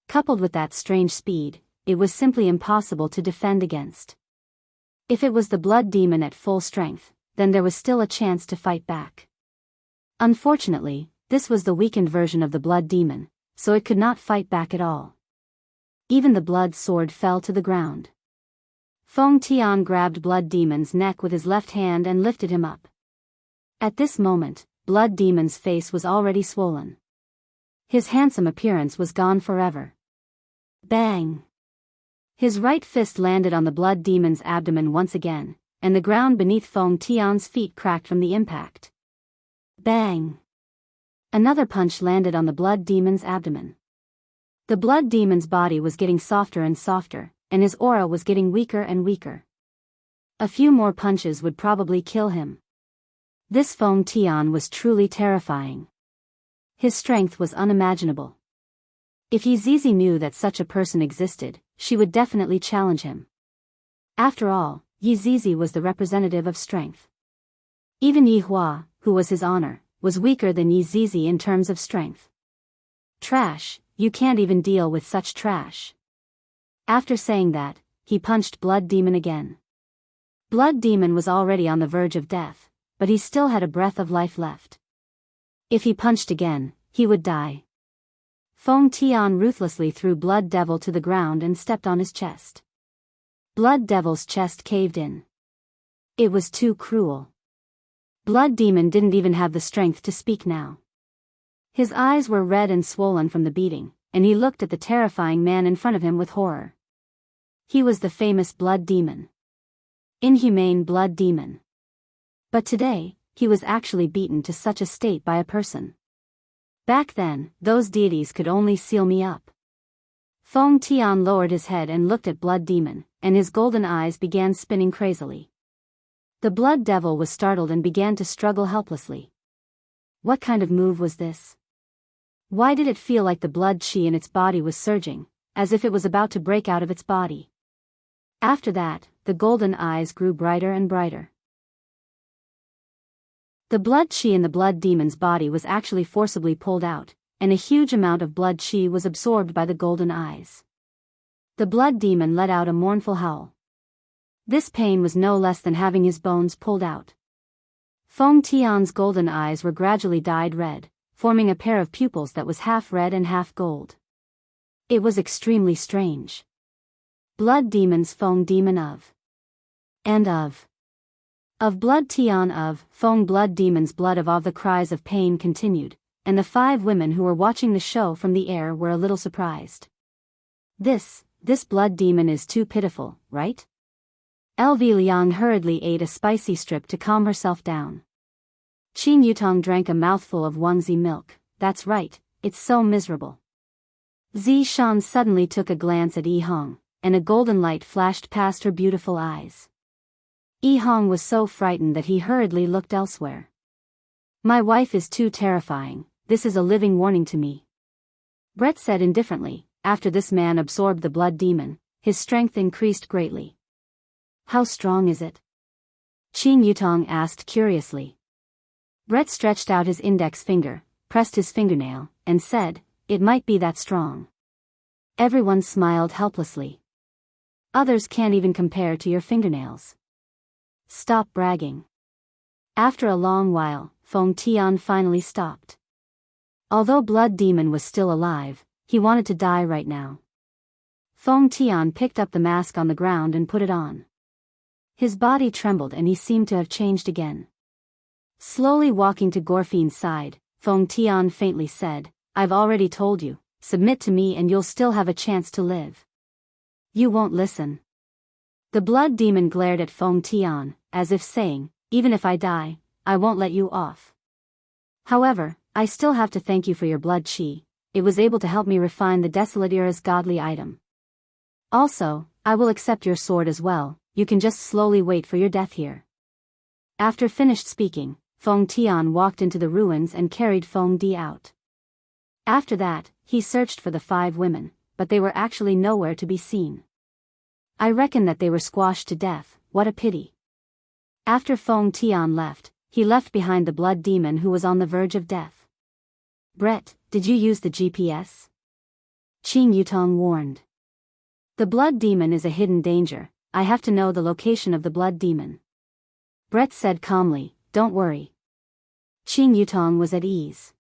Coupled with that strange speed, it was simply impossible to defend against. If it was the Blood Demon at full strength, then there was still a chance to fight back. Unfortunately, this was the weakened version of the Blood Demon, so it could not fight back at all. Even the blood sword fell to the ground. Feng Tian grabbed Blood Demon's neck with his left hand and lifted him up. At this moment, Blood Demon's face was already swollen. His handsome appearance was gone forever. Bang! His right fist landed on the Blood Demon's abdomen once again, and the ground beneath Feng Tian's feet cracked from the impact. Bang! Another punch landed on the Blood Demon's abdomen. The Blood Demon's body was getting softer and softer, and his aura was getting weaker and weaker. A few more punches would probably kill him. This Feng Tian was truly terrifying. His strength was unimaginable. If Yi Zizi knew that such a person existed, she would definitely challenge him. After all, Yi Zizi was the representative of strength. Even Yi Hua, who was his honor, was weaker than Yi Zizi in terms of strength. Trash, you can't even deal with such trash. After saying that, he punched Blood Demon again. Blood Demon was already on the verge of death, but he still had a breath of life left. If he punched again, he would die. Feng Tian ruthlessly threw Blood Devil to the ground and stepped on his chest. Blood Devil's chest caved in. It was too cruel. Blood Demon didn't even have the strength to speak now. His eyes were red and swollen from the beating, and he looked at the terrifying man in front of him with horror. He was the famous Blood Demon. Inhumane Blood Demon. But today, he was actually beaten to such a state by a person. Back then, those deities could only seal me up. Feng Tian lowered his head and looked at Blood Demon, and his golden eyes began spinning crazily. The Blood Devil was startled and began to struggle helplessly. What kind of move was this? Why did it feel like the blood chi in its body was surging, as if it was about to break out of its body? After that, the golden eyes grew brighter and brighter. The blood chi in the Blood Demon's body was actually forcibly pulled out, and a huge amount of blood chi was absorbed by the golden eyes. The Blood Demon let out a mournful howl. This pain was no less than having his bones pulled out. Feng Tian's golden eyes were gradually dyed red, forming a pair of pupils that was half red and half gold. It was extremely strange. Blood Demon's Feng Demon of. And of. Of Blood Tian of, Feng Blood Demon's blood of the cries of pain continued, and the 5 women who were watching the show from the air were a little surprised. This Blood Demon is too pitiful, right? LV Liang hurriedly ate a spicy strip to calm herself down. Qin Yutong drank a mouthful of Wangzi milk. That's right, it's so miserable. Zi Shan suddenly took a glance at Yi Hong, and a golden light flashed past her beautiful eyes. Yi Hong was so frightened that he hurriedly looked elsewhere. My wife is too terrifying, this is a living warning to me. Brett said indifferently. After this man absorbed the Blood Demon, his strength increased greatly. How strong is it? Qin Yutong asked curiously. Brett stretched out his index finger, pressed his fingernail, and said, it might be that strong. Everyone smiled helplessly. Others can't even compare to your fingernails. Stop bragging. After a long while, Feng Tian finally stopped. Although Blood Demon was still alive, he wanted to die right now. Feng Tian picked up the mask on the ground and put it on. His body trembled and he seemed to have changed again. Slowly walking to Gorfine's side, Feng Tian faintly said, "I've already told you, submit to me and you'll still have a chance to live." "You won't listen." The blood demon glared at Feng Tian, as if saying, "Even if I die, I won't let you off. However, I still have to thank you for your blood qi. It was able to help me refine the Desolate Era's godly item. Also, I will accept your sword as well, you can just slowly wait for your death here." After finished speaking, Feng Tian walked into the ruins and carried Feng Di out. After that, he searched for the 5 women, but they were actually nowhere to be seen. I reckon that they were squashed to death, what a pity. After Feng Tian left, he left behind the blood demon who was on the verge of death. "Brett, did you use the GPS?" Qing Yutong warned. "The blood demon is a hidden danger, I have to know the location of the blood demon." Brett said calmly, "Don't worry." Qing Yutong was at ease.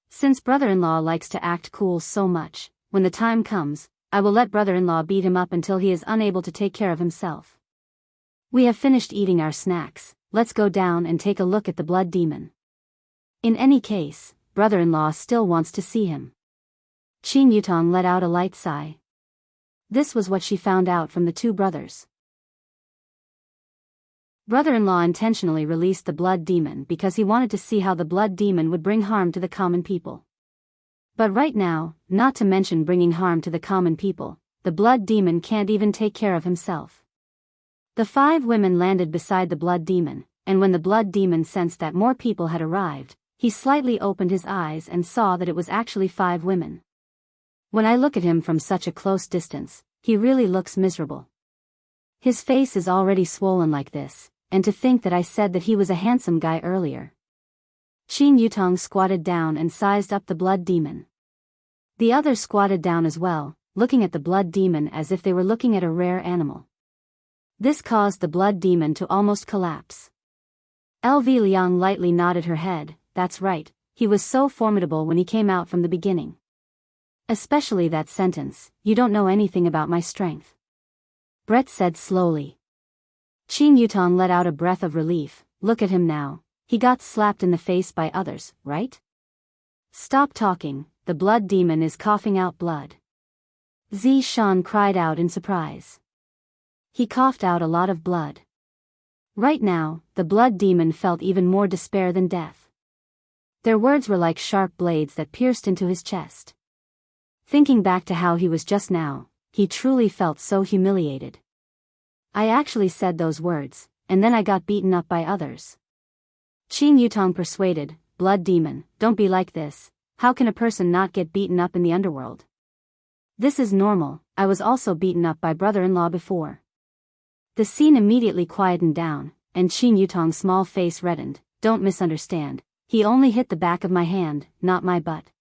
Since brother-in-law likes to act cool so much, when the time comes, I will let brother-in-law beat him up until he is unable to take care of himself. We have finished eating our snacks, let's go down and take a look at the blood demon. In any case, brother-in-law still wants to see him. Qing Yutong let out a light sigh. This was what she found out from the 2 brothers. Brother-in-law intentionally released the blood demon because he wanted to see how the blood demon would bring harm to the common people. But right now, not to mention bringing harm to the common people, the blood demon can't even take care of himself. The 5 women landed beside the blood demon, and when the blood demon sensed that more people had arrived, he slightly opened his eyes and saw that it was actually 5 women. When I look at him from such a close distance, he really looks miserable. His face is already swollen like this, and to think that I said that he was a handsome guy earlier. Qing Yutong squatted down and sized up the blood demon. The others squatted down as well, looking at the blood demon as if they were looking at a rare animal. This caused the blood demon to almost collapse. LV Liang lightly nodded her head, "That's right, he was so formidable when he came out from the beginning. Especially that sentence, 'You don't know anything about my strength.'" Brett said slowly. Qing Yutong let out a breath of relief, "Look at him now, he got slapped in the face by others, right? Stop talking, the blood demon is coughing out blood." Zi Shan cried out in surprise. He coughed out a lot of blood. Right now, the blood demon felt even more despair than death. Their words were like sharp blades that pierced into his chest. Thinking back to how he was just now, he truly felt so humiliated. I actually said those words, and then I got beaten up by others. Qing Yutong persuaded, "Blood demon, don't be like this, how can a person not get beaten up in the underworld? This is normal, I was also beaten up by brother-in-law before." The scene immediately quietened down, and Qing Yutong's small face reddened, "Don't misunderstand, he only hit the back of my hand, not my butt."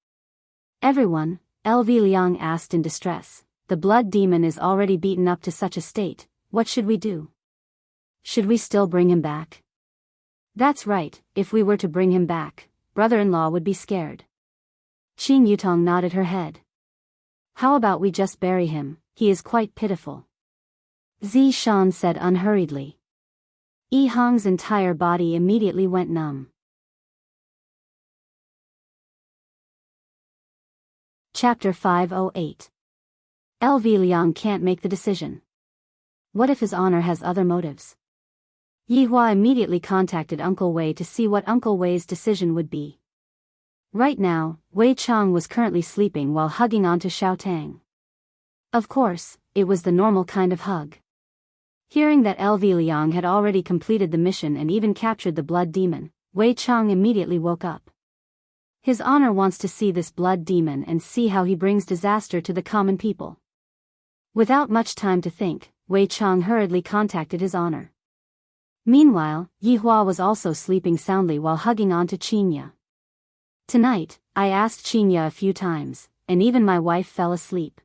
"Everyone," LV Liang asked in distress, "the blood demon is already beaten up to such a state, what should we do? Should we still bring him back?" "That's right, if we were to bring him back, brother-in-law would be scared." Qing Yutong nodded her head. "How about we just bury him, he is quite pitiful." Zi Shan said unhurriedly. Yi Hong's entire body immediately went numb. Chapter 508. LV Liang can't make the decision. What if his honor has other motives? Yi Hua immediately contacted Uncle Wei to see what Uncle Wei's decision would be. Right now, Wei Chang was currently sleeping while hugging onto Xiao Tang. Of course, it was the normal kind of hug. Hearing that LV Liang had already completed the mission and even captured the blood demon, Wei Chang immediately woke up. His honor wants to see this blood demon and see how he brings disaster to the common people. Without much time to think, Wei Chang hurriedly contacted his honor. Meanwhile, Yi Hua was also sleeping soundly while hugging onto Qinya. Tonight, I asked Qinya a few times, and even my wife fell asleep.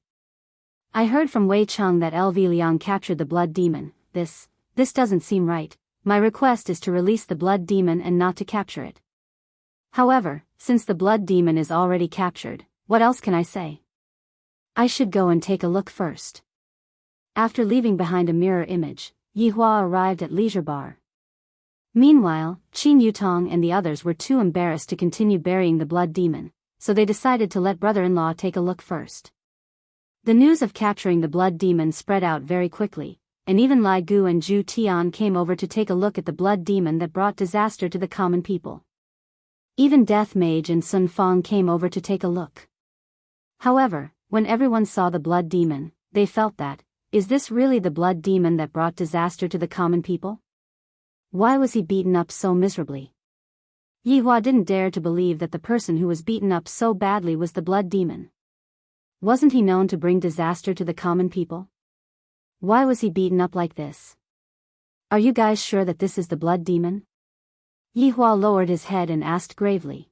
I heard from Wei Chang that LV Liang captured the blood demon. This doesn't seem right. My request is to release the blood demon and not to capture it. However, since the blood demon is already captured, what else can I say? I should go and take a look first. After leaving behind a mirror image, Yihua arrived at leisure bar. Meanwhile, Qin Yutong and the others were too embarrassed to continue burying the blood demon, so they decided to let brother-in-law take a look first. The news of capturing the blood demon spread out very quickly, and even Lai Gu and Zhu Tian came over to take a look at the blood demon that brought disaster to the common people. Even Death Mage and Sun Fong came over to take a look. However, when everyone saw the blood demon, they felt that, is this really the blood demon that brought disaster to the common people? Why was he beaten up so miserably? Yihua didn't dare to believe that the person who was beaten up so badly was the blood demon. Wasn't he known to bring disaster to the common people? Why was he beaten up like this? Are you guys sure that this is the blood demon? Yihua lowered his head and asked gravely.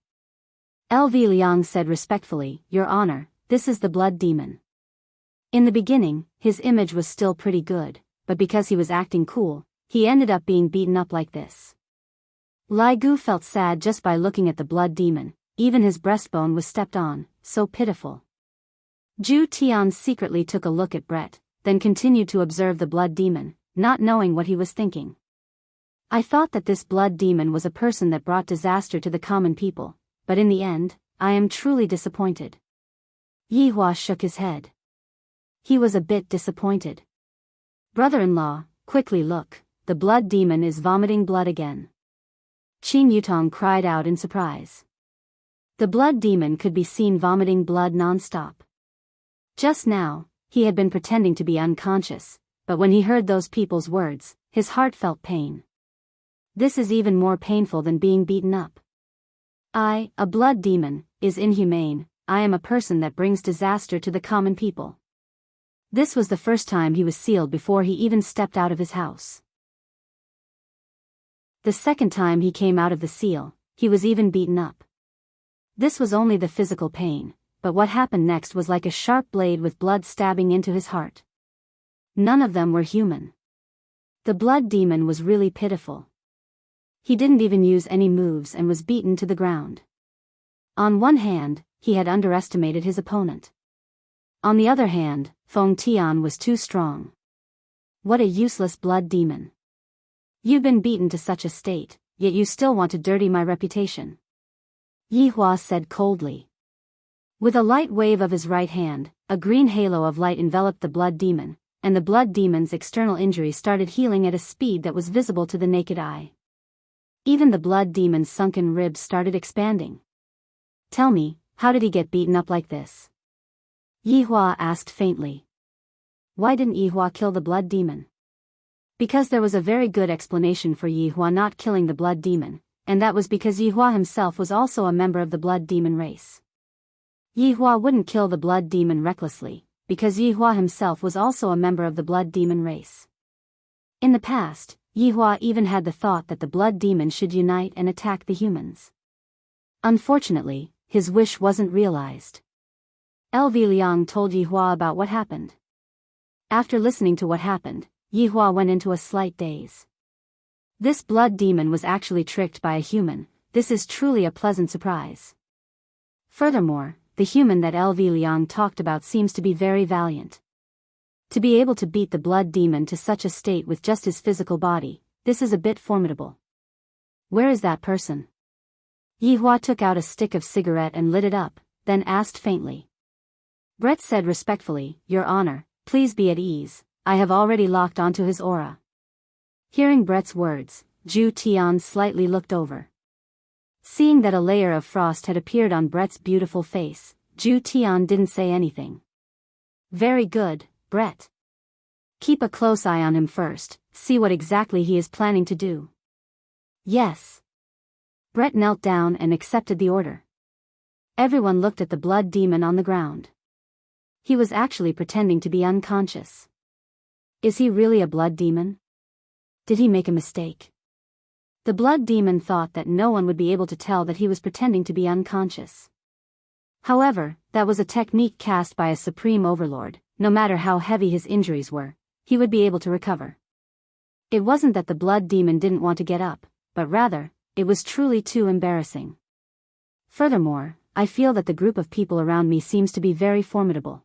LV Liang said respectfully, Your Honor, this is the blood demon. In the beginning, his image was still pretty good, but because he was acting cool, he ended up being beaten up like this. Lai Gu felt sad just by looking at the blood demon, even his breastbone was stepped on, so pitiful. Zhu Tian secretly took a look at Brett, then continued to observe the blood demon, not knowing what he was thinking. I thought that this blood demon was a person that brought disaster to the common people, but in the end, I am truly disappointed. Yihua shook his head. He was a bit disappointed. Brother-in-law, quickly look, the blood demon is vomiting blood again. Qin Yutong cried out in surprise. The blood demon could be seen vomiting blood non-stop. Just now, he had been pretending to be unconscious, but when he heard those people's words, his heart felt pain. This is even more painful than being beaten up. A blood demon, is inhumane. I am a person that brings disaster to the common people. This was the first time he was sealed before he even stepped out of his house. The second time he came out of the seal, he was even beaten up. This was only the physical pain, but what happened next was like a sharp blade with blood stabbing into his heart. None of them were human. The blood demon was really pitiful. He didn't even use any moves and was beaten to the ground. On one hand, he had underestimated his opponent. On the other hand, Feng Tian was too strong. What a useless blood demon. You've been beaten to such a state, yet you still want to dirty my reputation. Yihua said coldly. With a light wave of his right hand, a green halo of light enveloped the blood demon, and the blood demon's external injury started healing at a speed that was visible to the naked eye. Even the blood demon's sunken ribs started expanding. Tell me, how did he get beaten up like this? Yihua asked faintly. Why didn't Yihua kill the blood demon? Because there was a very good explanation for Yihua not killing the blood demon, and that was because Yihua himself was also a member of the blood demon race. Yihua wouldn't kill the blood demon recklessly, because Yihua himself was also a member of the blood demon race. In the past, Yihua even had the thought that the blood demon should unite and attack the humans. Unfortunately, his wish wasn't realized. LV Liang told Yihua about what happened. After listening to what happened, Yihua went into a slight daze. This blood demon was actually tricked by a human. This is truly a pleasant surprise. Furthermore, the human that LV Liang talked about seems to be very valiant. To be able to beat the blood demon to such a state with just his physical body, this is a bit formidable. Where is that person? Yihua took out a stick of cigarette and lit it up, then asked faintly. Brett said respectfully, Your Honor, please be at ease, I have already locked onto his aura. Hearing Brett's words, Zhu Tian slightly looked over. Seeing that a layer of frost had appeared on Brett's beautiful face, Zhu Tian didn't say anything. Very good, Brett. Keep a close eye on him first, see what exactly he is planning to do. Yes. Brett knelt down and accepted the order. Everyone looked at the blood demon on the ground. He was actually pretending to be unconscious. Is he really a blood demon? Did he make a mistake? The blood demon thought that no one would be able to tell that he was pretending to be unconscious. However, that was a technique cast by a supreme overlord. No matter how heavy his injuries were, he would be able to recover. It wasn't that the blood demon didn't want to get up, but rather, it was truly too embarrassing. Furthermore, I feel that the group of people around me seems to be very formidable.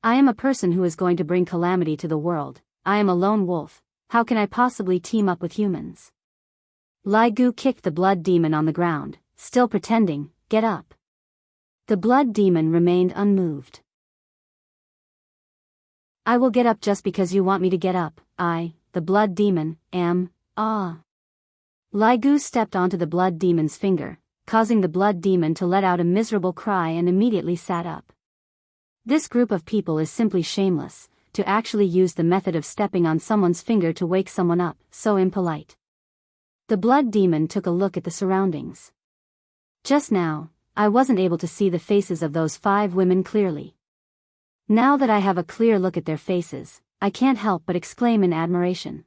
I am a person who is going to bring calamity to the world. I am a lone wolf, how can I possibly team up with humans? Lai Gu kicked the blood demon on the ground, still pretending, get up. The blood demon remained unmoved. I will get up just because you want me to get up. I, the blood demon, am, Lai Gu stepped onto the blood demon's finger, causing the blood demon to let out a miserable cry and immediately sat up. This group of people is simply shameless, to actually use the method of stepping on someone's finger to wake someone up, so impolite. The blood demon took a look at the surroundings. Just now, I wasn't able to see the faces of those 5 women clearly. Now that I have a clear look at their faces, I can't help but exclaim in admiration.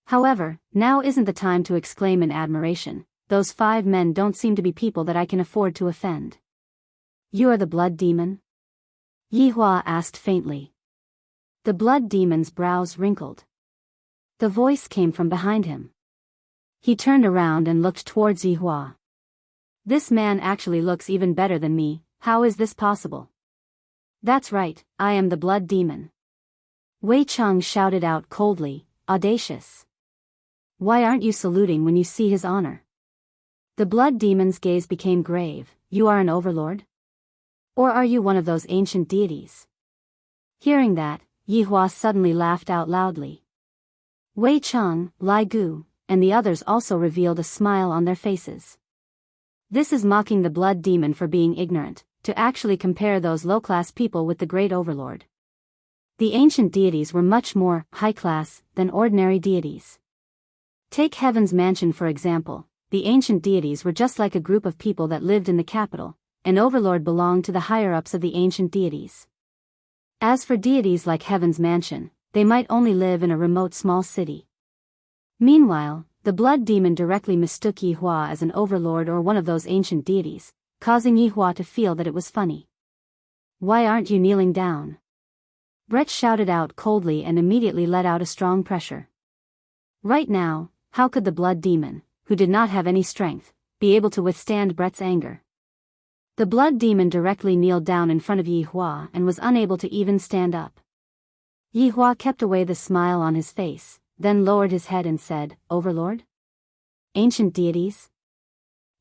However, now isn't the time to exclaim in admiration. Those 5 men don't seem to be people that I can afford to offend. You are the blood demon? Yihua asked faintly. The blood demon's brows wrinkled. The voice came from behind him. He turned around and looked towards Yihua. This man actually looks even better than me. How is this possible? That's right, I am the blood demon. Wei Cheng shouted out coldly, audacious. Why aren't you saluting when you see his honor? The blood demon's gaze became grave. You are an overlord? Or are you one of those ancient deities? Hearing that, Yihua suddenly laughed out loudly. Wei Cheng, Lai Gu, and the others also revealed a smile on their faces. This is mocking the blood demon for being ignorant, to actually compare those low-class people with the great overlord. The ancient deities were much more high-class than ordinary deities. Take Heaven's Mansion for example. The ancient deities were just like a group of people that lived in the capital. An overlord belonged to the higher-ups of the ancient deities. As for deities like Heaven's Mansion, they might only live in a remote small city. Meanwhile, the blood demon directly mistook Yihua as an overlord or one of those ancient deities, causing Yihua to feel that it was funny. Why aren't you kneeling down? Brett shouted out coldly and immediately let out a strong pressure. Right now, how could the blood demon, who did not have any strength, be able to withstand Brett's anger? The blood demon directly kneeled down in front of Yihua and was unable to even stand up. Yihua kept away the smile on his face, then lowered his head and said, Overlord? Ancient deities?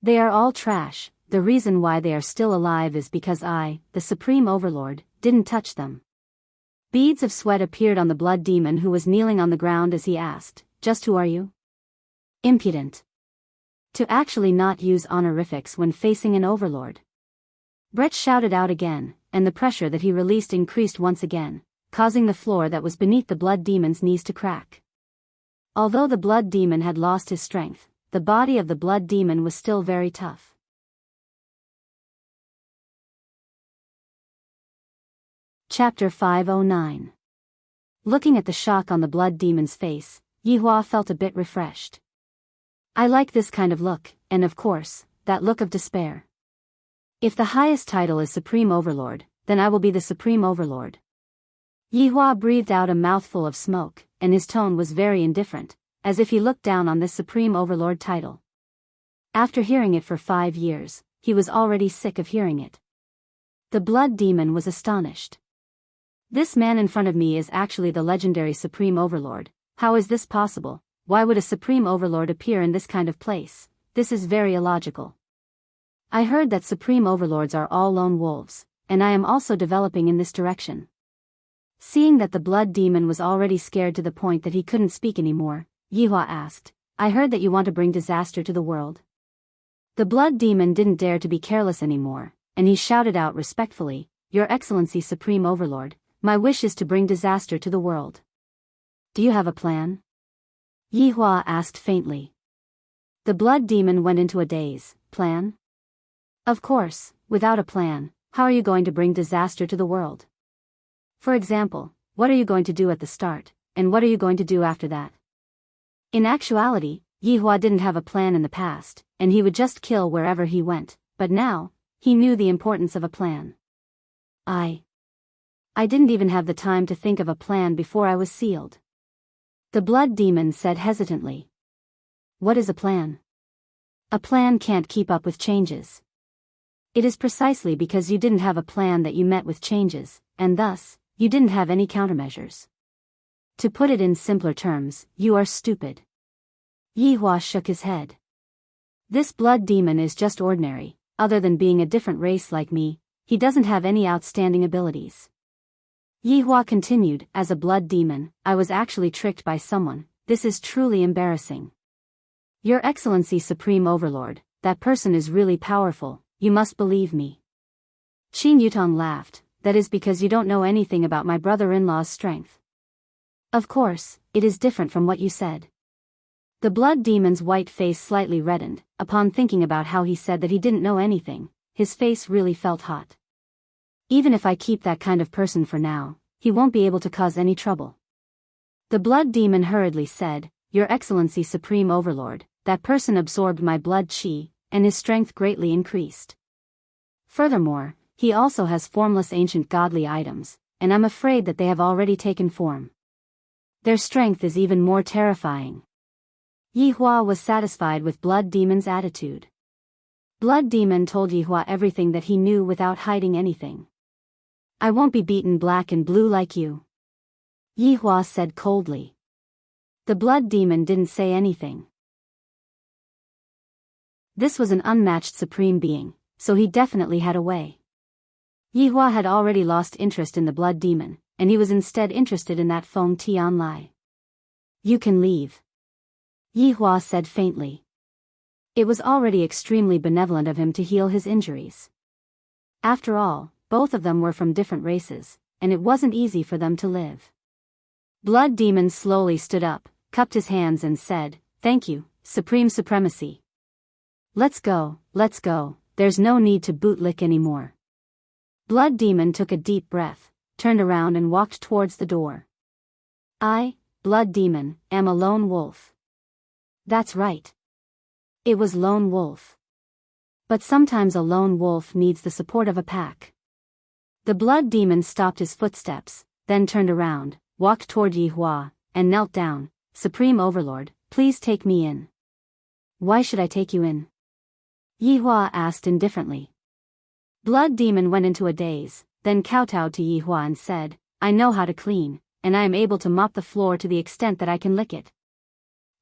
They are all trash. The reason why they are still alive is because I, the Supreme Overlord, didn't touch them. Beads of sweat appeared on the blood demon who was kneeling on the ground as he asked, Just who are you? Impudent. To actually not use honorifics when facing an overlord. Brett shouted out again, and the pressure that he released increased once again, causing the floor that was beneath the blood demon's knees to crack. Although the blood demon had lost his strength, the body of the blood demon was still very tough. Chapter 509. Looking at the shock on the blood demon's face, Yihua felt a bit refreshed. I like this kind of look, and of course, that look of despair. If the highest title is Supreme Overlord, then I will be the Supreme Overlord. Yihua breathed out a mouthful of smoke, and his tone was very indifferent, as if he looked down on this Supreme Overlord title. After hearing it for 5 years, he was already sick of hearing it. The blood demon was astonished. This man in front of me is actually the legendary Supreme Overlord. How is this possible? Why would a Supreme Overlord appear in this kind of place? This is very illogical. I heard that Supreme Overlords are all lone wolves, and I am also developing in this direction. Seeing that the blood demon was already scared to the point that he couldn't speak anymore, Yihua asked, I heard that you want to bring disaster to the world. The blood demon didn't dare to be careless anymore, and he shouted out respectfully, Your Excellency Supreme Overlord, my wish is to bring disaster to the world. Do you have a plan? Yihua asked faintly. The blood demon went into a daze. Plan? Of course, without a plan, how are you going to bring disaster to the world? For example, what are you going to do at the start, and what are you going to do after that? In actuality, Yihua didn't have a plan in the past, and he would just kill wherever he went, but now, he knew the importance of a plan. I didn't even have the time to think of a plan before I was sealed. The blood demon said hesitantly. What is a plan? A plan can't keep up with changes. It is precisely because you didn't have a plan that you met with changes, and thus, you didn't have any countermeasures. To put it in simpler terms, you are stupid. Yihua shook his head. This blood demon is just ordinary, other than being a different race like me, he doesn't have any outstanding abilities. Yihua continued, as a blood demon, I was actually tricked by someone, this is truly embarrassing. Your Excellency Supreme Overlord, that person is really powerful, you must believe me. Qin Yutong laughed, that is because you don't know anything about my brother-in-law's strength. Of course, it is different from what you said. The blood demon's white face slightly reddened, upon thinking about how he said that he didn't know anything, his face really felt hot. Even if I keep that kind of person for now, he won't be able to cause any trouble. The blood demon hurriedly said, Your Excellency Supreme Overlord, that person absorbed my blood qi, and his strength greatly increased. Furthermore, he also has formless ancient godly items, and I'm afraid that they have already taken form. Their strength is even more terrifying. Yihua was satisfied with Blood Demon's attitude. Blood Demon told Yihua everything that he knew without hiding anything. I won't be beaten black and blue like you. Yihua said coldly. The Blood Demon didn't say anything. This was an unmatched supreme being, so he definitely had a way. Yihua had already lost interest in the Blood Demon, and he was instead interested in that Feng Tianlai. You can leave. Yihua said faintly. It was already extremely benevolent of him to heal his injuries. After all, both of them were from different races, and it wasn't easy for them to live. Blood Demon slowly stood up, cupped his hands and said, Thank you, Supreme Supremacy. Let's go, there's no need to bootlick anymore. Blood Demon took a deep breath, turned around and walked towards the door. I, Blood Demon, am a lone wolf. That's right. It was lone wolf. But sometimes a lone wolf needs the support of a pack. The Blood Demon stopped his footsteps, then turned around, walked toward Yihua, and knelt down. Supreme Overlord, please take me in. Why should I take you in? Yihua asked indifferently. Blood Demon went into a daze, then kowtowed to Yihua and said, I know how to clean, and I am able to mop the floor to the extent that I can lick it.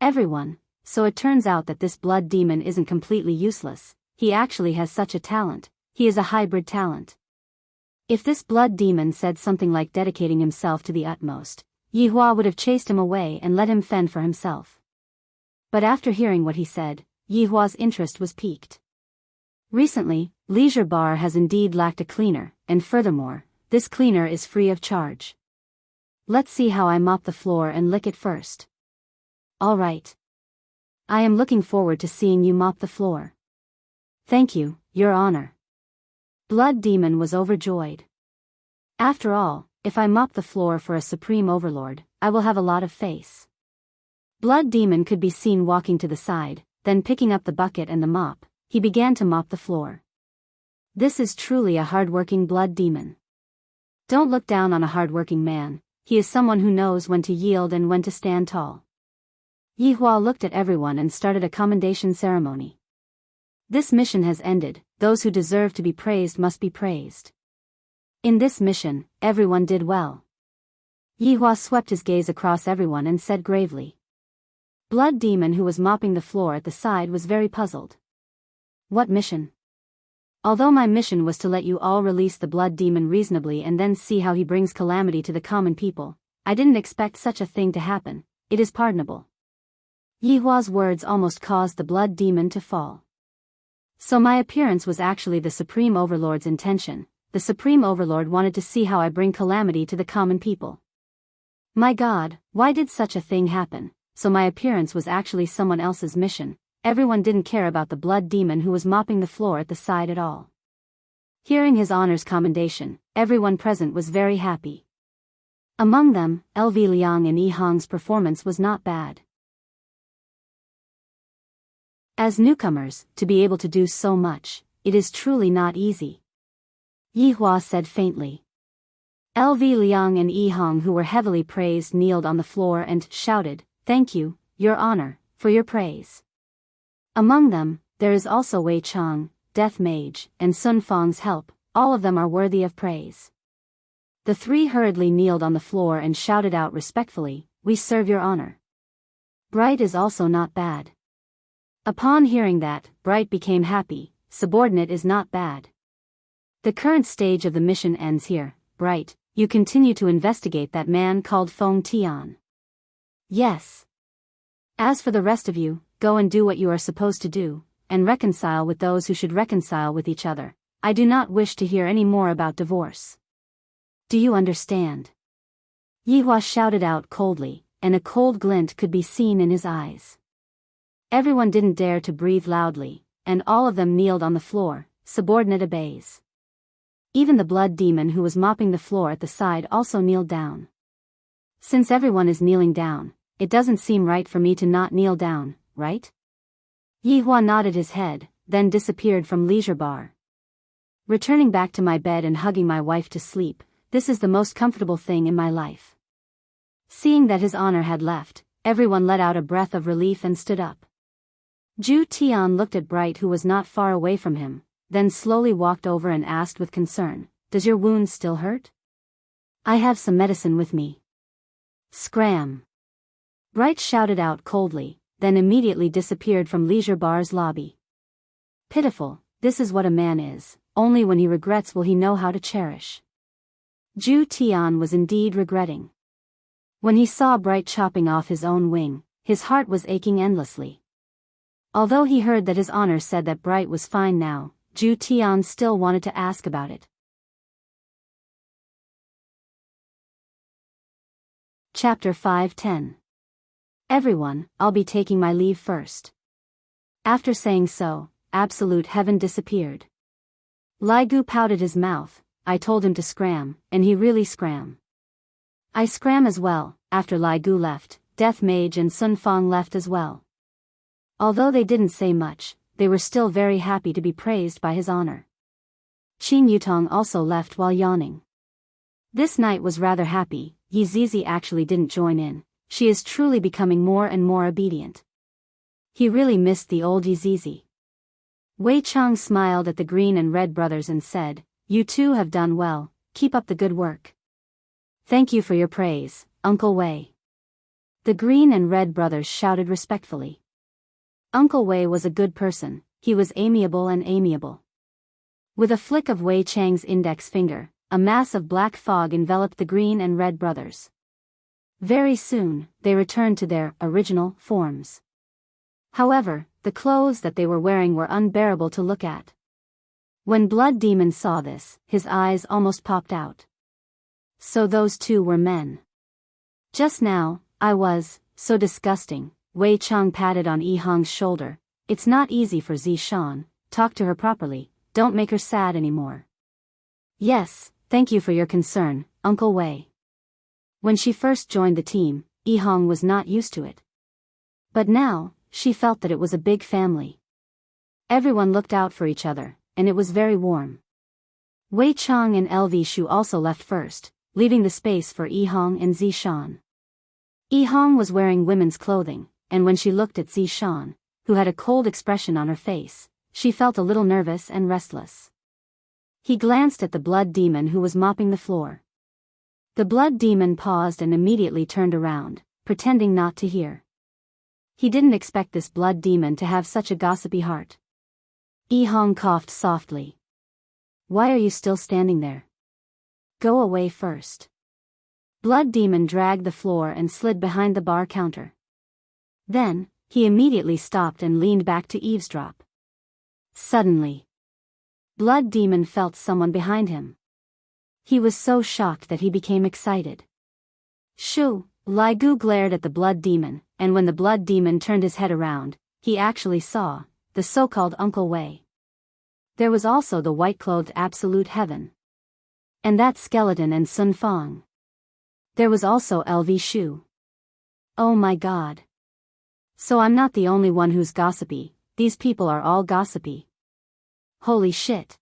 Everyone, so it turns out that this Blood Demon isn't completely useless, he actually has such a talent, he is a hybrid talent. If this Blood Demon said something like dedicating himself to the utmost, Yihua would have chased him away and let him fend for himself. But after hearing what he said, Yihua's interest was piqued. Recently, Leisure Bar has indeed lacked a cleaner, and furthermore, this cleaner is free of charge. Let's see how I mop the floor and lick it first. All right. I am looking forward to seeing you mop the floor. Thank you, Your Honor. Blood Demon was overjoyed. After all, if I mop the floor for a Supreme Overlord, I will have a lot of face. Blood Demon could be seen walking to the side, then picking up the bucket and the mop, he began to mop the floor. This is truly a hard-working Blood Demon. Don't look down on a hard-working man, he is someone who knows when to yield and when to stand tall. Yihua looked at everyone and started a commendation ceremony. This mission has ended, those who deserve to be praised must be praised. In this mission, everyone did well. Yihua swept his gaze across everyone and said gravely. Blood Demon, who was mopping the floor at the side, was very puzzled. What mission? Although my mission was to let you all release the Blood Demon reasonably and then see how he brings calamity to the common people, I didn't expect such a thing to happen, it is pardonable. Yihua's words almost caused the Blood Demon to fall. So my appearance was actually the Supreme Overlord's intention, the Supreme Overlord wanted to see how I bring calamity to the common people. My God, why did such a thing happen? So my appearance was actually someone else's mission. Everyone didn't care about the Blood Demon who was mopping the floor at the side at all. Hearing his honor's commendation, everyone present was very happy. Among them, LV Liang and Yi Hong's performance was not bad. As newcomers, to be able to do so much, it is truly not easy. Yihua said faintly. LV Liang and Yi Hong, who were heavily praised, kneeled on the floor and shouted, Thank you, Your Honor, for your praise. Among them, there is also Wei Chang, Death Mage, and Sun Fang's help, all of them are worthy of praise. The three hurriedly kneeled on the floor and shouted out respectfully, "We serve your honor." Bright is also not bad. Upon hearing that, Bright became happy. Subordinate is not bad. The current stage of the mission ends here. Bright, you continue to investigate that man called Feng Tian. Yes. As for the rest of you, go and do what you are supposed to do, and reconcile with those who should reconcile with each other. I do not wish to hear any more about divorce. Do you understand? Yihua shouted out coldly, and a cold glint could be seen in his eyes. Everyone didn't dare to breathe loudly, and all of them kneeled on the floor. Subordinate obeys. Even the blood demon who was mopping the floor at the side also kneeled down. Since everyone is kneeling down, it doesn't seem right for me to not kneel down, right? Yihua nodded his head, then disappeared from leisure bar. Returning back to my bed and hugging my wife to sleep, this is the most comfortable thing in my life. Seeing that his honor had left, everyone let out a breath of relief and stood up. Zhu Tian looked at Bright, who was not far away from him, then slowly walked over and asked with concern, "Does your wound still hurt?" "I have some medicine with me." Scram! Bright shouted out coldly, then immediately disappeared from leisure bar's lobby. Pitiful, this is what a man is, only when he regrets will he know how to cherish. Zhu Tian was indeed regretting. When he saw Bright chopping off his own wing, his heart was aching endlessly. Although he heard that his honor said that Bright was fine now, Zhu Tian still wanted to ask about it. Chapter 5:10. Everyone, I'll be taking my leave first. After saying so, absolute heaven disappeared. Lai Gu pouted his mouth. I told him to scram, and he really scram. I scram as well. After Lai Gu left, Death Mage and Sun Fang left as well. Although they didn't say much, they were still very happy to be praised by his honor. Qing Yutong also left while yawning. This night was rather happy. Yi Zizi actually didn't join in. She is truly becoming more and more obedient. He really missed the old Yi Zizi. Wei Chang smiled at the Green and Red brothers and said, "You two have done well, keep up the good work." "Thank you for your praise, Uncle Wei." The Green and Red brothers shouted respectfully. Uncle Wei was a good person. He was amiable and amiable. With a flick of Wei Chang's index finger, a mass of black fog enveloped the Green and Red brothers. Very soon, they returned to their original forms. However, the clothes that they were wearing were unbearable to look at. When Blood Demon saw this, his eyes almost popped out. So those two were men. Just now, I was, so disgusting. Wei Chang patted on Yi Hong's shoulder. It's not easy for Zishan. Talk to her properly, don't make her sad anymore. Yes, thank you for your concern, Uncle Wei. When she first joined the team, Yi Hong was not used to it. But now, she felt that it was a big family. Everyone looked out for each other, and it was very warm. Wei Chang and LV Shu also left first, leaving the space for Yi Hong and Zishan. Yi Hong was wearing women's clothing, and when she looked at Zishan, who had a cold expression on her face, she felt a little nervous and restless. He glanced at the Blood Demon who was mopping the floor. The Blood Demon paused and immediately turned around, pretending not to hear. He didn't expect this Blood Demon to have such a gossipy heart. Yi Hong coughed softly. Why are you still standing there? Go away first. Blood Demon dragged the floor and slid behind the bar counter. Then, he immediately stopped and leaned back to eavesdrop. Suddenly, Blood Demon felt someone behind him. He was so shocked that he became excited. Shoo! Lai Gu glared at the Blood Demon, and when the Blood Demon turned his head around, he actually saw the so-called Uncle Wei. There was also the white-clothed Absolute Heaven. And that skeleton and Sun Fang. There was also LV Shu. Oh my god. So I'm not the only one who's gossipy, these people are all gossipy. Holy shit.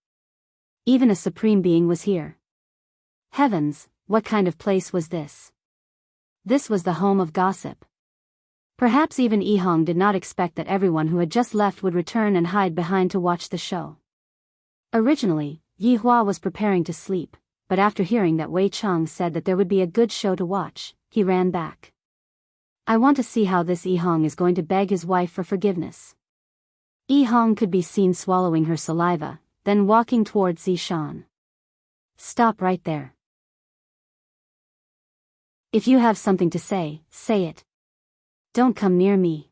Even a supreme being was here. Heavens, what kind of place was this? This was the home of gossip. Perhaps even Yi Hong did not expect that everyone who had just left would return and hide behind to watch the show. Originally, Yi Hua was preparing to sleep, but after hearing that Wei Cheng said that there would be a good show to watch, he ran back. I want to see how this Yi Hong is going to beg his wife for forgiveness. Yi Hong could be seen swallowing her saliva, then walking towards Zishan. Stop right there. If you have something to say it. Don't come near me.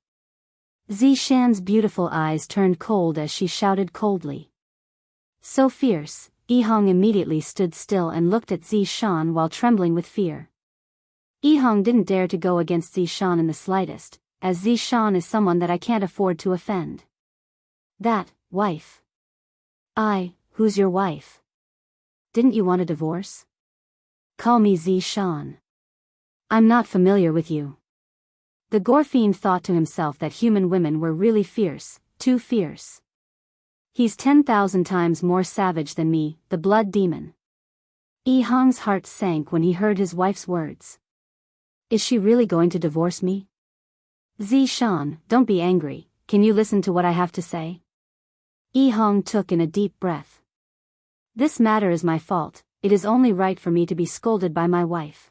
Zishan's beautiful eyes turned cold as she shouted coldly. So fierce, Yi Hong immediately stood still and looked at Zishan while trembling with fear. Yi Hong didn't dare to go against Zishan in the slightest, as Zishan is someone that I can't afford to offend. That, wife. Who's your wife? Didn't you want a divorce? Call me Zishan. I'm not familiar with you. The Gorfiend thought to himself that human women were really fierce, too fierce. He's 10,000 times more savage than me, the blood demon. Yi Hong's heart sank when he heard his wife's words. Is she really going to divorce me? Zishan, don't be angry, can you listen to what I have to say? Yi Hong took in a deep breath. This matter is my fault, it is only right for me to be scolded by my wife.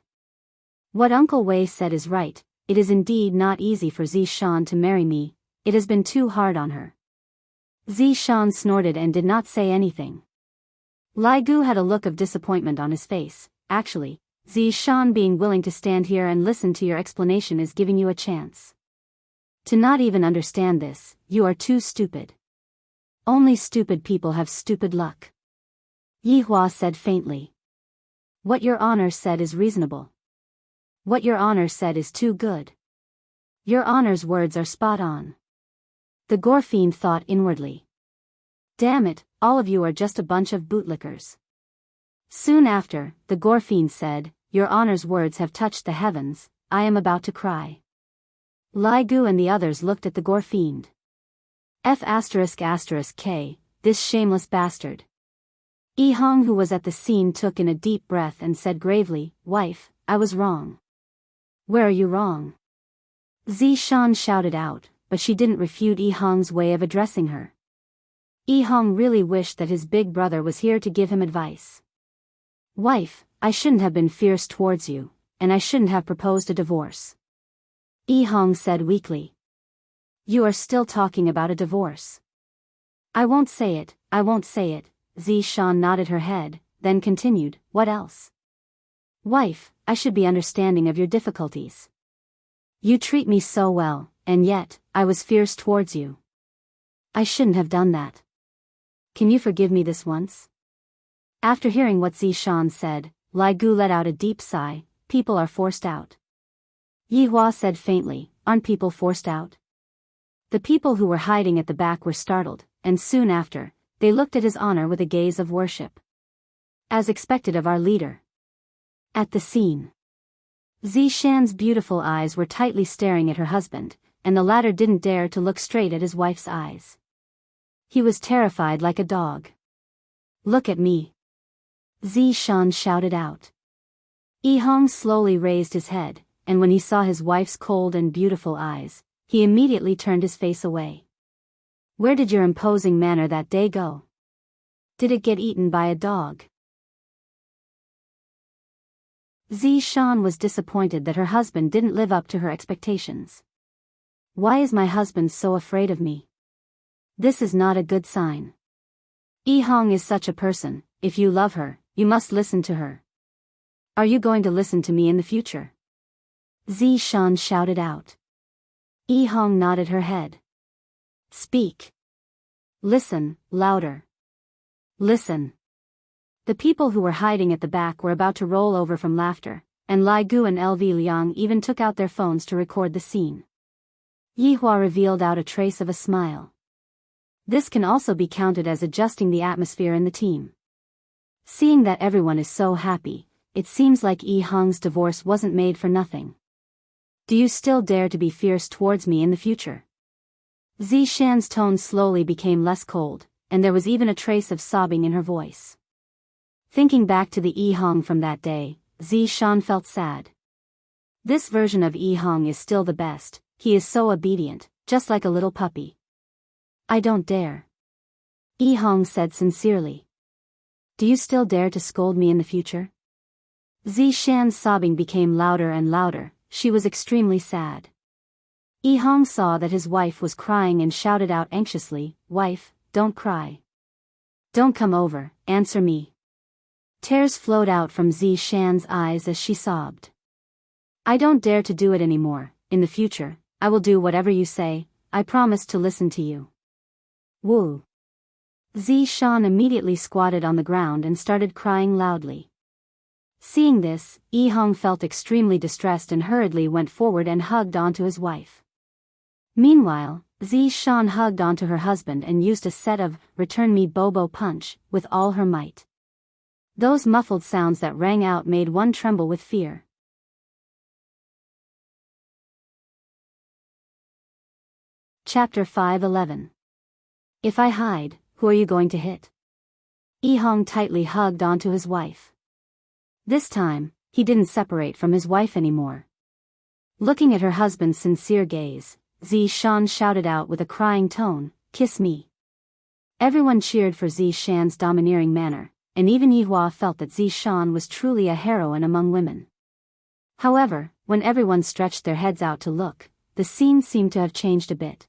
What Uncle Wei said is right, it is indeed not easy for Zishan to marry me, it has been too hard on her. Zishan snorted and did not say anything. Lai Gu had a look of disappointment on his face. Actually, Zishan being willing to stand here and listen to your explanation is giving you a chance. To not even understand this, you are too stupid. Only stupid people have stupid luck. Yi Hua said faintly. What your honor said is reasonable. What your honor said is too good. Your honor's words are spot on. The Gorfiend thought inwardly. Damn it, all of you are just a bunch of bootlickers. Soon after, the Gorfiend said, Your honor's words have touched the heavens, I am about to cry. Lai Gu and the others looked at the Gorfiend. F***K, this shameless bastard. Yi Hong, who was at the scene, took in a deep breath and said gravely, Wife, I was wrong. Where are you wrong? Zishan shouted out, but she didn't refute Yi Hong's way of addressing her. Yi Hong really wished that his big brother was here to give him advice. Wife, I shouldn't have been fierce towards you, and I shouldn't have proposed a divorce. Yi Hong said weakly. You are still talking about a divorce. I won't say it, Zishan nodded her head, then continued, What else? Wife, I should be understanding of your difficulties. You treat me so well, and yet, I was fierce towards you. I shouldn't have done that. Can you forgive me this once? After hearing what Zishan said, Lai Gu let out a deep sigh. People are forced out. Yi Hua said faintly, Aren't people forced out? The people who were hiding at the back were startled, and soon after, they looked at his honor with a gaze of worship. As expected of our leader. At the scene, Zishan's beautiful eyes were tightly staring at her husband, and the latter didn't dare to look straight at his wife's eyes. He was terrified like a dog. Look at me. Zishan shouted out. Yi Hong slowly raised his head, and when he saw his wife's cold and beautiful eyes, he immediately turned his face away. Where did your imposing manner that day go? Did it get eaten by a dog? Zishan was disappointed that her husband didn't live up to her expectations. Why is my husband so afraid of me? This is not a good sign. Yi Hong is such a person, if you love her, you must listen to her. Are you going to listen to me in the future? Zishan shouted out. Yi Hong nodded her head. Speak. Listen, louder. Listen. The people who were hiding at the back were about to roll over from laughter, and Lai Gu and LV Liang even took out their phones to record the scene. Yi Hua revealed out a trace of a smile. This can also be counted as adjusting the atmosphere in the team. Seeing that everyone is so happy, it seems like Yi Hong's divorce wasn't made for nothing. Do you still dare to be fierce towards me in the future? Zishan's tone slowly became less cold, and there was even a trace of sobbing in her voice. Thinking back to the Yi Hong from that day, Zishan felt sad. This version of Yi Hong is still the best, he is so obedient, just like a little puppy. I don't dare. Yi Hong said sincerely. Do you still dare to scold me in the future? Zishan's sobbing became louder and louder. She was extremely sad. Yihong saw that his wife was crying and shouted out anxiously, "Wife, don't cry. Don't come over, answer me." Tears flowed out from Zishan's eyes as she sobbed. "I don't dare to do it anymore. In the future, I will do whatever you say. I promise to listen to you." Woo. Zishan immediately squatted on the ground and started crying loudly. Seeing this, Yihong felt extremely distressed and hurriedly went forward and hugged onto his wife. Meanwhile, Zishan hugged onto her husband and used a set of "return me Bobo" punch with all her might. Those muffled sounds that rang out made one tremble with fear. Chapter 5:11. If I hide, who are you going to hit? Yihong tightly hugged onto his wife. This time, he didn't separate from his wife anymore. Looking at her husband's sincere gaze, Zishan shouted out with a crying tone, "Kiss me." Everyone cheered for Zishan's domineering manner, and even Yihua felt that Zishan was truly a heroine among women. However, when everyone stretched their heads out to look, the scene seemed to have changed a bit.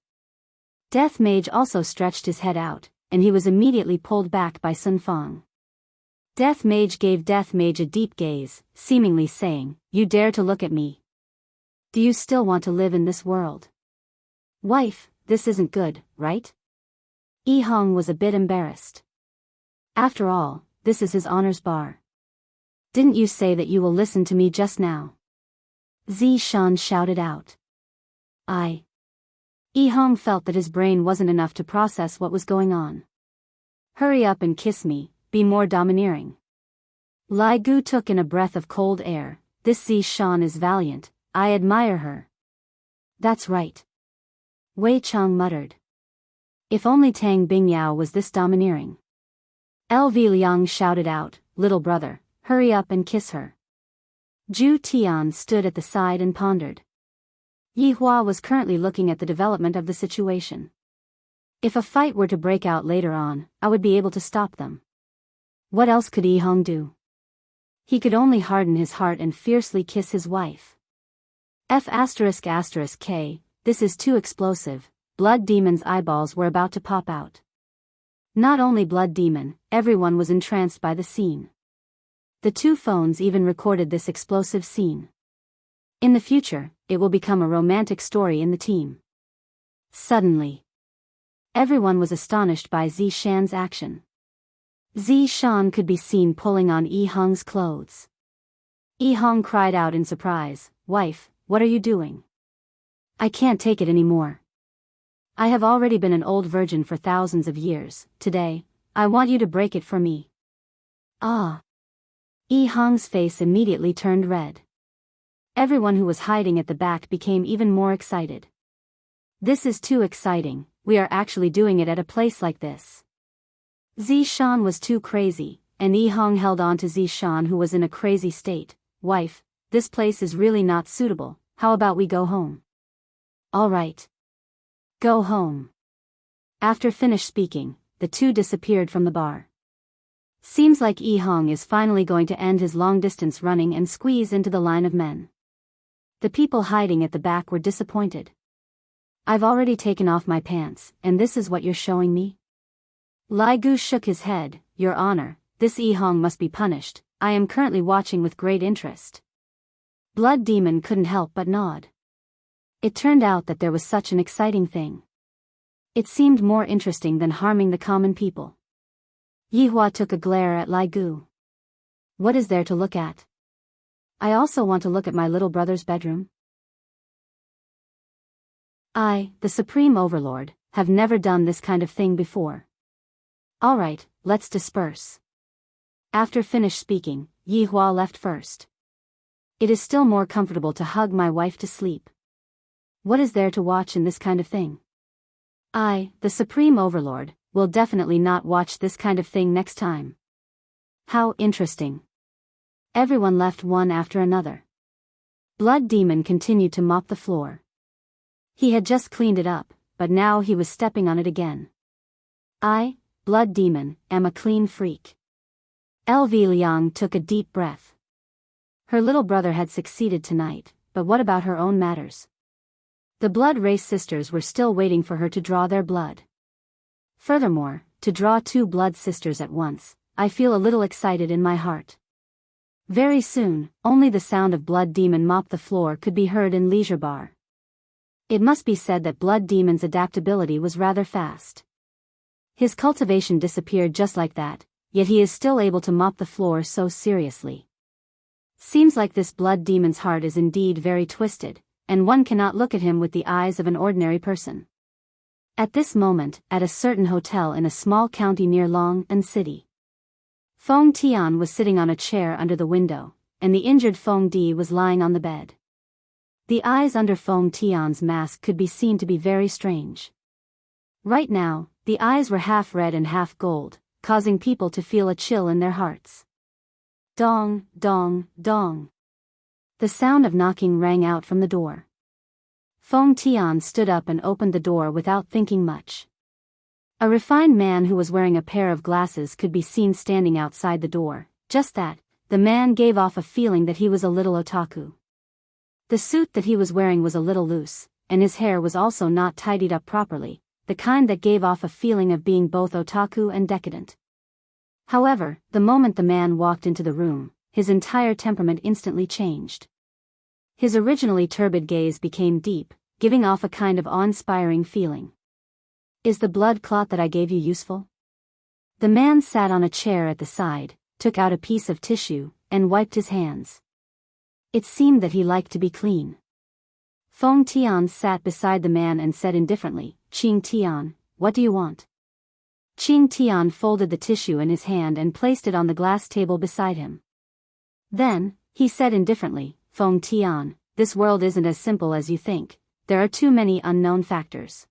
Death Mage also stretched his head out, and he was immediately pulled back by Sun Fang. Death Mage gave Death Mage a deep gaze, seemingly saying, "You dare to look at me? Do you still want to live in this world? Wife, this isn't good, right?" Yihong was a bit embarrassed. After all, this is his honor's bar. "Didn't you say that you will listen to me just now?" Zishan shouted out. Yihong felt that his brain wasn't enough to process what was going on. "Hurry up and kiss me, be more domineering." Lai Gu took in a breath of cold air. "This Zishan is valiant, I admire her." "That's right." Wei Chang muttered. "If only Tang Bingyao was this domineering." LV Liang shouted out, "Little brother, hurry up and kiss her." Zhu Tian stood at the side and pondered. Yihua was currently looking at the development of the situation. If a fight were to break out later on, I would be able to stop them. What else could Yihong do? He could only harden his heart and fiercely kiss his wife. F***K, this is too explosive. Blood Demon's eyeballs were about to pop out. Not only Blood Demon, everyone was entranced by the scene. The two phones even recorded this explosive scene. In the future, it will become a romantic story in the team. Suddenly, everyone was astonished by Zishan's action. Zishan could be seen pulling on Yihong's clothes. Yihong cried out in surprise, "Wife, what are you doing? I can't take it anymore. I have already been an old virgin for thousands of years. Today, I want you to break it for me." "Ah." Yihong's face immediately turned red. Everyone who was hiding at the back became even more excited. "This is too exciting, we are actually doing it at a place like this." Zishan was too crazy, and Yihong held on to Zishan, who was in a crazy state. "Wife, this place is really not suitable, how about we go home?" "All right. Go home." After finished speaking, the two disappeared from the bar. Seems like Yihong is finally going to end his long-distance running and squeeze into the line of men. The people hiding at the back were disappointed. "I've already taken off my pants, and this is what you're showing me?" Lai Gu shook his head. "Your Honor, this Yihong must be punished. I am currently watching with great interest." Blood Demon couldn't help but nod. It turned out that there was such an exciting thing. It seemed more interesting than harming the common people. Yihua took a glare at Lai Gu. "What is there to look at? I also want to look at my little brother's bedroom." "I, the Supreme Overlord, have never done this kind of thing before. All right, let's disperse." After finished speaking, Yihua left first. "It is still more comfortable to hug my wife to sleep. What is there to watch in this kind of thing? I, the Supreme Overlord, will definitely not watch this kind of thing next time. How interesting." Everyone left one after another. Blood Demon continued to mop the floor. He had just cleaned it up, but now he was stepping on it again. "I, Blood Demon, am a clean freak. LV Liang took a deep breath. Her little brother had succeeded tonight, but what about her own matters? The blood race sisters were still waiting for her to draw their blood. Furthermore, to draw two blood sisters at once, I feel a little excited in my heart. Very soon, only the sound of Blood Demon mop the floor could be heard in Leisure Bar. It must be said that Blood Demon's adaptability was rather fast. His cultivation disappeared just like that, yet he is still able to mop the floor so seriously. Seems like this Blood Demon's heart is indeed very twisted, and one cannot look at him with the eyes of an ordinary person. At this moment, at a certain hotel in a small county near Long An City, Feng Tian was sitting on a chair under the window, and the injured Feng Di was lying on the bed. The eyes under Feng Tian's mask could be seen to be very strange. Right now, the eyes were half red and half gold, causing people to feel a chill in their hearts. Dong, dong, dong. The sound of knocking rang out from the door. Feng Tian stood up and opened the door without thinking much. A refined man who was wearing a pair of glasses could be seen standing outside the door. Just that, the man gave off a feeling that he was a little otaku. The suit that he was wearing was a little loose, and his hair was also not tidied up properly, the kind that gave off a feeling of being both otaku and decadent. However, the moment the man walked into the room, his entire temperament instantly changed. His originally turbid gaze became deep, giving off a kind of awe-inspiring feeling. Is the blood clot that I gave you useful? The man sat on a chair at the side, took out a piece of tissue, and wiped his hands. It seemed that he liked to be clean. Feng Tian sat beside the man and said indifferently, "Qing Tian, what do you want?" Qing Tian folded the tissue in his hand and placed it on the glass table beside him. Then, he said indifferently, "Feng Tian, this world isn't as simple as you think, there are too many unknown factors.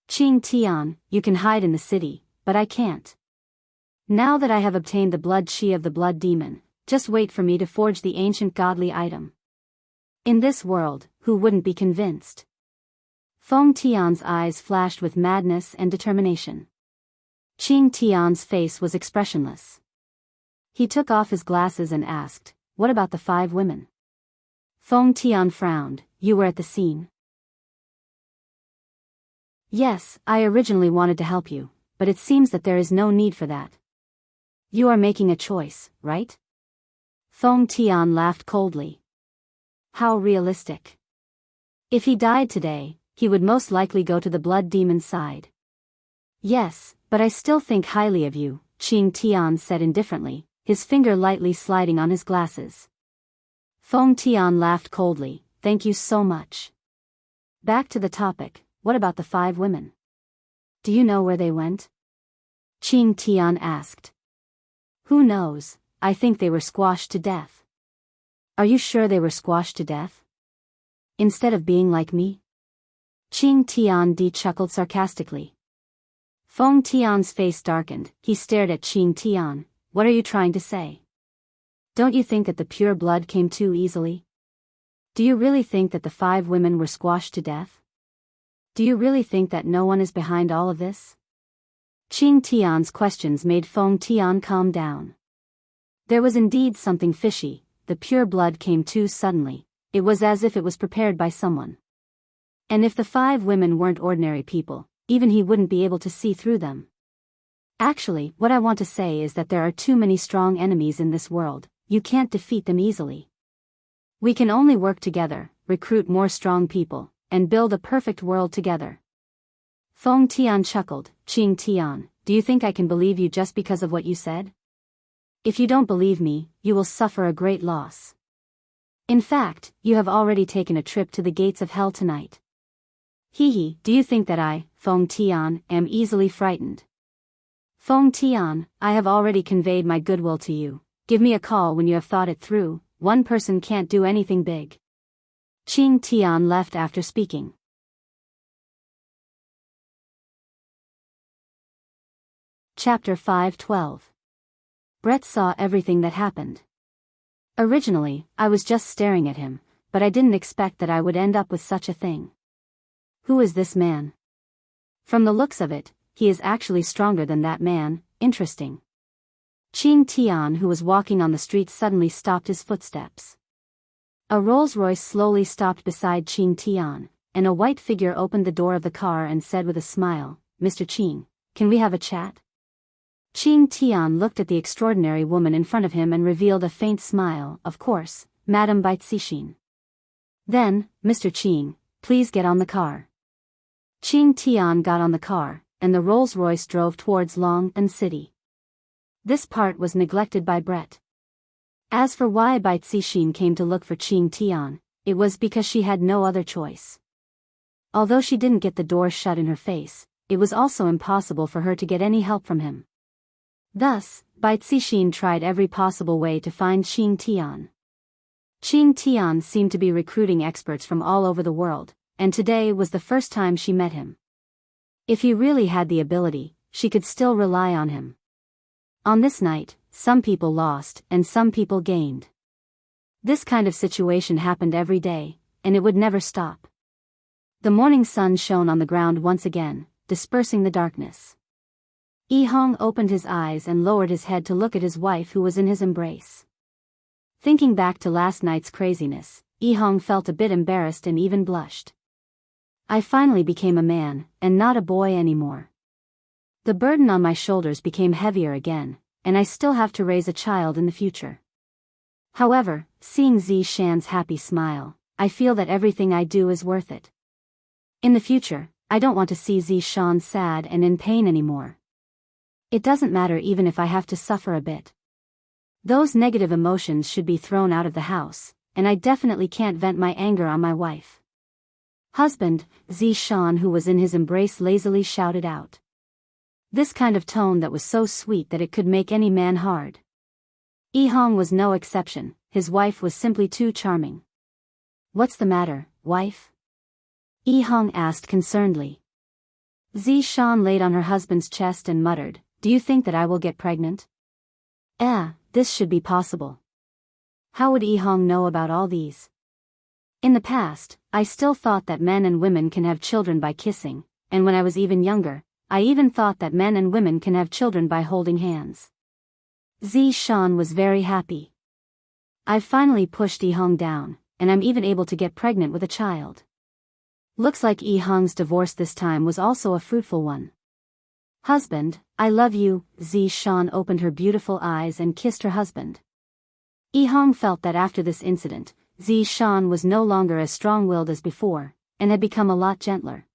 Qing Tian, you can hide in the city, but I can't. Now that I have obtained the blood chi of the blood demon, just wait for me to forge the ancient godly item." In this world, who wouldn't be convinced? Feng Tian's eyes flashed with madness and determination. Qing Tian's face was expressionless. He took off his glasses and asked, "What about the 5 women?" Feng Tian frowned. "You were at the scene?" "Yes, I originally wanted to help you, but it seems that there is no need for that." "You are making a choice, right?" Feng Tian laughed coldly. How realistic. If he died today, he would most likely go to the blood demon's side. "Yes, but I still think highly of you," Qing Tian said indifferently, his finger lightly sliding on his glasses. Feng Tian laughed coldly. "Thank you so much. Back to the topic, what about the 5 women? Do you know where they went?" Qing Tian asked. "Who knows, I think they were squashed to death." "Are you sure they were squashed to death? Instead of being like me?" Qing Tian chuckled sarcastically. Feng Tian's face darkened. He stared at Qing Tian. "What are you trying to say? Don't you think that the pure blood came too easily? Do you really think that the 5 women were squashed to death? Do you really think that no one is behind all of this?" Qing Tian's questions made Feng Tian calm down. There was indeed something fishy. The pure blood came too suddenly. It was as if it was prepared by someone. And if the 5 women weren't ordinary people, even he wouldn't be able to see through them. Actually, what I want to say is that there are too many strong enemies in this world, you can't defeat them easily. We can only work together, recruit more strong people, and build a perfect world together. Feng Tian chuckled. "Qing Tian, do you think I can believe you just because of what you said? If you don't believe me, you will suffer a great loss. In fact, you have already taken a trip to the gates of hell tonight." "Hee, do you think that I, Feng Tian, am easily frightened?" "Feng Tian, I have already conveyed my goodwill to you. Give me a call when you have thought it through. One person can't do anything big." Qing Tian left after speaking. Chapter 5:12. Brett saw everything that happened. Originally, I was just staring at him, but I didn't expect that I would end up with such a thing. Who is this man? From the looks of it, he is actually stronger than that man. Interesting. Qing Tian, who was walking on the street, suddenly stopped his footsteps. A Rolls-Royce slowly stopped beside Qing Tian, and a white figure opened the door of the car and said with a smile, "Mr. Qing, can we have a chat?" Qing Tian looked at the extraordinary woman in front of him and revealed a faint smile. "Of course, Madame Baizixin." "Then, Mr. Qing, please get on the car." Qing Tian got on the car, and the Rolls-Royce drove towards Long City. This part was neglected by Brett. As for why Baizixin came to look for Qing Tian, it was because she had no other choice. Although she didn't get the door shut in her face, it was also impossible for her to get any help from him. Thus, Baizixin tried every possible way to find Qing Tian. Qing Tian seemed to be recruiting experts from all over the world, and today was the first time she met him. If he really had the ability, she could still rely on him. On this night, some people lost and some people gained. This kind of situation happened every day, and it would never stop. The morning sun shone on the ground once again, dispersing the darkness. Yi Hong opened his eyes and lowered his head to look at his wife, who was in his embrace. Thinking back to last night's craziness, Yi Hong felt a bit embarrassed and even blushed. "I finally became a man, and not a boy anymore. The burden on my shoulders became heavier again, and I still have to raise a child in the future. However, seeing Zishan's happy smile, I feel that everything I do is worth it. In the future, I don't want to see Zishan sad and in pain anymore. It doesn't matter even if I have to suffer a bit. Those negative emotions should be thrown out of the house, and I definitely can't vent my anger on my wife." "Husband," Zishan, who was in his embrace, lazily shouted out. This kind of tone that was so sweet that it could make any man hard. Yi Hong was no exception, his wife was simply too charming. "What's the matter, wife?" Yi Hong asked concernedly. Zishan laid on her husband's chest and muttered, "Do you think that I will get pregnant?" This should be possible. How would Yi Hong know about all these? In the past, I still thought that men and women can have children by kissing, and when I was even younger, I even thought that men and women can have children by holding hands. Zishan was very happy. "I've finally pushed Yi Hong down, and I'm even able to get pregnant with a child. Looks like Yi Hong's divorce this time was also a fruitful one." "Husband, I love you." Zishan opened her beautiful eyes and kissed her husband. Yi Hong felt that after this incident, Zishan was no longer as strong-willed as before, and had become a lot gentler.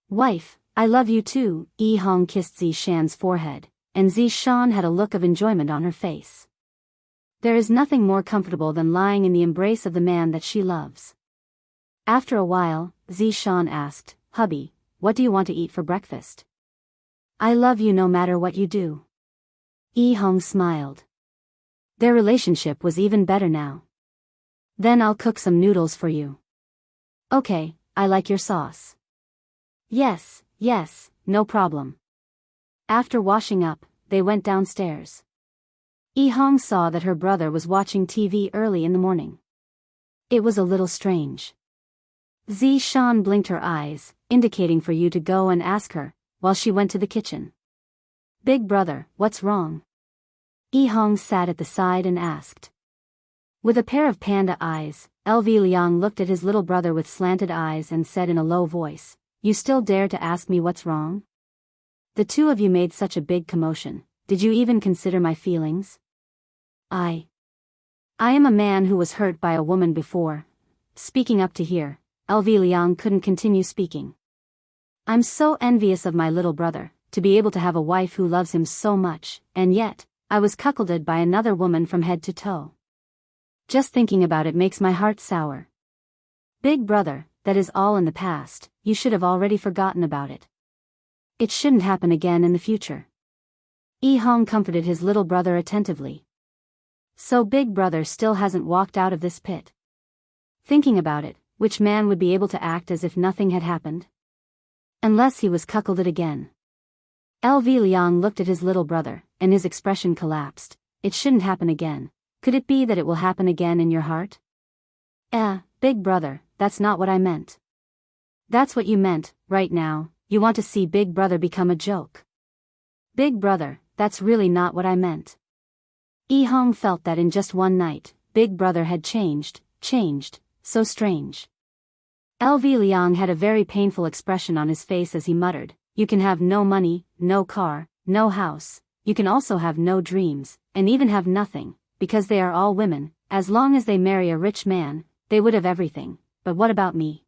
"Wife, I love you too." Yi Hong kissed Zishan's forehead, and Zishan had a look of enjoyment on her face. There is nothing more comfortable than lying in the embrace of the man that she loves. After a while, Zishan asked, "Hubby, what do you want to eat for breakfast?" "I love you no matter what you do." Yi Hong smiled. Their relationship was even better now. "Then I'll cook some noodles for you." "Okay, I like your sauce." Yes, no problem." After washing up, they went downstairs. Yi Hong saw that her brother was watching TV early in the morning. It was a little strange. Zishan blinked her eyes, indicating for you to go and ask her, while she went to the kitchen. "Big brother, what's wrong?" Yi Hong sat at the side and asked. With a pair of panda eyes, LV Liang looked at his little brother with slanted eyes and said in a low voice, "You still dare to ask me what's wrong? The two of you made such a big commotion, did you even consider my feelings?" I am a man who was hurt by a woman before." Speaking up to here, LV Liang couldn't continue speaking. "I'm so envious of my little brother, to be able to have a wife who loves him so much, and yet, I was cuckolded by another woman from head to toe. Just thinking about it makes my heart sour. Big brother, that is all in the past, you should have already forgotten about it. It shouldn't happen again in the future." Yi Hong comforted his little brother attentively. So Big Brother still hasn't walked out of this pit. Thinking about it, which man would be able to act as if nothing had happened? Unless he was cuckolded again. LV Liang looked at his little brother, and his expression collapsed. "It shouldn't happen again. Could it be that it will happen again in your heart?" Big brother, that's not what I meant." "That's what you meant, right now, you want to see Big Brother become a joke." "Big brother, that's really not what I meant. Yi-hong felt that in just one night, Big Brother had changed, so strange. LV Liang had a very painful expression on his face as he muttered, "You can have no money, no car, no house, you can also have no dreams, and even have nothing, because they are all women. As long as they marry a rich man, they would have everything, but what about me?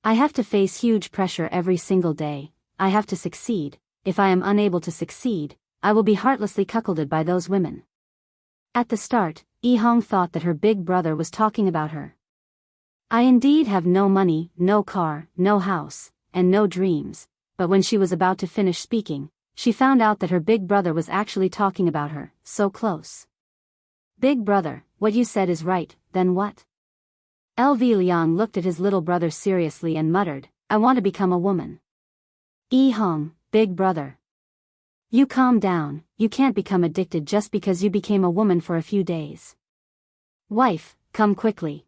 I have to face huge pressure every single day, I have to succeed. If I am unable to succeed, I will be heartlessly cuckolded by those women." At the start, Yi-hong thought that her big brother was talking about her. I indeed have no money, no car, no house, and no dreams, but when she was about to finish speaking, she found out that her big brother was actually talking about her, so close. Big brother, what you said is right, then what? LV Liang looked at his little brother seriously and muttered, "I want to become a woman." Yi-hong, big brother. You calm down, you can't become addicted just because you became a woman for a few days. Wife, come quickly.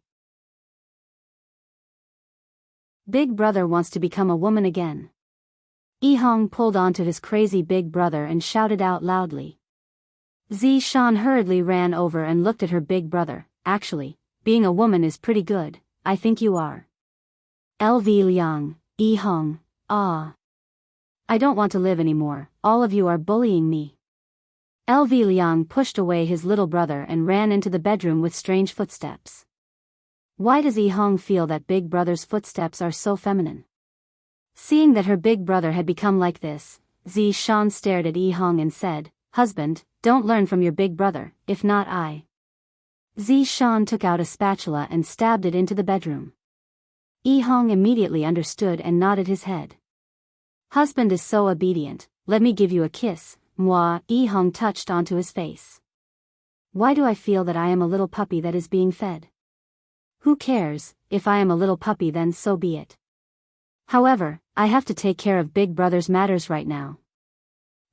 Big brother wants to become a woman again. Yi-hong pulled onto his crazy big brother and shouted out loudly. Zishan hurriedly ran over and looked at her big brother. "Actually, being a woman is pretty good, I think you are." LV Liang, Yi-hong, ah. I don't want to live anymore, all of you are bullying me. LV Liang pushed away his little brother and ran into the bedroom with strange footsteps. Why does Yi-hong feel that big brother's footsteps are so feminine? Seeing that her big brother had become like this, Zishan stared at Yi-hong and said, "Husband, don't learn from your big brother, if not I." Zishan took out a spatula and stabbed it into the bedroom. Yi-hong immediately understood and nodded his head. Husband is so obedient, let me give you a kiss, moi. Yi-hong touched onto his face. Why do I feel that I am a little puppy that is being fed? Who cares, if I am a little puppy then so be it. However, I have to take care of big brother's matters right now.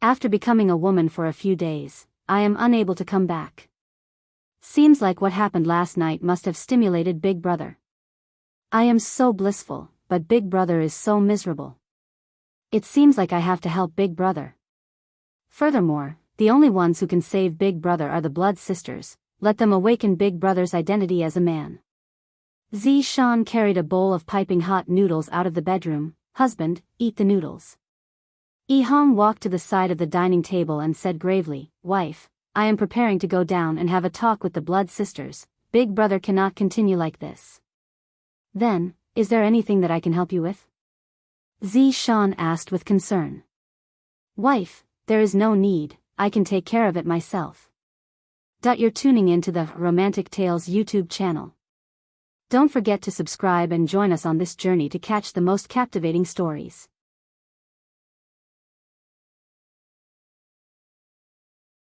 After becoming a woman for a few days, I am unable to come back. Seems like what happened last night must have stimulated big brother. I am so blissful, but big brother is so miserable. It seems like I have to help big brother. Furthermore, the only ones who can save big brother are the blood sisters, let them awaken big brother's identity as a man. Zishan carried a bowl of piping hot noodles out of the bedroom. Husband, eat the noodles. Yi-hong walked to the side of the dining table and said gravely, Wife, I am preparing to go down and have a talk with the blood sisters. Big brother cannot continue like this. Then, is there anything that I can help you with? Zishan asked with concern. Wife, there is no need, I can take care of it myself. You're tuning into the Romantic Tales YouTube channel. Don't forget to subscribe and join us on this journey to catch the most captivating stories.